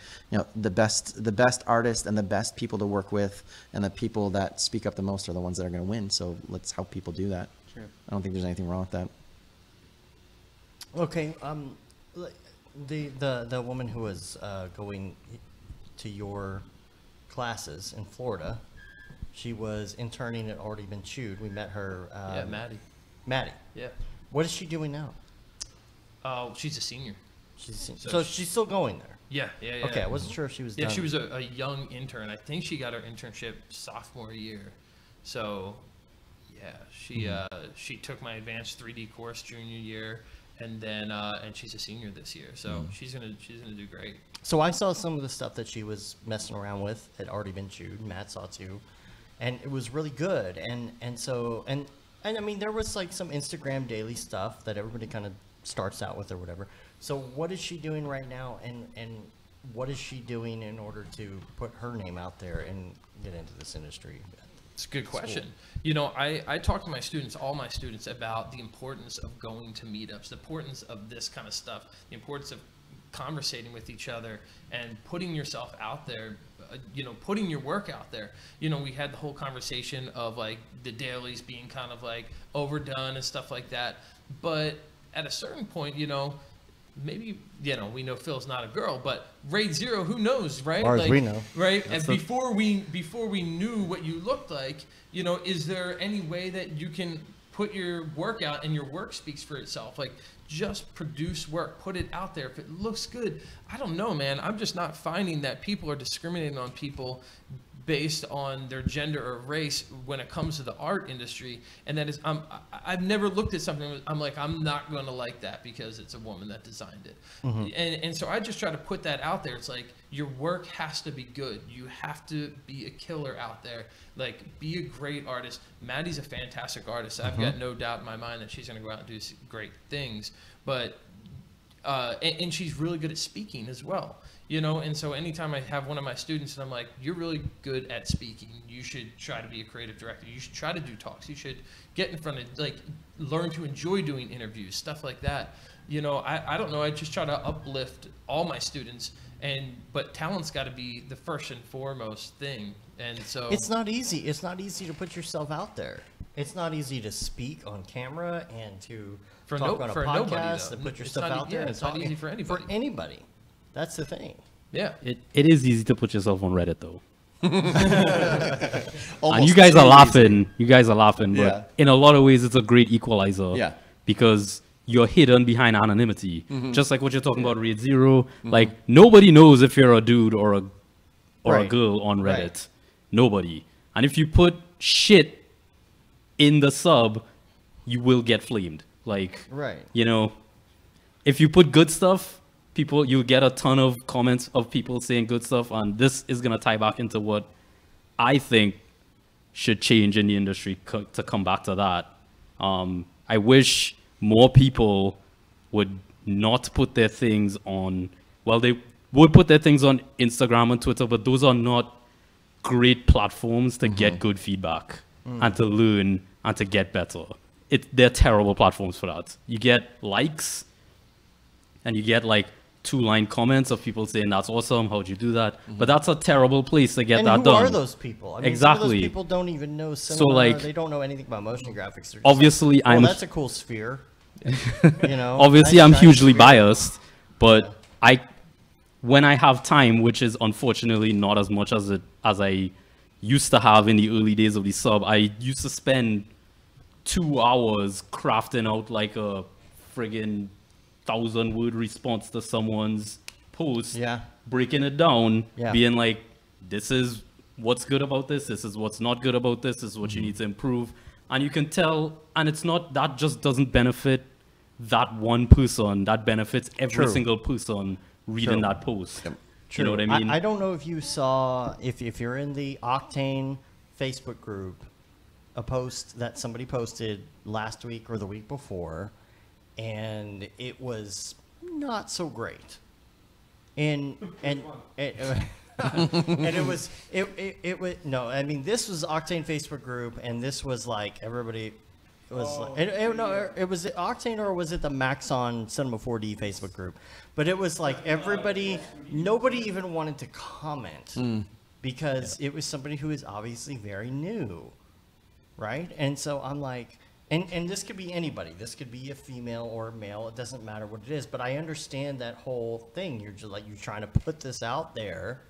the best artists and the best people to work with and the people that speak up the most are the ones that are going to win. So let's help people do that. Sure. I don't think there's anything wrong with that. Okay. The woman who was going to your classes in Florida, she was interning at Already Been Chewed. We met her. Yeah, Maddie. Maddie. Yeah. What is she doing now? Oh, she's a senior. So she's still going there. Yeah. Okay, I wasn't sure if she was done. Yeah, she was a young intern. I think she got her internship sophomore year. So, yeah, she took my advanced 3D course junior year, and then and she's a senior this year. So she's gonna do great. So I saw some of the stuff that she was messing around with had already been chewed. Matt saw too, and it was really good. And I mean, there was like some Instagram daily stuff that everybody kind of starts out with or whatever. So what is she doing right now, and what is she doing in order to put her name out there and get into this industry? It's a good question. I talk to my students, all my students, about the importance of going to meetups, the importance of this kind of stuff, the importance of conversating with each other and putting yourself out there, putting your work out there. We had the whole conversation of like the dailies being kind of like overdone and stuff like that. But at a certain point, maybe, we know Phil's not a girl, but Raid Zero, who knows, right? Or as we know. Right? And before we knew what you looked like, is there any way that you can put your work out and your work speaks for itself? Like, just produce work, put it out there. If it looks good, I don't know, man. I'm just not finding that people are discriminating on people based on their gender or race when it comes to the art industry. And that is, I've never looked at something, I'm like, I'm not going to like that because it's a woman that designed it. And so I just try to put that out there. It's like, your work has to be good. You have to be a killer out there. Like, be a great artist. Maddie's a fantastic artist. I've got no doubt in my mind that she's going to go out and do great things. But, and she's really good at speaking as well. And so anytime I have one of my students and I'm like, you're really good at speaking, you should try to be a creative director. You should try to do talks. You should get in front of, like, learn to enjoy doing interviews, stuff like that. I don't know. I just try to uplift all my students, but talent's got to be the first and foremost thing. And so it's not easy. It's not easy to put yourself out there. It's not easy to speak on camera and to talk on a podcast and put your stuff out there. It's not easy for anybody. For anybody. That's the thing. Yeah. It is easy to put yourself on Reddit, though. And you guys are laughing. You guys are laughing, but Yeah. in a lot of ways, it's a great equalizer. Yeah. Because you're hidden behind anonymity. Just like what you're talking about, Raid Zero. Like, nobody knows if you're a dude or a Right. girl on Reddit. Right. Nobody. And if you put shit in the sub, you will get flamed. Like, Right. If you put good stuff, you'll get a ton of comments of people saying good stuff, and this is going to tie back into what I think should change in the industry to come back to that. I wish more people would not put their things on, they would put their things on Instagram and Twitter, but those are not great platforms to get good feedback and to learn and to get better. They're terrible platforms for that. You get likes and you get like 2-line comments of people saying that's awesome, how'd you do that? But that's a terrible place to get that who done. are those people? I mean, Exactly. Some of those people don't even know cinema. So, like, they don't know anything about motion graphics. They're just obviously, like, that's a cool sphere. You know, Obviously, nice I'm try. hugely biased, but when I have time, which is unfortunately not as much as I used to have in the early days of the sub, I used to spend 2 hours crafting out like a friggin' 1,000-word response to someone's post, Yeah. breaking it down, Yeah. being like, this is what's good about this is what's not good about this is what you need to improve. And you can tell, and it's not, that just doesn't benefit that one person, that benefits every True. single person reading that post. You know what I mean? I don't know if you saw, if you're in the Octane Facebook group, a post that somebody posted last week or the week before, and it was not so great. And and it was no, I mean, this was Octane Facebook group, and this was like everybody. It was no, it was it Octane, or was it the Maxon Cinema 4D Facebook group? But it was like everybody, nobody even wanted to comment because it was somebody who is obviously very new, right? And so I'm like, and this could be anybody. This could be a female or a male. It doesn't matter what it is. But I understand that whole thing. You're just like, you're trying to put this out there,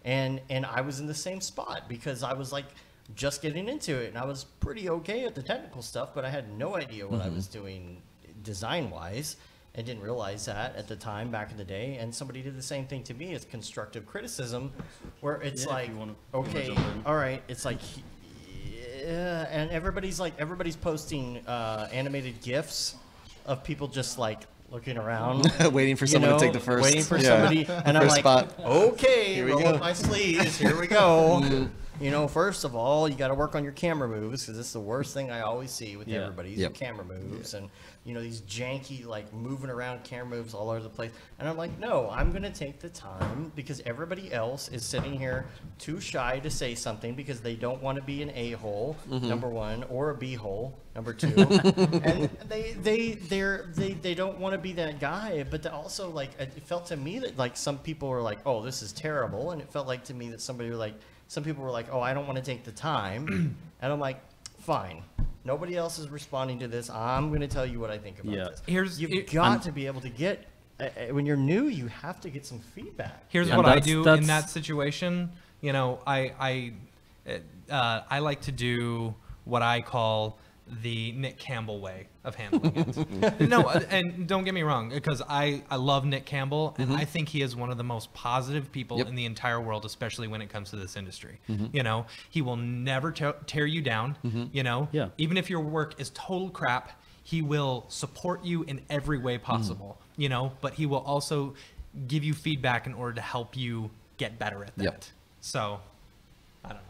and I was in the same spot because I was like just getting into it, and I was pretty okay at the technical stuff, but I had no idea what I was doing design-wise. I didn't realize that at the time back in the day, and somebody did the same thing to me. It's constructive criticism, where it's like, okay, all right, it's like, yeah, and everybody's posting animated GIFs of people just like looking around, waiting for someone to take the first. waiting for somebody, and I'm first like, spot. okay, we roll go. up my sleeves, here we go. You know, first of all, you got to work on your camera moves, because it's the worst thing I always see with everybody is Yep. camera moves, and you know, these janky like moving around camera moves all over the place. And I'm like, no, I'm gonna take the time, because everybody else is sitting here too shy to say something because they don't want to be an a-hole, number one, or a b-hole, number two, and they don't want to be that guy. But they also, like, it felt to me that like some people were like, oh, this is terrible, and it felt like to me that some people were like, oh, I don't want to take the time. And I'm like, fine. Nobody else is responding to this. I'm going to tell you what I think about this. You've got to be able to get, when you're new, you have to get some feedback. Here's what I do in that situation. You know, I like to do what I call the Nick Campbell way of handling it. No, and don't get me wrong, because I love Nick Campbell, and I think he is one of the most positive people in the entire world, especially when it comes to this industry. You know, he will never tear you down. You know, even if your work is total crap, he will support you in every way possible. You know, but he will also give you feedback in order to help you get better at that. So, I don't know.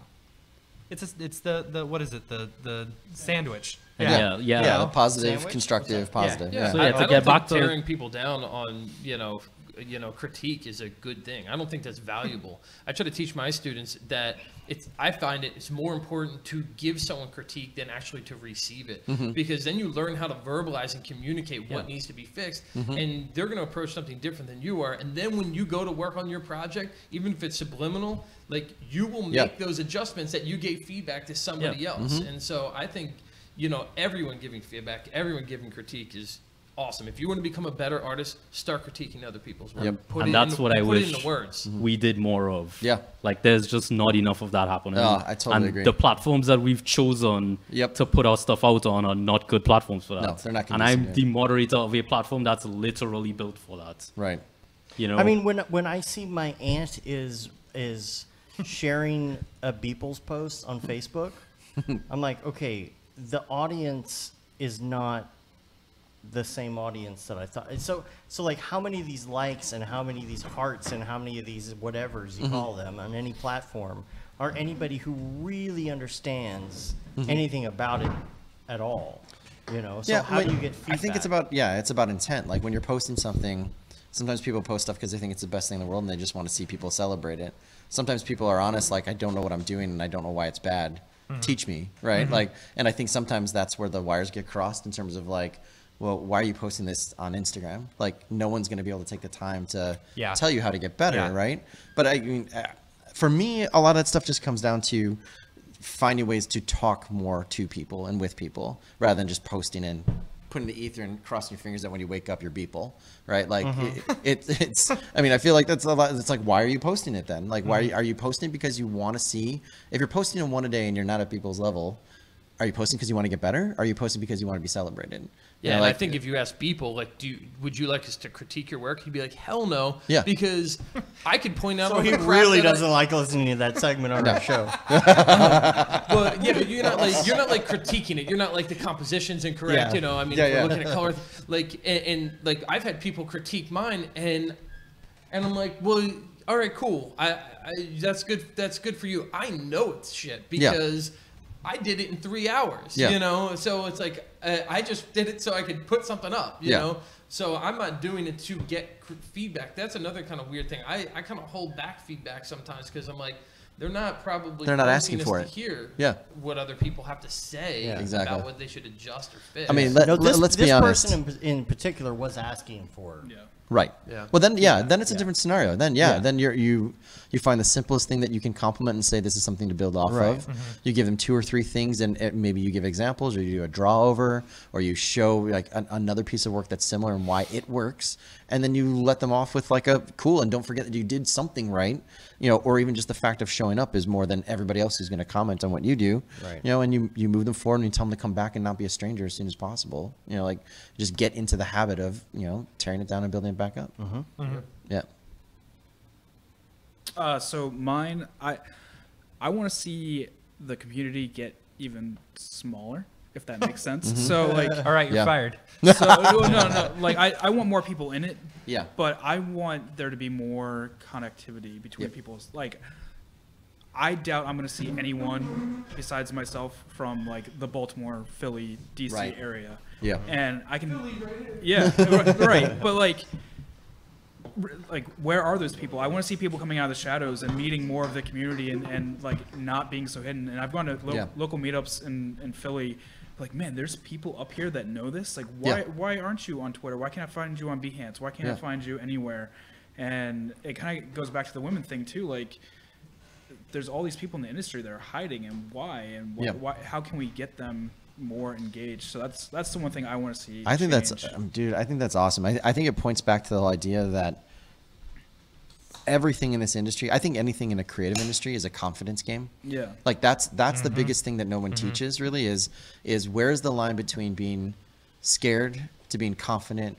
It's the what is it, the sandwich? Yeah, positive, Sandwich? constructive, positive. Yeah. So, I to don't get back think to- tearing people down on critique is a good thing. I don't think that's valuable. I try to teach my students that I find it's more important to give someone critique than actually to receive it, because then you learn how to verbalize and communicate what needs to be fixed, and they're going to approach something different than you are. And then when you go to work on your project, even if it's subliminal, like, you will make those adjustments that you gave feedback to somebody else. And so I think, everyone giving feedback, everyone giving critique is awesome. If you want to become a better artist, start critiquing other people's work. And that's what I wish Put it into words. we did more of. Yeah. Like, there's just not enough of that happening. I totally and agree. the platforms that we've chosen to put our stuff out on are not good platforms for that. No, they're not And I'm conducive, the moderator of a platform that's literally built for that. Right. You know? I mean, when I see my aunt is sharing a Beeple's post on Facebook, I'm like, okay, the audience is not the same audience that I thought. So like, how many of these likes and how many of these hearts and how many of these whatevers you call them on any platform are anybody who really understands anything about it at all? You know, so how do you get feedback? I think it's about intent. Like, when you're posting something, sometimes people post stuff because they think it's the best thing in the world and they just want to see people celebrate it. Sometimes people are honest, like, I don't know what I'm doing and I don't know why it's bad. Teach me, right? Like, and I think sometimes that's where the wires get crossed in terms of like, well, why are you posting this on Instagram? Like, no one's going to be able to take the time to tell you how to get better, right? But I mean, for me, a lot of that stuff just comes down to finding ways to talk more to people and with people rather than just posting in putting the ether and crossing your fingers that when you wake up, you're Beeple, right? Like it's. I mean, I feel like that's a lot. It's like, why are you posting it then? Like, why are you posting because you want to see? If you're posting in one a day and you're not at Beeple's level, are you posting because you want to get better? Or are you posting because you want to be celebrated? Yeah, You know, and like, I think if you ask people, like, would you like us to critique your work? He'd be like, hell no. Yeah. Because I could point out. So all he the crap really that I- doesn't like listening to that segment on our show. But yeah, but you're not like critiquing it. You're not like the composition's incorrect. Yeah. You know, I mean, Yeah, if we're yeah. looking at color, like, and like I've had people critique mine, and I'm like, well, all right, cool. I that's good. That's good for you. I know it's shit because I did it in 3 hours. Yeah. You know, so it's like I just did it so I could put something up. You know. So I'm not doing it to get feedback. That's another kind of weird thing. I kind of hold back feedback sometimes because I'm like, they're not They're not asking us for to it. hear Yeah. what other people have to say exactly. about what they should adjust or fix. I mean, No, let's be honest. This person in particular was asking for. Yeah. Right. Yeah. Well, then, then it's a different scenario. Then, then you find the simplest thing that you can compliment and say this is something to build off of. You give them 2 or 3 things, and maybe you give examples, or you do a draw over, or you show like another piece of work that's similar and why it works, and then you let them off with like a cool. And don't forget that you did something right, you know, or even just the fact of showing up is more than everybody else who's going to comment on what you do. Right. You know, and you move them forward and you tell them to come back and not be a stranger as soon as possible. You know, like just get into the habit of tearing it down and building it back up. Yeah. So mine, I want to see the community get even smaller, if that makes sense. So like, All right, you're Yeah. fired. so no, like I want more people in it. Yeah. But I want there to be more connectivity between people. Like, I doubt I'm going to see anyone besides myself from like the Baltimore, Philly, DC Right. area. Yeah. And I can, yeah, right. But like, where are those people? I want to see people coming out of the shadows and meeting more of the community and like not being so hidden. And I've gone to local meetups in Philly. Like, man, there's people up here that know this. Like, why aren't you on Twitter? Why can't I find you on Behance? Why can't I find you anywhere? And it kind of goes back to the women thing too. Like, there's all these people in the industry that are hiding, and why? And why? How can we get them more engaged? So that's the one thing I want to see. I think change. that's, dude, I think that's awesome. I think it points back to the whole idea that everything in this industry, I think anything in a creative industry is a confidence game. Yeah. Like that's the biggest thing that no one teaches really is where's the line between being scared to being confident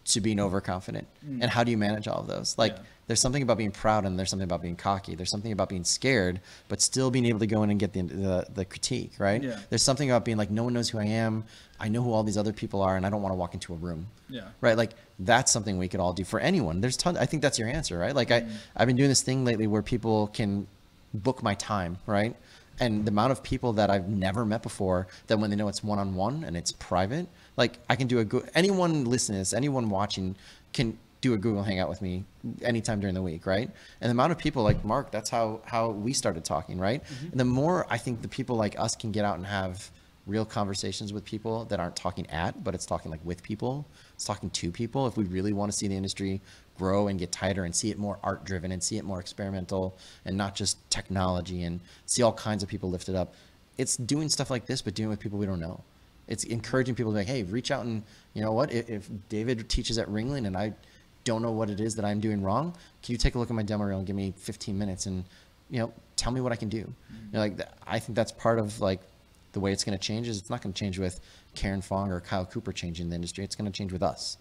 to being overconfident, and how do you manage all of those? Like there's something about being proud and there's something about being cocky. There's something about being scared, but still being able to go in and get the critique, right? Yeah. There's something about being like, no one knows who I am. I know who all these other people are, and I don't want to walk into a room. Yeah. Right. Like that's something we could all do for anyone. There's tons. I think that's your answer, right? Like I've been doing this thing lately where people can book my time, right? And the amount of people that I've never met before, that when they know it's one-on-one and it's private, like I can do anyone listening to this, anyone watching can do a Google Hangout with me anytime during the week, right? And the amount of people like Mark, that's how we started talking, right? And the more I think the people like us can get out and have real conversations with people that aren't talking at, but it's talking like with people, it's talking to people. If we really want to see the industry grow and get tighter and see it more art driven and see it more experimental and not just technology and see all kinds of people lifted up, it's doing stuff like this, but doing it with people we don't know. It's encouraging people to be like, hey, reach out and you know what, if David teaches at Ringling and I don't know what it is that I'm doing wrong, can you take a look at my demo reel and give me 15 minutes and tell me what I can do? Like I think that's part of like the way it's going to change is it's not going to change with Karen Fong or Kyle Cooper changing the industry. It's going to change with us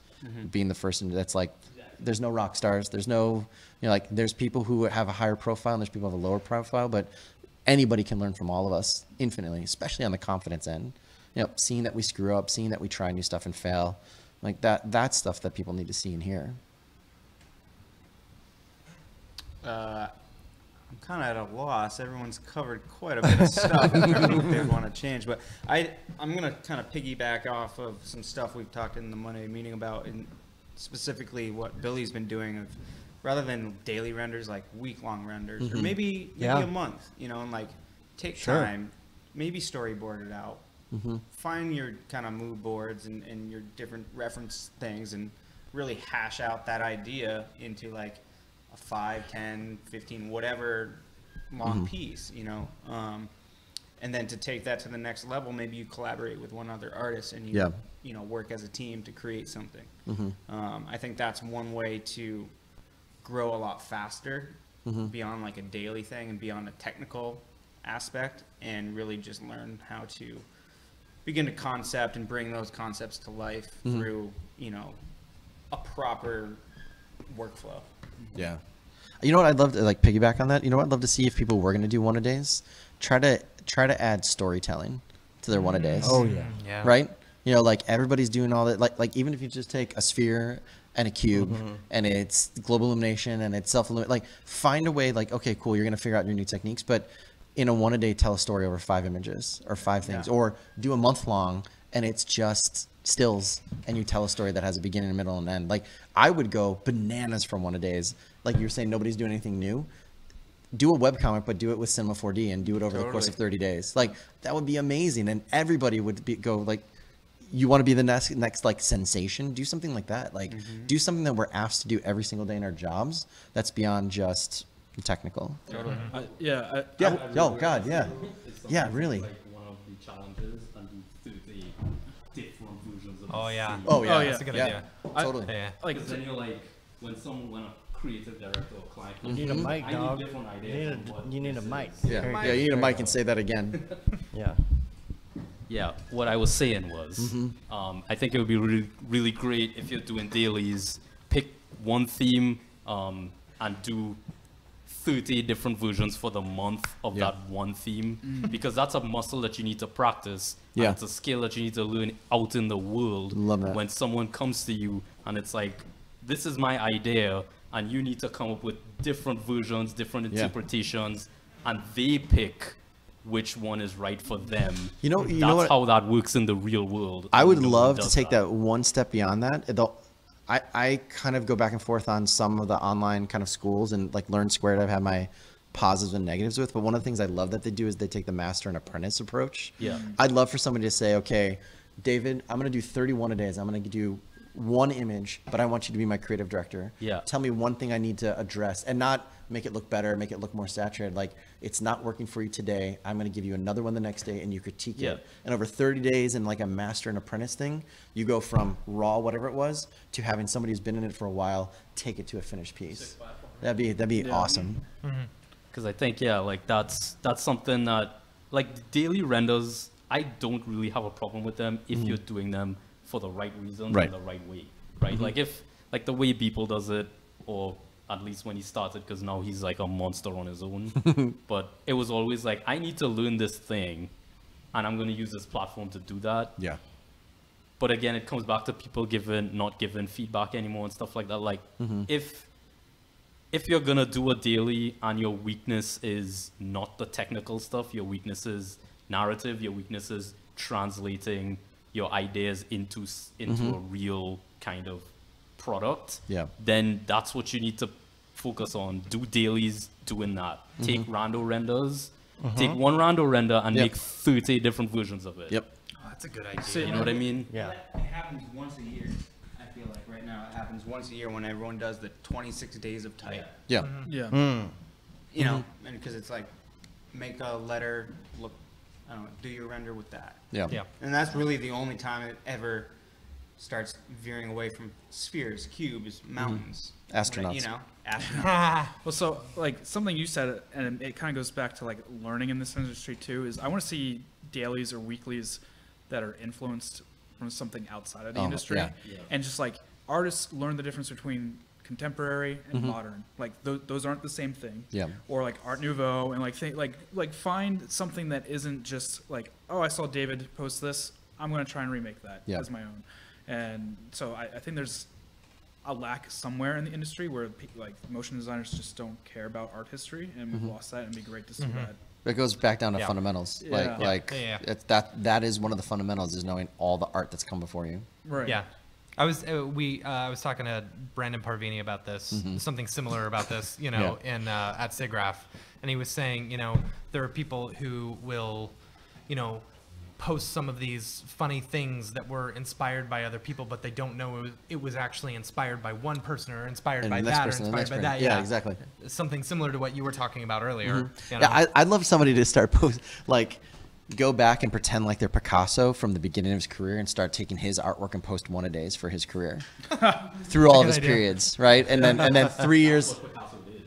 being the first. That's like, there's no rock stars. There's no, like there's people who have a higher profile and there's people who have a lower profile, but anybody can learn from all of us infinitely, especially on the confidence end. Seeing that we screw up, seeing that we try new stuff and fail, like that's stuff that people need to see and hear. I'm kind of at a loss. Everyone's covered quite a bit of stuff in terms of what they want to change. But I'm going to kind of piggyback off of some stuff we've talked in the Monday meeting about, and specifically what Billy's been doing of rather than daily renders, like week-long renders, or maybe a month, and like take time, maybe storyboard it out, find your kind of mood boards and your different reference things and really hash out that idea into like a 5, 10, 15, whatever long piece, And then to take that to the next level, maybe you collaborate with one other artist and you, you know, work as a team to create something. I think that's one way to grow a lot faster beyond like a daily thing and beyond a technical aspect, and really just learn how to begin to concept and bring those concepts to life through, you know, a proper workflow. Yeah. You know what I'd love to like piggyback on that? You know what I'd love to see if people were going to do one-a-days? Try to add storytelling to their one-a-days. Oh yeah. Yeah. Right? You know, like everybody's doing all that. Like even if you just take a sphere and a cube and it's global illumination and it's self-illuminate, like find a way, like, okay, cool, you're going to figure out your new techniques, but in a one-a-day, tell a story over 5 images or 5 things, or do a month long and it's just stills and you tell a story that has a beginning, a middle, and end. Like I would go bananas from one-a-days. Like you're saying, nobody's doing anything new. Do a webcomic, but do it with Cinema 4D and do it over the course of 30 days. Like that would be amazing. And everybody would go like, you want to be the next like sensation? Do something like that. Like do something that we're asked to do every single day in our jobs. That's beyond just technical. Yeah. Oh God. Yeah. Yeah. Really. Like one of the challenges and do the different versions of Oh, yeah. Oh yeah. That's a good Yeah. idea. Totally. Yeah. Like, Because then you're like, when a creative director or client, You need a mic, I dog. need different ideas. You need a mic. Yeah. Yeah. You need a mic and say that again. Yeah. Yeah, what I was saying was, I think it would be really, really great if you're doing dailies, pick one theme and do 30 different versions for the month of that one theme, because that's a muscle that you need to practice. Yeah. And it's a skill that you need to learn out in the world. Love that. When someone comes to you and it's like, this is my idea, and you need to come up with different versions, different interpretations, and they pick which one is right for them. You know That's what? how that works in the real world. I would No one love to does take that one step beyond that. I kind of go back and forth on some of the online kind of schools, and like Learn Squared I've had my positives and negatives with, but one of the things I love that they do is they take the master and apprentice approach. Yeah. I'd love for somebody to say, okay, David, I'm going to do 31 a days. I'm going to do one image, but I want you to be my creative director. Yeah. Tell me one thing I need to address, and not make it look better, make it look more saturated. Like, it's not working for you today. I'm going to give you another one the next day, and you critique it. And over 30 days in like a master and apprentice thing, you go from raw, whatever it was, to having somebody who's been in it for a while take it to a finished piece. That'd be awesome. Because I think, like that's something that, like daily renders, I don't really have a problem with them if you're doing them for the right reasons and the right way, right? Like if, like the way Beeple does it, or at least when he started, because now he's like a monster on his own. But it was always like, I need to learn this thing, and I'm going to use this platform to do that. Yeah. But again, it comes back to people not giving feedback anymore and stuff like that. Like if you're going to do a daily and your weakness is not the technical stuff, your weakness is narrative, your weakness is translating your ideas into a real kind of product, then that's what you need to focus on. Do dailies doing that. Take rando renders, take one rando render and make 30 different versions of it. Yep. Oh, that's a good idea. You know what I mean? Yeah. It happens once a year. I feel like right now it happens once a year when everyone does the 26 days of type. Yeah. Yeah. You know, and because it's like, make a letter look, I don't know, do your render with that. Yeah. Yeah. And that's really the only time it ever starts veering away from spheres, cubes, mountains. Astronauts. You know, astronauts. Well, so like something you said, and it kind of goes back to like learning in this industry too, is I want to see dailies or weeklies that are influenced from something outside of the industry, and just like artists learn the difference between contemporary and modern. Like those aren't the same thing. Yeah. Or like Art Nouveau, and like find something that isn't just like, oh, I saw David post this, I'm going to try and remake that as my own. And so I think there's a lack somewhere in the industry where like motion designers just don't care about art history, and we've lost that, and it'd be great to see that. It goes back down to fundamentals. Yeah. It's that is one of the fundamentals, is knowing all the art that's come before you. Right. Yeah. I was talking to Brandon Parvini about this, something similar about this, you know, in at SIGGRAPH, and he was saying, you know, there are people who will, you know, post some of these funny things that were inspired by other people, but they don't know it was actually inspired by one person, or inspired by that, or inspired by that. Yeah, exactly. Something similar to what you were talking about earlier. You know? Yeah, I'd love somebody to start post like, go back and pretend like they're Picasso from the beginning of his career and start taking his artwork and post one-a-days for his career through all of his periods, right? And then 3 years.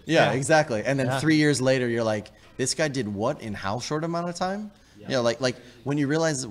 Yeah, exactly. And then 3 years later, you're like, this guy did what in how short amount of time? You know, like when you realize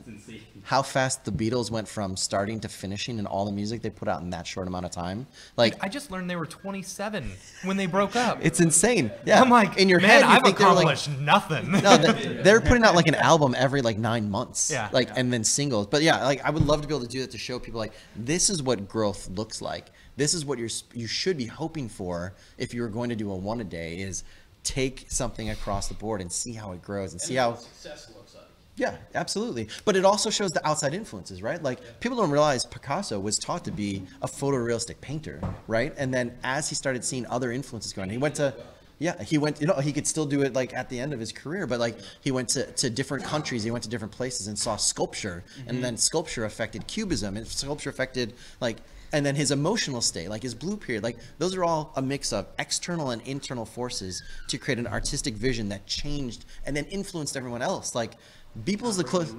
how fast the Beatles went from starting to finishing and all the music they put out in that short amount of time. Like I just learned they were 27 when they broke up. It's insane. Yeah, I'm like, in your man, head, you I've think they're like, accomplished nothing. no, they're putting out like an album every like 9 months. Yeah. Like and then singles. But yeah, like I would love to be able to do that to show people like this is what growth looks like. This is what you should be hoping for if you were going to do a one a day is take something across the board and see how it grows and see how success looks like. Yeah, absolutely. But it also shows the outside influences, right? Like people don't realize Picasso was taught to be a photorealistic painter, right? And then as he started seeing other influences going, he went to, he could still do it like at the end of his career, but like he went to different countries, he went to different places and saw sculpture, and then sculpture affected cubism, and sculpture affected like, and then his emotional state, like his blue period, like those are all a mix of external and internal forces to create an artistic vision that changed and then influenced everyone else. Like Beeple's the closest.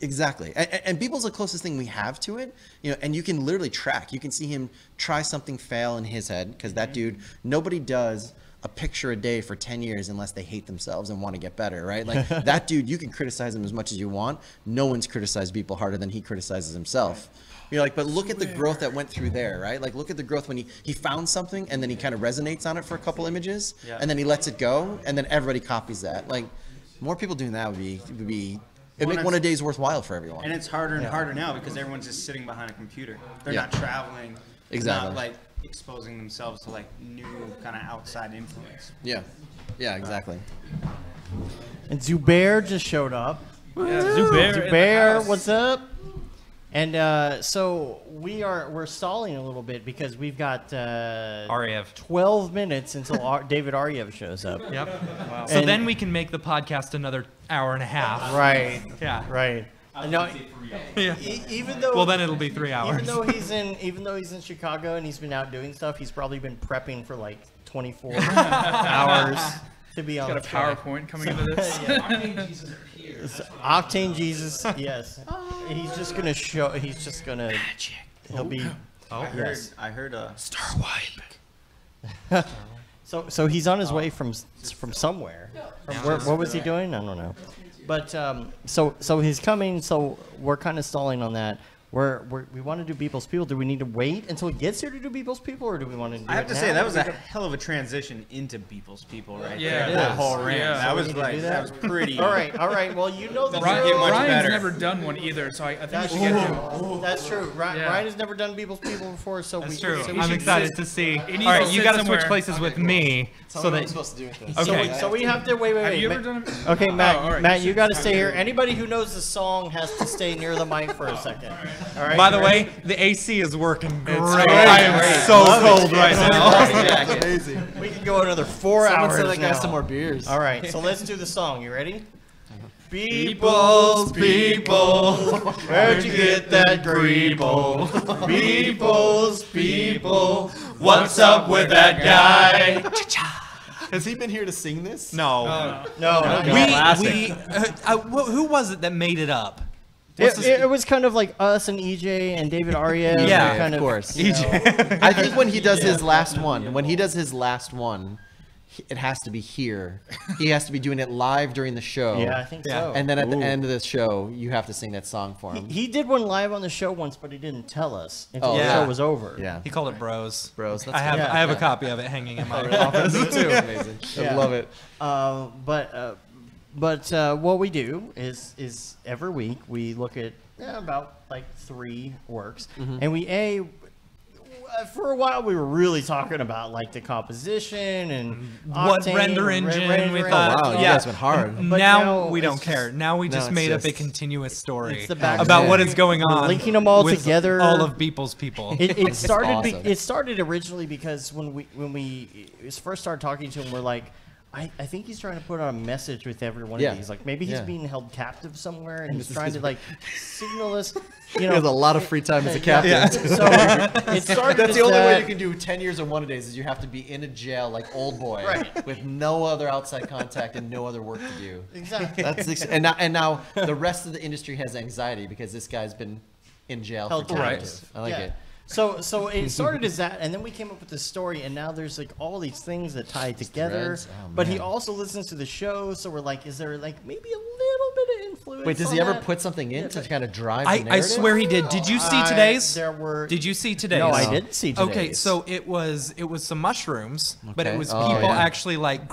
Exactly, and Beeple's the closest thing we have to it, you know. And you can literally track. You can see him try something fail in his head because that dude. Nobody does a picture a day for 10 years unless they hate themselves and want to get better, right? Like that dude, you can criticize him as much as you want. No one's criticized Beeple harder than he criticizes himself. You're like, but look at the growth that went through there, right? Like, look at the growth when he found something and then he kind of resonates on it for a couple images, and then he lets it go, and then everybody copies that. Like, more people doing that would make one a day's worthwhile for everyone. And it's harder and harder now because everyone's just sitting behind a computer. They're not traveling. Exactly. Not like exposing themselves to like new kind of outside influence. Yeah. Yeah, exactly. And Zubair just showed up. Yeah, Zubair, what's up? And so we're stalling a little bit because we've got Ariev. 12 minutes until David Ariev shows up. Yep. Wow. So then we can make the podcast another hour and a half. Right. Yeah. Right. No, Yeah. even though then it'll be 3 hours. Even though he's in Chicago and he's been out doing stuff, he's probably been prepping for like 24 hours to be on. Got a PowerPoint coming into this. Octane Jesus, yes. He's just gonna show. He's just gonna. Magic. He'll be. Oh, I heard a Star Wipe. So he's on his way from somewhere. What was he doing? I don't know. But so he's coming. So we're kind of stalling on that. We want to do Beeple's People. Do we need to wait until he gets here to do Beeple's People, or do we want to do I have it to now? say, that was a hell of a transition into Beeple's People right Yeah, there. it That is. whole rant. Yeah. That So we was need to like, do that was pretty. All right. Well, you know that. Doesn't get much Ryan's better. never done one either, so I think That's we should get him. true. That's true. Yeah. Ryan has never done Beeple's People before, so That's we. true. So we I'm should excited sit- to see. All needs right, to you sit got to somewhere. switch places with me so that. supposed to do with this. Okay. So we have to wait. Have you Matt- ever done it? Okay, Matt. all right. Matt, you got to stay here. Anybody who knows the song has to stay near the mic for a second. All right. By the way, the AC is working great. I am so cold right now. Amazing. we can go another 4 hours. Someone said that guy now. some more beers. All right, so let's do the song. You ready? People's people, Where'd you get that Greeble? People's people. What's up with that guy? Has he been here to sing this? No. No, Who was it that made it up? it was kind of like us and EJ and David Ariev. Yeah, kind of course. you know. I think when he does his last one, it has to be here. He has to be doing it live during the show. Yeah, I think so. And then at the Ooh. end of the show, you have to sing that song for him. He did one live on the show once, but he didn't tell us until the yeah. show was over. Yeah. He called it Bros. Bros. That's I have Yeah. I have a copy of it hanging in my office. too. Amazing. Yeah. I love it. But what we do is every week we look at about like 3 works, and we for a while we were really talking about like the composition and What Octane render and engine we rendering. thought. Wow, you yeah. guys went hard. But Now we it's don't just- care. Now we just it's made up a just- continuous story It's the back about end. what is going on. Linking them all with together. All of Beeple's people. It started. awesome. It started originally because when we first started talking to him, we're like, I think he's trying to put on a message with every one Yeah. of these. Like maybe he's Yeah. being held captive somewhere, and he's trying to like signal us. You He know, has a lot of free time as a captain. So it started. That's as the only way that- you can do 10 years and 1 days is you have to be in a jail like old boy with no other outside contact and no other work to do. Exactly. And now the rest of the industry has anxiety because this guy's been in jail Held for 10 captive. years. I like Yeah. it. So it started as that, and then we came up with this story, and now there's like all these things that tie together. threads. Oh, but he man. also listens to the show, so we're like, is there like maybe a little bit of influence? Wait, does on he ever that? put something in to kind of drive the I narrative? swear he did. Did you see today's? There were. Did you see today's? No, I didn't see today's. Okay, so it was some mushrooms, but it Okay. was Oh, people yeah. actually like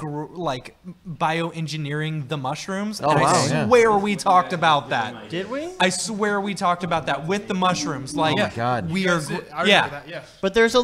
bioengineering the mushrooms. Oh, and wow, I yeah. swear we talked about that. Did we? I swear we talked about that with the mushrooms. Like, my God. we I are. remember Yeah. that, yeah. But there's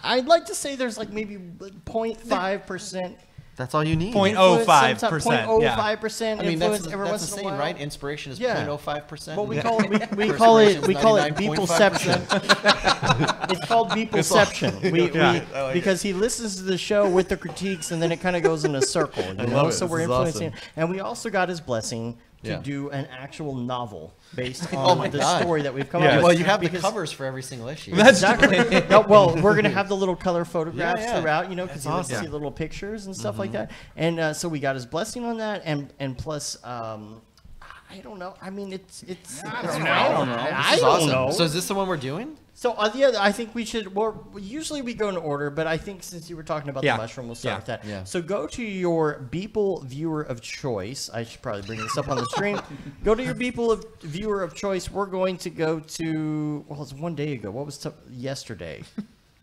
I'd like to say there's like maybe 0.5%. That's all you need. 0.05%. 0.05% I mean, that's influence every the once in a saying, while. right? Inspiration is Yeah. 0.05%. Well, we call it we call it Perspiration is beepleception. It's called beepleception. Because he listens to the show with the critiques, and then it kind of goes in a circle. You know? love it. So we're This is influencing, awesome. and we also got his blessing to Yeah. do an actual novel based Oh on my the God. story that we've come Yeah. up with. Well, you have the Because- covers for every single issue. Exactly. No, well, we're gonna have the little color photographs Yeah, yeah. throughout, you know, because you That's like to awesome. see little pictures and stuff like that. And so we got his blessing on that, and plus, I don't know. I mean, it's. I don't know. So is this the one we're doing? So the other, I think we should. Well, usually we go in order, but I think since you were talking about Yeah. the mushroom, we'll start with that. Yeah. So go to your Beeple viewer of choice. I should probably bring this up on the screen. Go to your Beeple viewer of choice. We're going to go to. Well, it's 1 day ago. What was yesterday?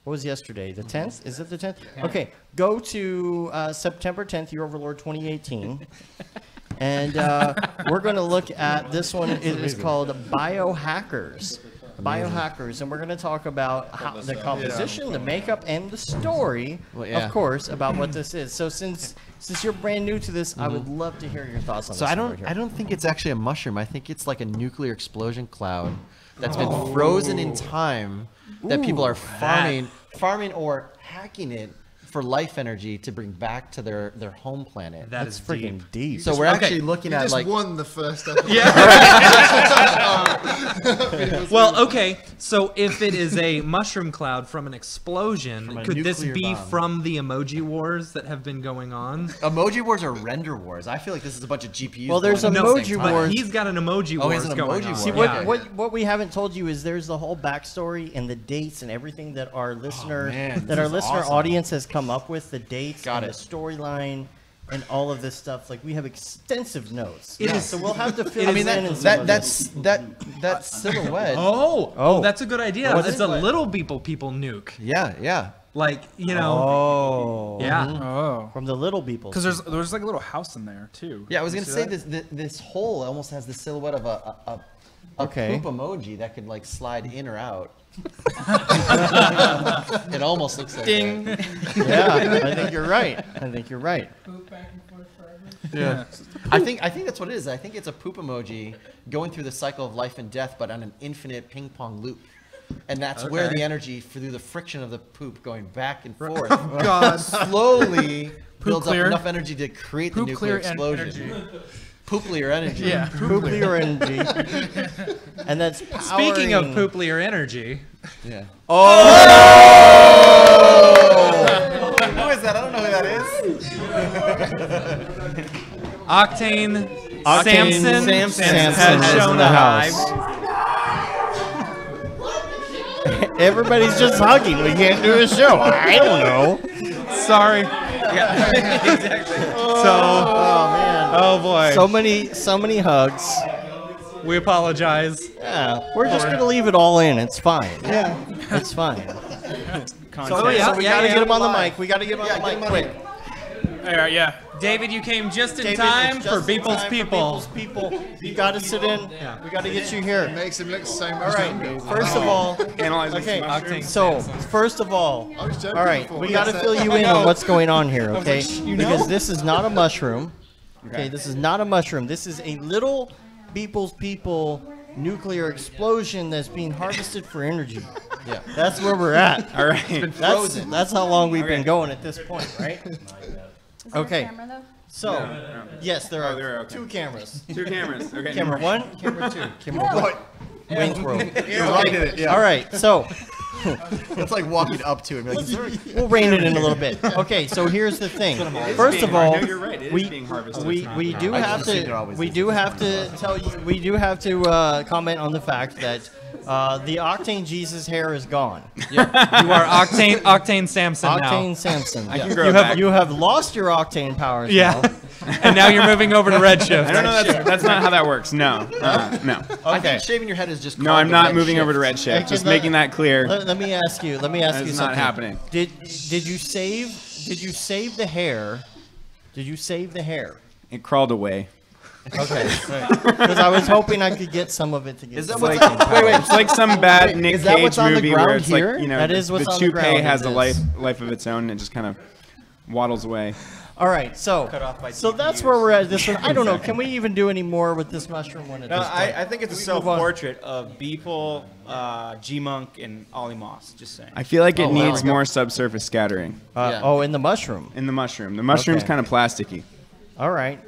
What was yesterday? The 10th? Is it the 10th? Okay. Go to September 10th, Year Overlord 2018. And we're going to look at this one. It is called Biohackers. Biohackers, and we're going to talk about how, the composition, the makeup, and the story, Well, yeah. of course, about what this is. So since you're brand new to this, I would love to hear your thoughts on So this. I one don't right here. I don't think it's actually a mushroom. I think it's like a nuclear explosion cloud that's been frozen in time that people are farming or hacking it for life energy to bring back to their home planet. That That's is freaking deep. deep. So we're actually looking You at just like won the first episode. Well, okay. So if it is a mushroom cloud from an explosion, From a could this nuclear be bomb. from the emoji wars that have been going on? emoji wars or render wars. I feel like this is a bunch of GPUs. Well, there's going at the emoji same time. wars. He's got an emoji Oh, he wars has an going emoji on. war. See, Yeah. what we haven't told you is there's the whole backstory and the dates and everything that our listener man, that this our is listener awesome. audience has come up with, the dates Got and it. the storyline and all of this stuff. Like we have extensive notes. It is- So we'll have to fill I mean this in some that of that silhouette. Oh, that's a good idea. What It's is a it? little people nuke. Yeah. Like, you know, Oh. yeah. Oh. From the little people. Because there's like a little house in there too. Yeah, I was You gonna see say that? this hole almost has the silhouette of a Okay. poop emoji that could like slide in or out. It almost looks like Ding. that. Yeah, I think you're right. Yeah. I think that's what it is. I think it's a poop emoji going through the cycle of life and death, but on an infinite ping pong loop. And that's where the energy through the friction of the poop going back and forth God. slowly builds up clear. enough energy to create the Poop nuclear clear explosion. Pooplear energy. Yeah. Pooplear energy. And that's Speaking of powering- poopleer energy, Yeah. Who is that? I don't know who that is. Octane Samson Samson is has in shown the a house. hive. Everybody's just hugging. We can't do a show. I don't know. Sorry. Yeah, exactly. Oh man. Oh boy. So many hugs. We apologize. Yeah, we're just gonna leave it all in. It's fine. Yeah, it's fine. So, Oh, yeah, so we yeah, gotta yeah. get him on the mic. We gotta get him on the mic quick. All right, yeah. David, you came just in David, time it's for just in People's time for People. People's people. You gotta sit in. We gotta get you here. Makes him look so much All right. younger. First of all, Analyzing okay. Octane So Samson. first of all, I was joking all right, before. we He gotta said- fill you in on what's going on here, okay? you Because this is not a mushroom. Okay, this is not a mushroom. This is a little People's People nuclear explosion that's being harvested for energy. Yeah. That's where we're at. All right. Frozen. That's how long we've been going at this point, right? Is there Okay. a camera though? So, yes, there are there are, okay. 2 cameras. 2 cameras. Okay. Camera 1, camera 2, camera 1. Wayne's World. Yeah. All right, so It's like walking up to him. Like, is there a- we'll rein it in a little bit. Okay, so here's the thing. First of all, No, you're right. It is being harvested. we do have to comment on the fact that the Octane Jesus hair is gone. You are Octane Samson Octane now. Samson. I can grow it back. You have lost your Octane powers. Yeah. now. And now you're moving over to Redshift. I don't know. That's not how that works. No. No. I Okay. think shaving your head is just. No, called I'm the not red moving shift. over to Redshift. Because Just making that clear. Let me ask you. Let me ask That you is something. not happening. Did you save? Did you save the hair? Did you save the hair? It crawled away. Okay. Because I was hoping I could get some of it to get. Is that some what's Octane up? Wait, wait. powers. It's like some bad Nick is that Cage what's on the movie ground where it's here? like, you know, That is what's the on the toupee ground, has it a is. life of its own and it just kind of waddles away. All right, so that's where we're at. This one, I don't know. Can we even do any more with this mushroom one at No, this point? I think it's a Can we move on? self-portrait of Beeple, G-Monk, and Ollie Moss. Just saying. I feel like it Oh, wow. needs more subsurface scattering Yeah. Oh, in the mushroom. in the mushroom. The mushroom's Okay. kind of plasticky. All right.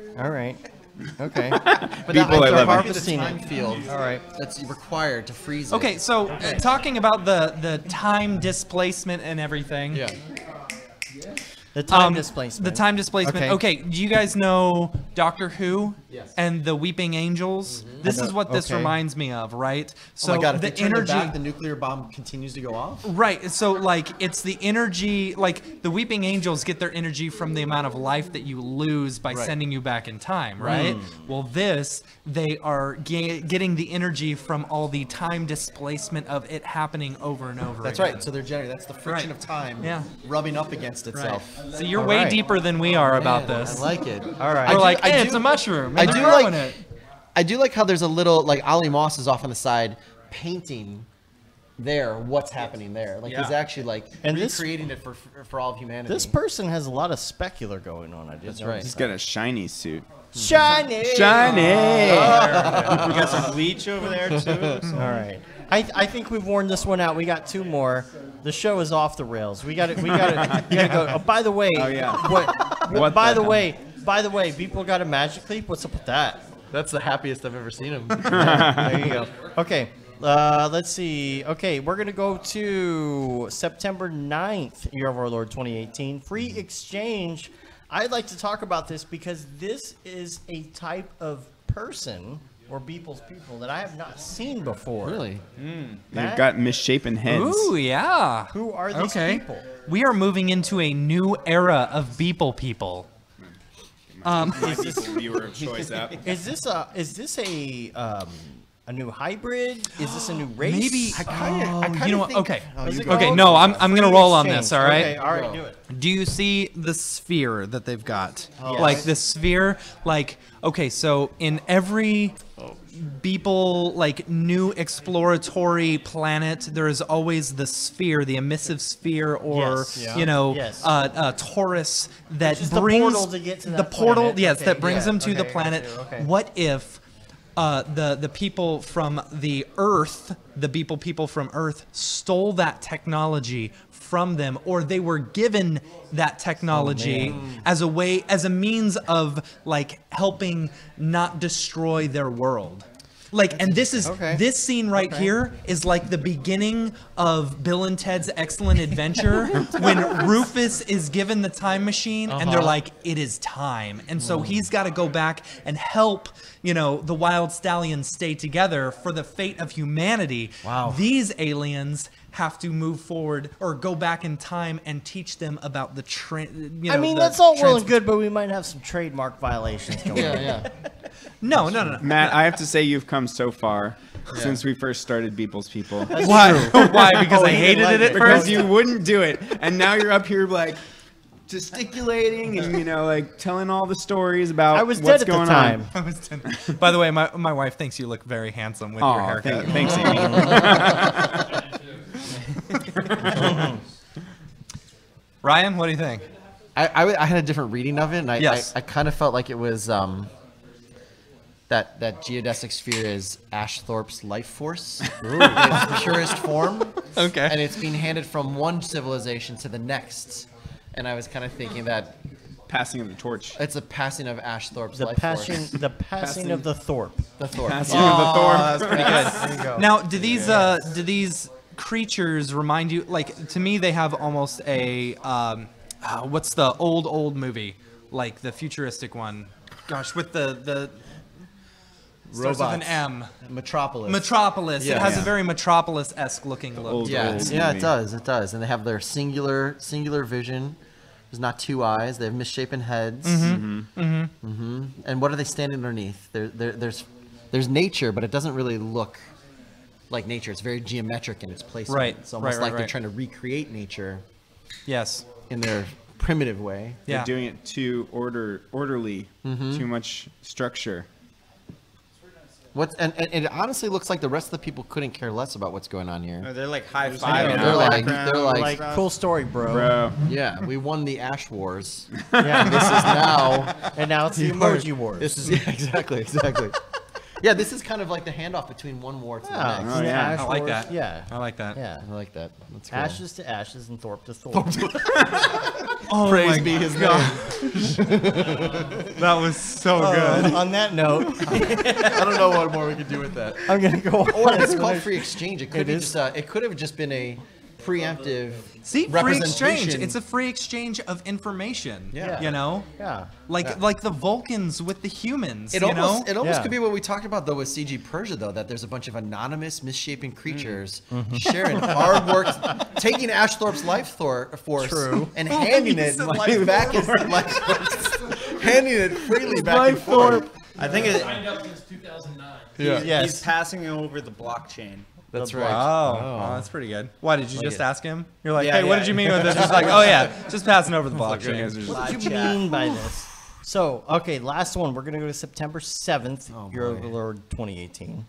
Okay. But People that, I love it. harvesting time field. All right. That's required to freeze it. Okay, so talking about the time displacement and everything. Yeah. The time displacement. The time displacement. Okay. Okay, do you guys know Doctor Who? Yes. And the Weeping Angels? This is what this Okay. reminds me of, right? So Oh my God! If the they turn it energy. back, the nuclear bomb continues to go off. Right. So, like, it's the energy. Like, the Weeping Angels get their energy from the amount of life that you lose by Right. sending you back in time, right? Well, they are getting the energy from all the time displacement of it happening over and over That's again. right. So they're generating. That's the friction Right. of time. Yeah. Rubbing up against itself. So you're All way right. deeper than we are about Man, this. I like it. All right. We're I like, do- I hey, do- it's a mushroom. I And do they're growing like- it. I do like how there's a little like Ollie Moss is off on the side painting there what's happening there. Like he's actually like And this- recreating it for all of humanity. This person has a lot a specular going on. I did That's notice right. He's got a shiny suit. Shiny. Shiny. You got some bleach over there too. All right. I think we've worn this one out. We got 2 more. The show is off the rails. We got to go. Oh, by the way. Oh, yeah. What by the way, people got a magic leap. What's up with that? That's the happiest I've ever seen him. There you go. Okay. Let's see. Okay, we're going to go to September 9th, year of our Lord 2018. Free exchange. I'd like to talk about this because this is a type of person or people's people that I have not seen before. Really? They've got misshapen heads. Ooh, yeah. Who are these people? We are moving into a new era of Beeple people. Viewer of choice app. Is this a new hybrid? Is this a new race? Maybe. kinda You know what? think- Okay. What's it Okay. called? No, I'm gonna Free roll on exchange. this. All right. Okay, all right, do it. Do you see the sphere that they've got? Yes. Like the sphere, like, okay, so in every Beeple, like, new exploratory planet, there is always the sphere, the emissive sphere, or, Yes. Yeah. you know, Yes. Taurus that is the brings portal to get to the that portal, planet. yes, Okay, that brings yeah, them to the okay, planet. okay. What if the people from the Earth, the Beeple people from Earth, stole that technology from them, or they were given that technology as a means of like helping not destroy their world? Like, and this is this scene right here is like the beginning of Bill and Ted's Excellent Adventure when Rufus is given the time machine and they're like, it is time. And so he's got to go back and help, you know, the wild stallions stay together for the fate of humanity. Wow. These aliens have to move forward or go back in time and teach them about the I mean, that's all well and good, but we might have some trademark violations going on. Yeah. No. Matt, I have to say you've come so far since we first started Beeple's People. Why? Why? Because I you hated didn't like it at it. Because first. you wouldn't do it, and now you're up here like gesticulating and like telling all the stories about I was what's dead at going the time. on. By the way, my wife thinks you look very handsome with your Aw, haircut. thanks, Amy. Ryan, what do you think? I had a different reading of it, and Yes. I kind of felt like it was that geodesic sphere is Ashthorpe's life force in its purest form. Okay. And it's being handed from one civilization to the next. And I was kind of thinking that passing of the torch. It's a passing of Ash Thorpe's The life passing, force. the passing of the Thorpe. The Thorpe. Passing of the Thorpe. That's pretty good. There you go. Now, do these creatures remind you? Like, to me, they have almost a what's the old movie, like the futuristic one? Gosh, with the starts with an Robots. M. Metropolis. Metropolis. Yeah. It has Yeah. a very Metropolis-esque looking look. old- Yeah, old Yeah, movie. it does. It does. And they have their singular vision. There's not two eyes. They have misshapen heads. And what are they standing underneath? There's nature, but it doesn't really look like nature. It's very geometric in its placement. Right, It's almost right, like they're right. trying to recreate nature Yes. in their primitive way. Yeah. They're doing it too orderly, too much structure. And it honestly looks like the rest of the people couldn't care less about what's going on here. They're like high know, five. they're like, Cool story, bro. Bro. Yeah, we won the Ash Wars. Yeah. This is now. And now it's the emoji wars. This is exactly. Yeah, this is kind of like the handoff between one war to the Yeah. next. Oh, yeah. Ash I like wars, that. Yeah. I like that. Yeah. I like that. That's cool. Ashes to ashes and Thorpe to Thorpe. Oh Praise be his name. That was so good. On that note, I don't know what more we could do with that. I'm gonna go Or on. it's called free exchange. It could It be is. just. It could have just been a preemptive. See, free exchange. representation. It's a free exchange of information. Yeah. You know? Yeah. Like the Vulcans with the humans, It you almost, know? it almost Yeah. could be what we talked about though with CG Persia though, that there's a bunch of anonymous, misshapen creatures sharing hard work, taking Ash Thorpe's life force True. and handing it back as life force, handing it freely back and forth. I think it, Signed up since 2009. he's passing over the blockchain. That's The right. Oh, that's pretty good. Why did you just ask him? You're like, Yeah, hey, what yeah. did you mean with this? He's like, oh yeah, just passing over the You guys blockchain. are just- What do you mean by this? So, okay, last one. We're going to go to September 7th, Year of the Lord 2018.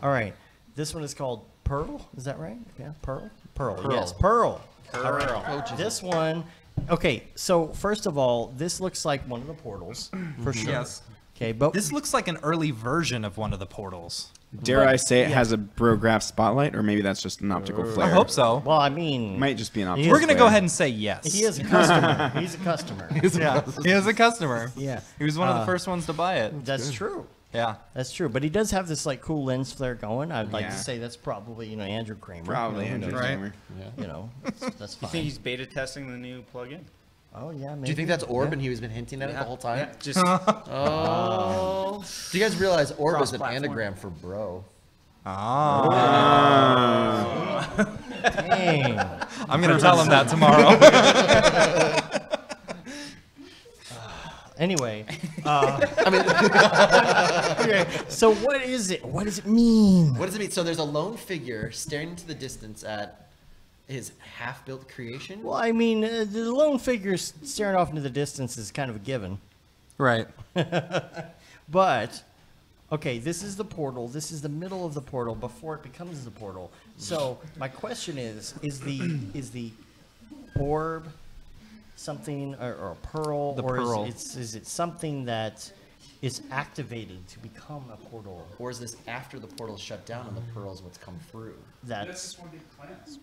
All right. This one is called Pearl. Is that right? Yeah, Pearl? Pearl. Yes, Pearl. All right. This one. Okay, so first of all, this looks like one of the portals, for sure. Yes. Okay, but This looks like an early version of one of the portals. Dare I say it has a Brograph spotlight, or maybe that's just an optical flare. I hope so. well, I mean, Might just be an optical We're gonna go flare. ahead and say yes. he is a customer. He's a customer. Yeah, he is a customer. Yeah, He was one of the first ones to buy it. that's true. Yeah. That's true, but he does have this like cool lens flare going. I'd like Yeah. to say that's probably Andrew Kramer. Probably you know, Andrew Right. Kramer. that's You think fine. he's beta testing the new plugin? Oh yeah, maybe. Do you think that's Orb and he was been hinting at it the whole time? Just Oh. Do you guys realize Orb is an Cross-platform. anagram for bro? Ah. Dang. I'm gonna tell him that tomorrow. Anyway, okay, so what is it? What does it mean? What does it mean? So there's a lone figure staring into the distance at his half-built creation. Well, I mean, the lone figure staring off into the distance is kind of a given. Right. But, okay, this is the portal. This is the middle of the portal before it becomes the portal. So my question is the orb something or a pearl, The or pearl. is it something that is activated to become a portal? Or is this after the portal's shut down and the pearl's what's come through? That's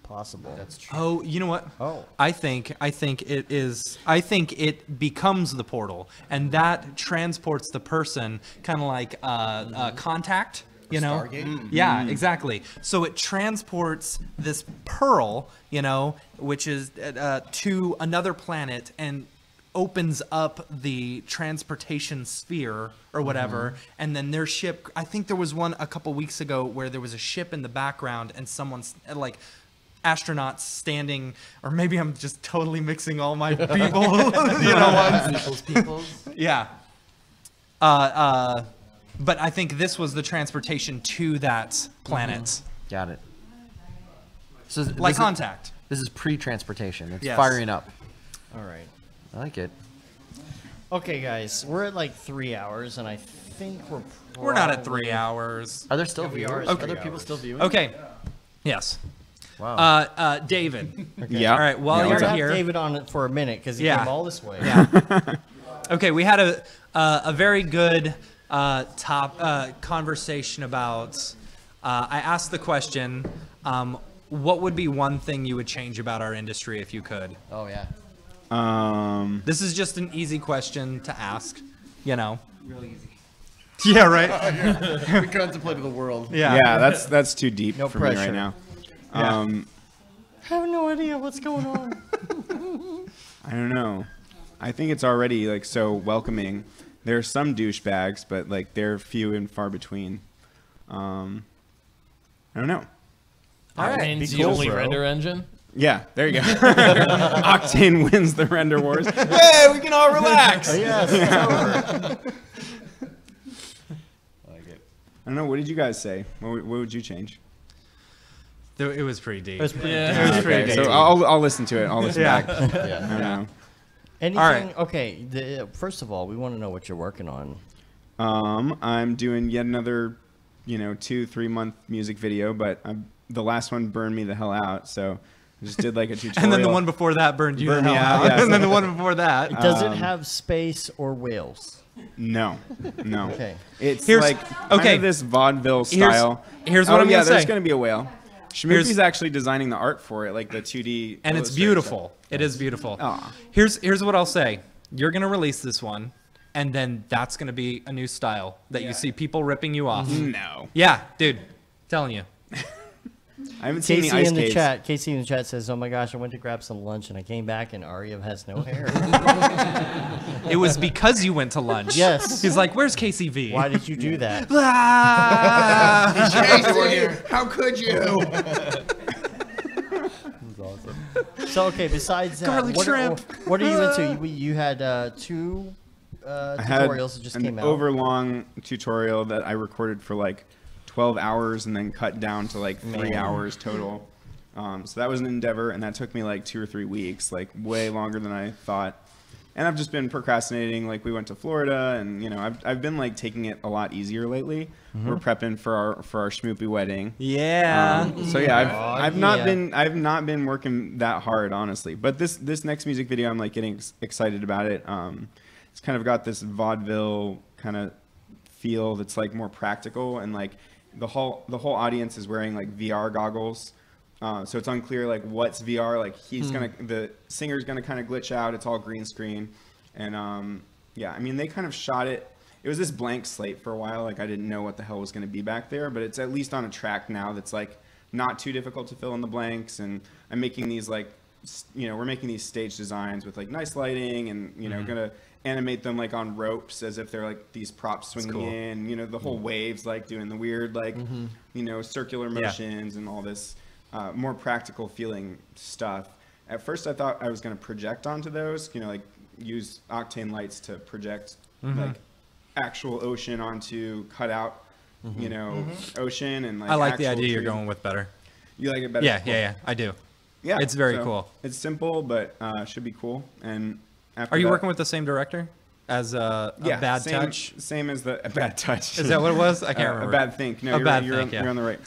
possible. That's true. Oh, you know what? Oh. I think it is. I think it becomes the portal, and that transports the person, kind of like Contact. You know? Stargate? Yeah, exactly. So it transports this pearl, which is to another planet and opens up the transportation sphere or whatever, and then their ship. I think there was one a couple weeks ago where there was a ship in the background and someone's like astronauts standing, or maybe I'm just totally mixing all my people. Peoples. Yeah. But I think this was the transportation to that planet, Got it. So like Contact. This is pre-transportation. It's Yes. firing up. All right. I like it. Okay, guys, we're at like 3 hours, and I think We're not at probably- 3 hours. Are there still we are viewers? at Are there 3 people hours. still viewing? Okay. Yes. Wow. David. Yeah. All right. While We're you're gonna have here. David on it for a minute because he Yeah. came all this way. Okay, we had a very good conversation about. I asked the question, what would be one thing you would change about our industry if you could? Oh yeah. This is just an easy question to ask, you know. Really easy. Yeah, right. We contemplated the world. Yeah, that's too deep No for me right pressure. now. Yeah. I have no idea what's going on. I don't know. I think it's already like so welcoming. There are some douchebags, but like they're few and far between. I don't know. All right. Be The cool, only bro. render engine. Yeah, there you go. Octane wins the render wars. Hey, we can all relax. Oh, yes, it's over. I don't know. What did you guys say? What would you change? It was pretty deep. It was pretty Yeah. It was pretty Okay, deep. so I'll listen to it. I'll listen Yeah. back. I don't know. Anything? All right. Okay. First of all, we want to know what you're working on. I'm doing yet another, 2-3 month music video, but the last one burned me the hell out. So I just did like a tutorial. And then the one before that burned you Burned the me hell out, out. yeah. And then the one before that. Does it have space or whales? No. Okay. It's Here's- like okay. kind of this vaudeville style. Here's what I'm yeah, gonna there's say. going to be a whale. Shmoopy's actually designing the art for it, like the 2D. And it's illustrator beautiful. stuff. It is beautiful. Aw. Here's what I'll say. You're gonna release this one, and then that's gonna be a new style that you see people ripping you off. No. Yeah, dude, telling you. I haven't seen Casey the ice in the caves. chat. Casey in the chat says, "Oh my gosh, I went to grab some lunch and I came back and Arya has no hair." It was because you went to lunch. Yes. He's like, "Where's KCV?" Why did you do that? How could you? So okay, besides that, Garlic shrimp. what are you into? You had two I had tutorials that just an came out. overlong tutorial that I recorded for like 12 hours and then cut down to like 3 Man. hours total. So that was an endeavor, and that took me like 2 or 3 weeks, like way longer than I thought. And I've just been procrastinating. Like we went to Florida, and I've been like taking it a lot easier lately. We're prepping for our schmoopy wedding. Yeah. So yeah, I've not yeah. been working that hard, honestly. But this next music video, I'm like getting excited about it. It's kind of got this vaudeville kind of feel that's like more practical, and like the whole audience is wearing like VR goggles. So it's unclear like what's VR. Like the singer's gonna kind of glitch out. It's all green screen, and yeah, I mean they kind of shot it. It was this blank slate for a while. Like I didn't know what the hell was gonna be back there, but it's at least on a track now that's like not too difficult to fill in the blanks. And I'm making these like, we're making these stage designs with like nice lighting, and gonna animate them like on ropes as if they're like these props swinging cool. in. The whole waves like doing the weird like circular Yeah. motions and all this. More practical feeling stuff. At first I thought I was going to project onto those, like use octane lights to project like actual ocean onto cut out, ocean, and like I like the actual idea you're trees. going with better. You like it better? Yeah, Cool. yeah, I do. Yeah. It's very so cool. It's simple, but should be cool. And after Are you that- working with the same director as a Bad same, Touch? Same as the a Bad Touch. Is that what it was? I can't remember. A Bad Think. No, A you're, Bad you're, Think, on, yeah. you're on the right.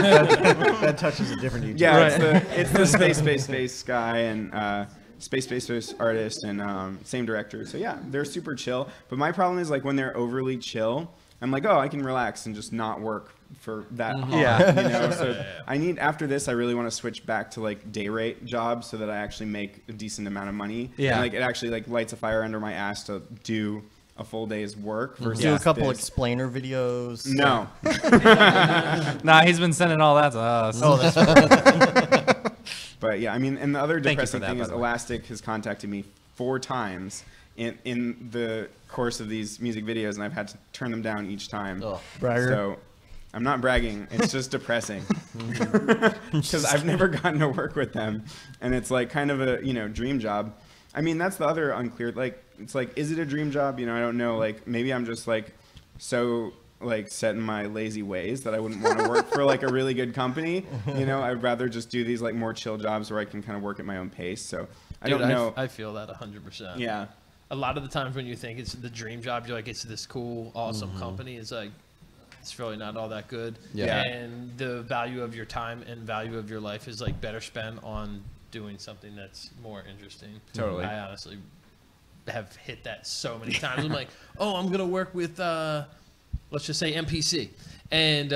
That touches a different YouTube. Yeah, Right. it's the space guy and space artist and same director. So yeah, they're super chill. But my problem is like when they're overly chill, I'm like, oh, I can relax and just not work for that hard. Yeah. So I need after this, I really want to switch back to like day rate jobs so that I actually make a decent amount of money. Yeah. And, like it actually like lights a fire under my ass to do a full day's work versus Do a couple this. explainer videos. No. Nah, he's been sending all that to us. Oh, that's But yeah, I mean, and the other Thank you depressing for that, thing by is the way. Elastic has contacted me 4 times in the course of these music videos, and I've had to turn them down each time. Ugh. Bragger. So I'm not bragging. It's just depressing because I've never gotten to work with them, and it's like kind of a dream job. I mean, that's the other unclear. Like, it's like, is it a dream job? I don't know. Like, maybe I'm just like so like set in my lazy ways that I wouldn't want to work for like a really good company. I'd rather just do these like more chill jobs where I can kind of work at my own pace. So I Dude, don't know. I feel that 100%. Yeah. A lot of the times when you think it's the dream job, you're like, it's this cool, awesome company. It's like, it's really not all that good. Yeah. And the value of your time and value of your life is like better spent on doing something that's more interesting. Totally. I honestly have hit that so many times. I'm like, oh, I'm going to work with, let's just say MPC. And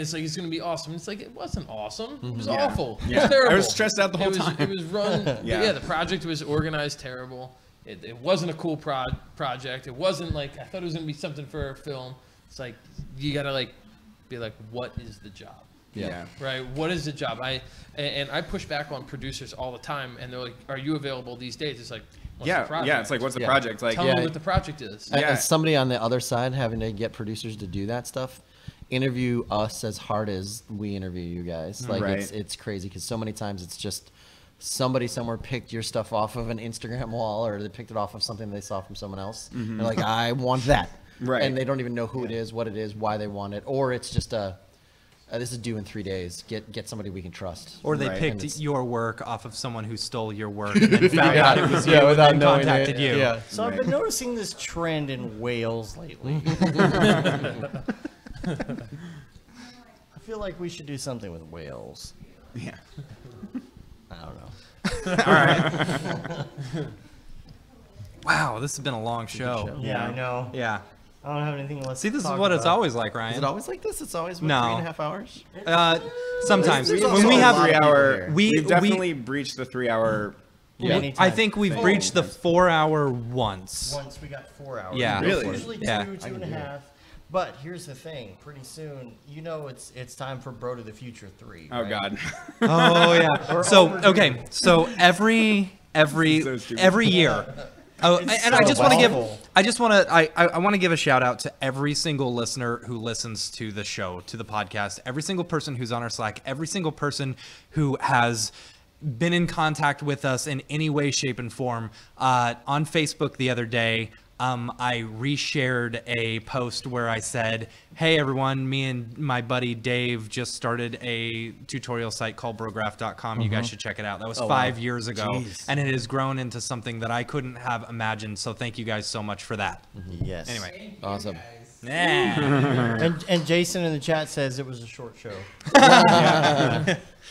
it's like it's gonna be awesome. It's like it wasn't awesome. It was Yeah. awful. It Yeah. was terrible. I was stressed out the whole time. It was run. Yeah. The project was organized terrible. It wasn't a cool project. It wasn't like I thought it was gonna be something for a film. It's like you gotta like be like, what is the job? Yeah. Right. What is the job? I push back on producers all the time, and they're like, "Are you available these days?" It's like, what's the project? Yeah. It's like, what's the project? Like, Tell me what the project is. As somebody on the other side having to get producers to do that stuff, interview us as hard as we interview you guys. Like it's crazy because so many times it's just somebody somewhere picked your stuff off of an Instagram wall, or they picked it off of something they saw from someone else. They're like, I want that. Right. And they don't even know who it is, what it is, why they want it, or it's just this is due in 3 days. Get somebody we can trust. Or they picked your work off of someone who stole your work and then found out it was you without and knowing contacted you. Yeah. So I've been noticing this trend in Wales lately. I feel like we should do something with whales. Yeah. I don't know. All right. Wow, this has been a long show. Yeah, I know. Yeah. I don't have anything left. See, this is talk what it's about. always like, Ryan. Is it always like this? It's always No. 3.5 hours? Sometimes There's when also we a have lot of 3 hour. people here. We've definitely breached the 3 hour. Yeah. I think we've breached the 4 hour once. Once we got 4 hours. Yeah. Really? Usually two, Yeah. 2.5. But here's the thing. Pretty soon, it's time for Bro to the Future 3. Oh right? God. Oh yeah. So okay. So every year. Oh, and so I just want to awful. I want to give a shout out to every single listener who listens to the show, to the podcast, every single person who's on our Slack, every single person who has been in contact with us in any way, shape, and form. On Facebook the other day, I reshared a post where I said, hey everyone, me and my buddy Dave just started a tutorial site called Brograph.com. You guys should check it out. That was 5 years ago. Jeez. And it has grown into something that I couldn't have imagined. So thank you guys so much for that. Yes. Anyway. Awesome. And Jason in the chat says it was a short show.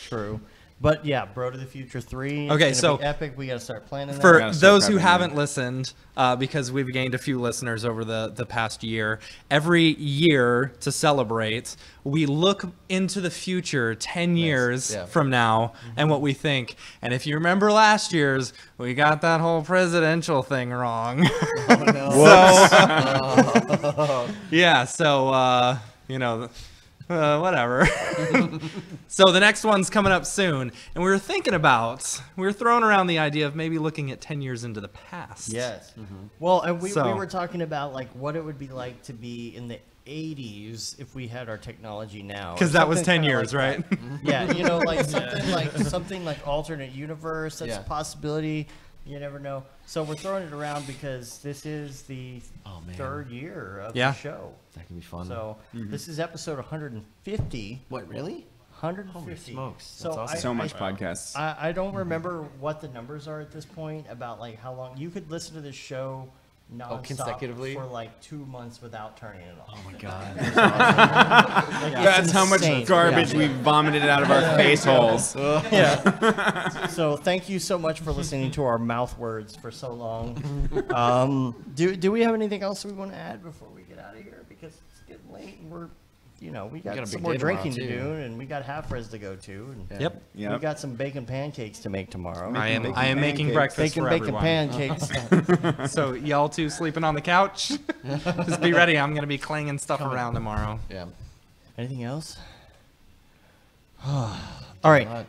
True. But yeah, Bro to the Future 3. Okay, it's so gonna be epic. We got to start planning that. For those who haven't listened, because we've gained a few listeners over the past year, every year to celebrate, we look into the future 10 years from now and what we think. And if you remember last year's, we got that whole presidential thing wrong. Yeah, so, whatever. So the next one's coming up soon, and we were throwing around the idea of maybe looking at 10 years into the past. Yes. Well, and we were talking about like what it would be like to be in the 80s if we had our technology now. Because that was 10 Something years, like right? that. Yeah, like something like alternate universe. That's a possibility. You never know. So we're throwing it around because this is the third year of the show. That can be fun. So this is episode 150. What, really? 150. Holy smokes. So That's awesome. So much podcasts. I don't remember what the numbers are at this point about like how long you could listen to this show nonstop consecutively? for like 2 months without turning it off. Oh my God. That's how much insane. garbage we vomited out of our face holes. Yeah. So thank you so much for listening to our mouth words for so long. Do we have anything else we want to add before we get out of here? Because it's getting late and we're, we got a some big more day drinking tomorrow, to too. do, and we got half-res to go to. And Yep. we got some bacon pancakes to make tomorrow. I am making breakfast for Bacon everyone. pancakes. So y'all two sleeping on the couch, just be ready. I'm gonna be clanging stuff around tomorrow. Yeah. Anything else? All right.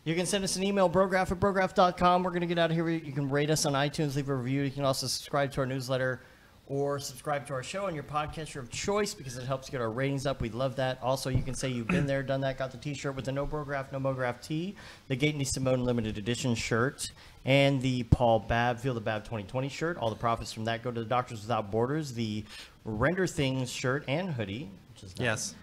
You can send us an email, brograph@brograph.com. We're going to get out of here. You can rate us on iTunes, leave a review. You can also subscribe to our newsletter or subscribe to our show on your podcatcher of choice because it helps get our ratings up. We'd love that. Also, you can say you've been there, done that, got the t-shirt with the No Brograph, No Mograph tee, the Gate and Simone limited edition shirt, and the Paul Babb, Feel the Babb 2020 shirt. All the profits from that go to the Doctors Without Borders, the Render Things shirt and hoodie. Yes.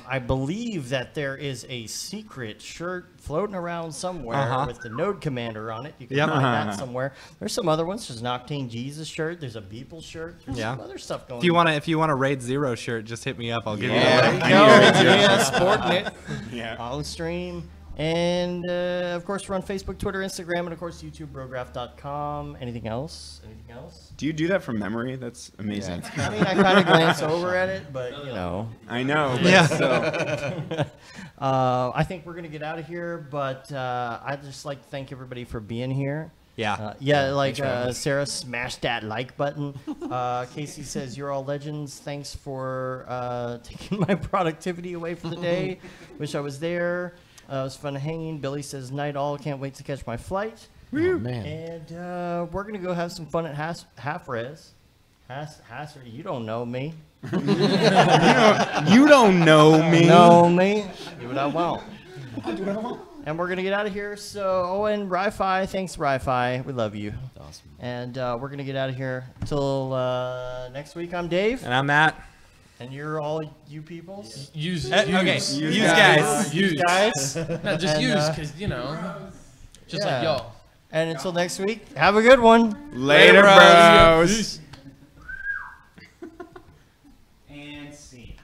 I believe that there is a secret shirt floating around somewhere with the Node Commander on it. You can find that somewhere. There's some other ones. There's an Octane Jesus shirt. There's a Beeple shirt. There's some other stuff going on. If you want a Raid Zero shirt, just hit me up. I'll give you the There link. you go. Yeah, sporting it. Yeah. On stream. And, of course, we're on Facebook, Twitter, Instagram, and, of course, YouTube, Brograph.com. Anything else? Anything else? Do you do that from memory? That's amazing. I mean, I kind of glance over at it, but, you know. I know. But Yeah. still. I think we're going to get out of here, but I'd just like to thank everybody for being here. Yeah. Sarah smashed that like button. Casey says, you're all legends. Thanks for taking my productivity away for the day. Wish I was there. It was fun hanging. Billy says, night all. Can't wait to catch my flight. Oh, man. And we're going to go have some fun at Half Res. You don't know me. You don't know me. Know me. Do what I want. And we're going to get out of here. So, and Ri-Fi, thanks, Ri-Fi. We love you. Awesome. And we're going to get out of here. Until next week, I'm Dave. And I'm Matt. And you're all you peoples? Use guys. Guys. Not just use, because, you know, just like y'all. And until next week, have a good one. Later, bros. Peace. And scene.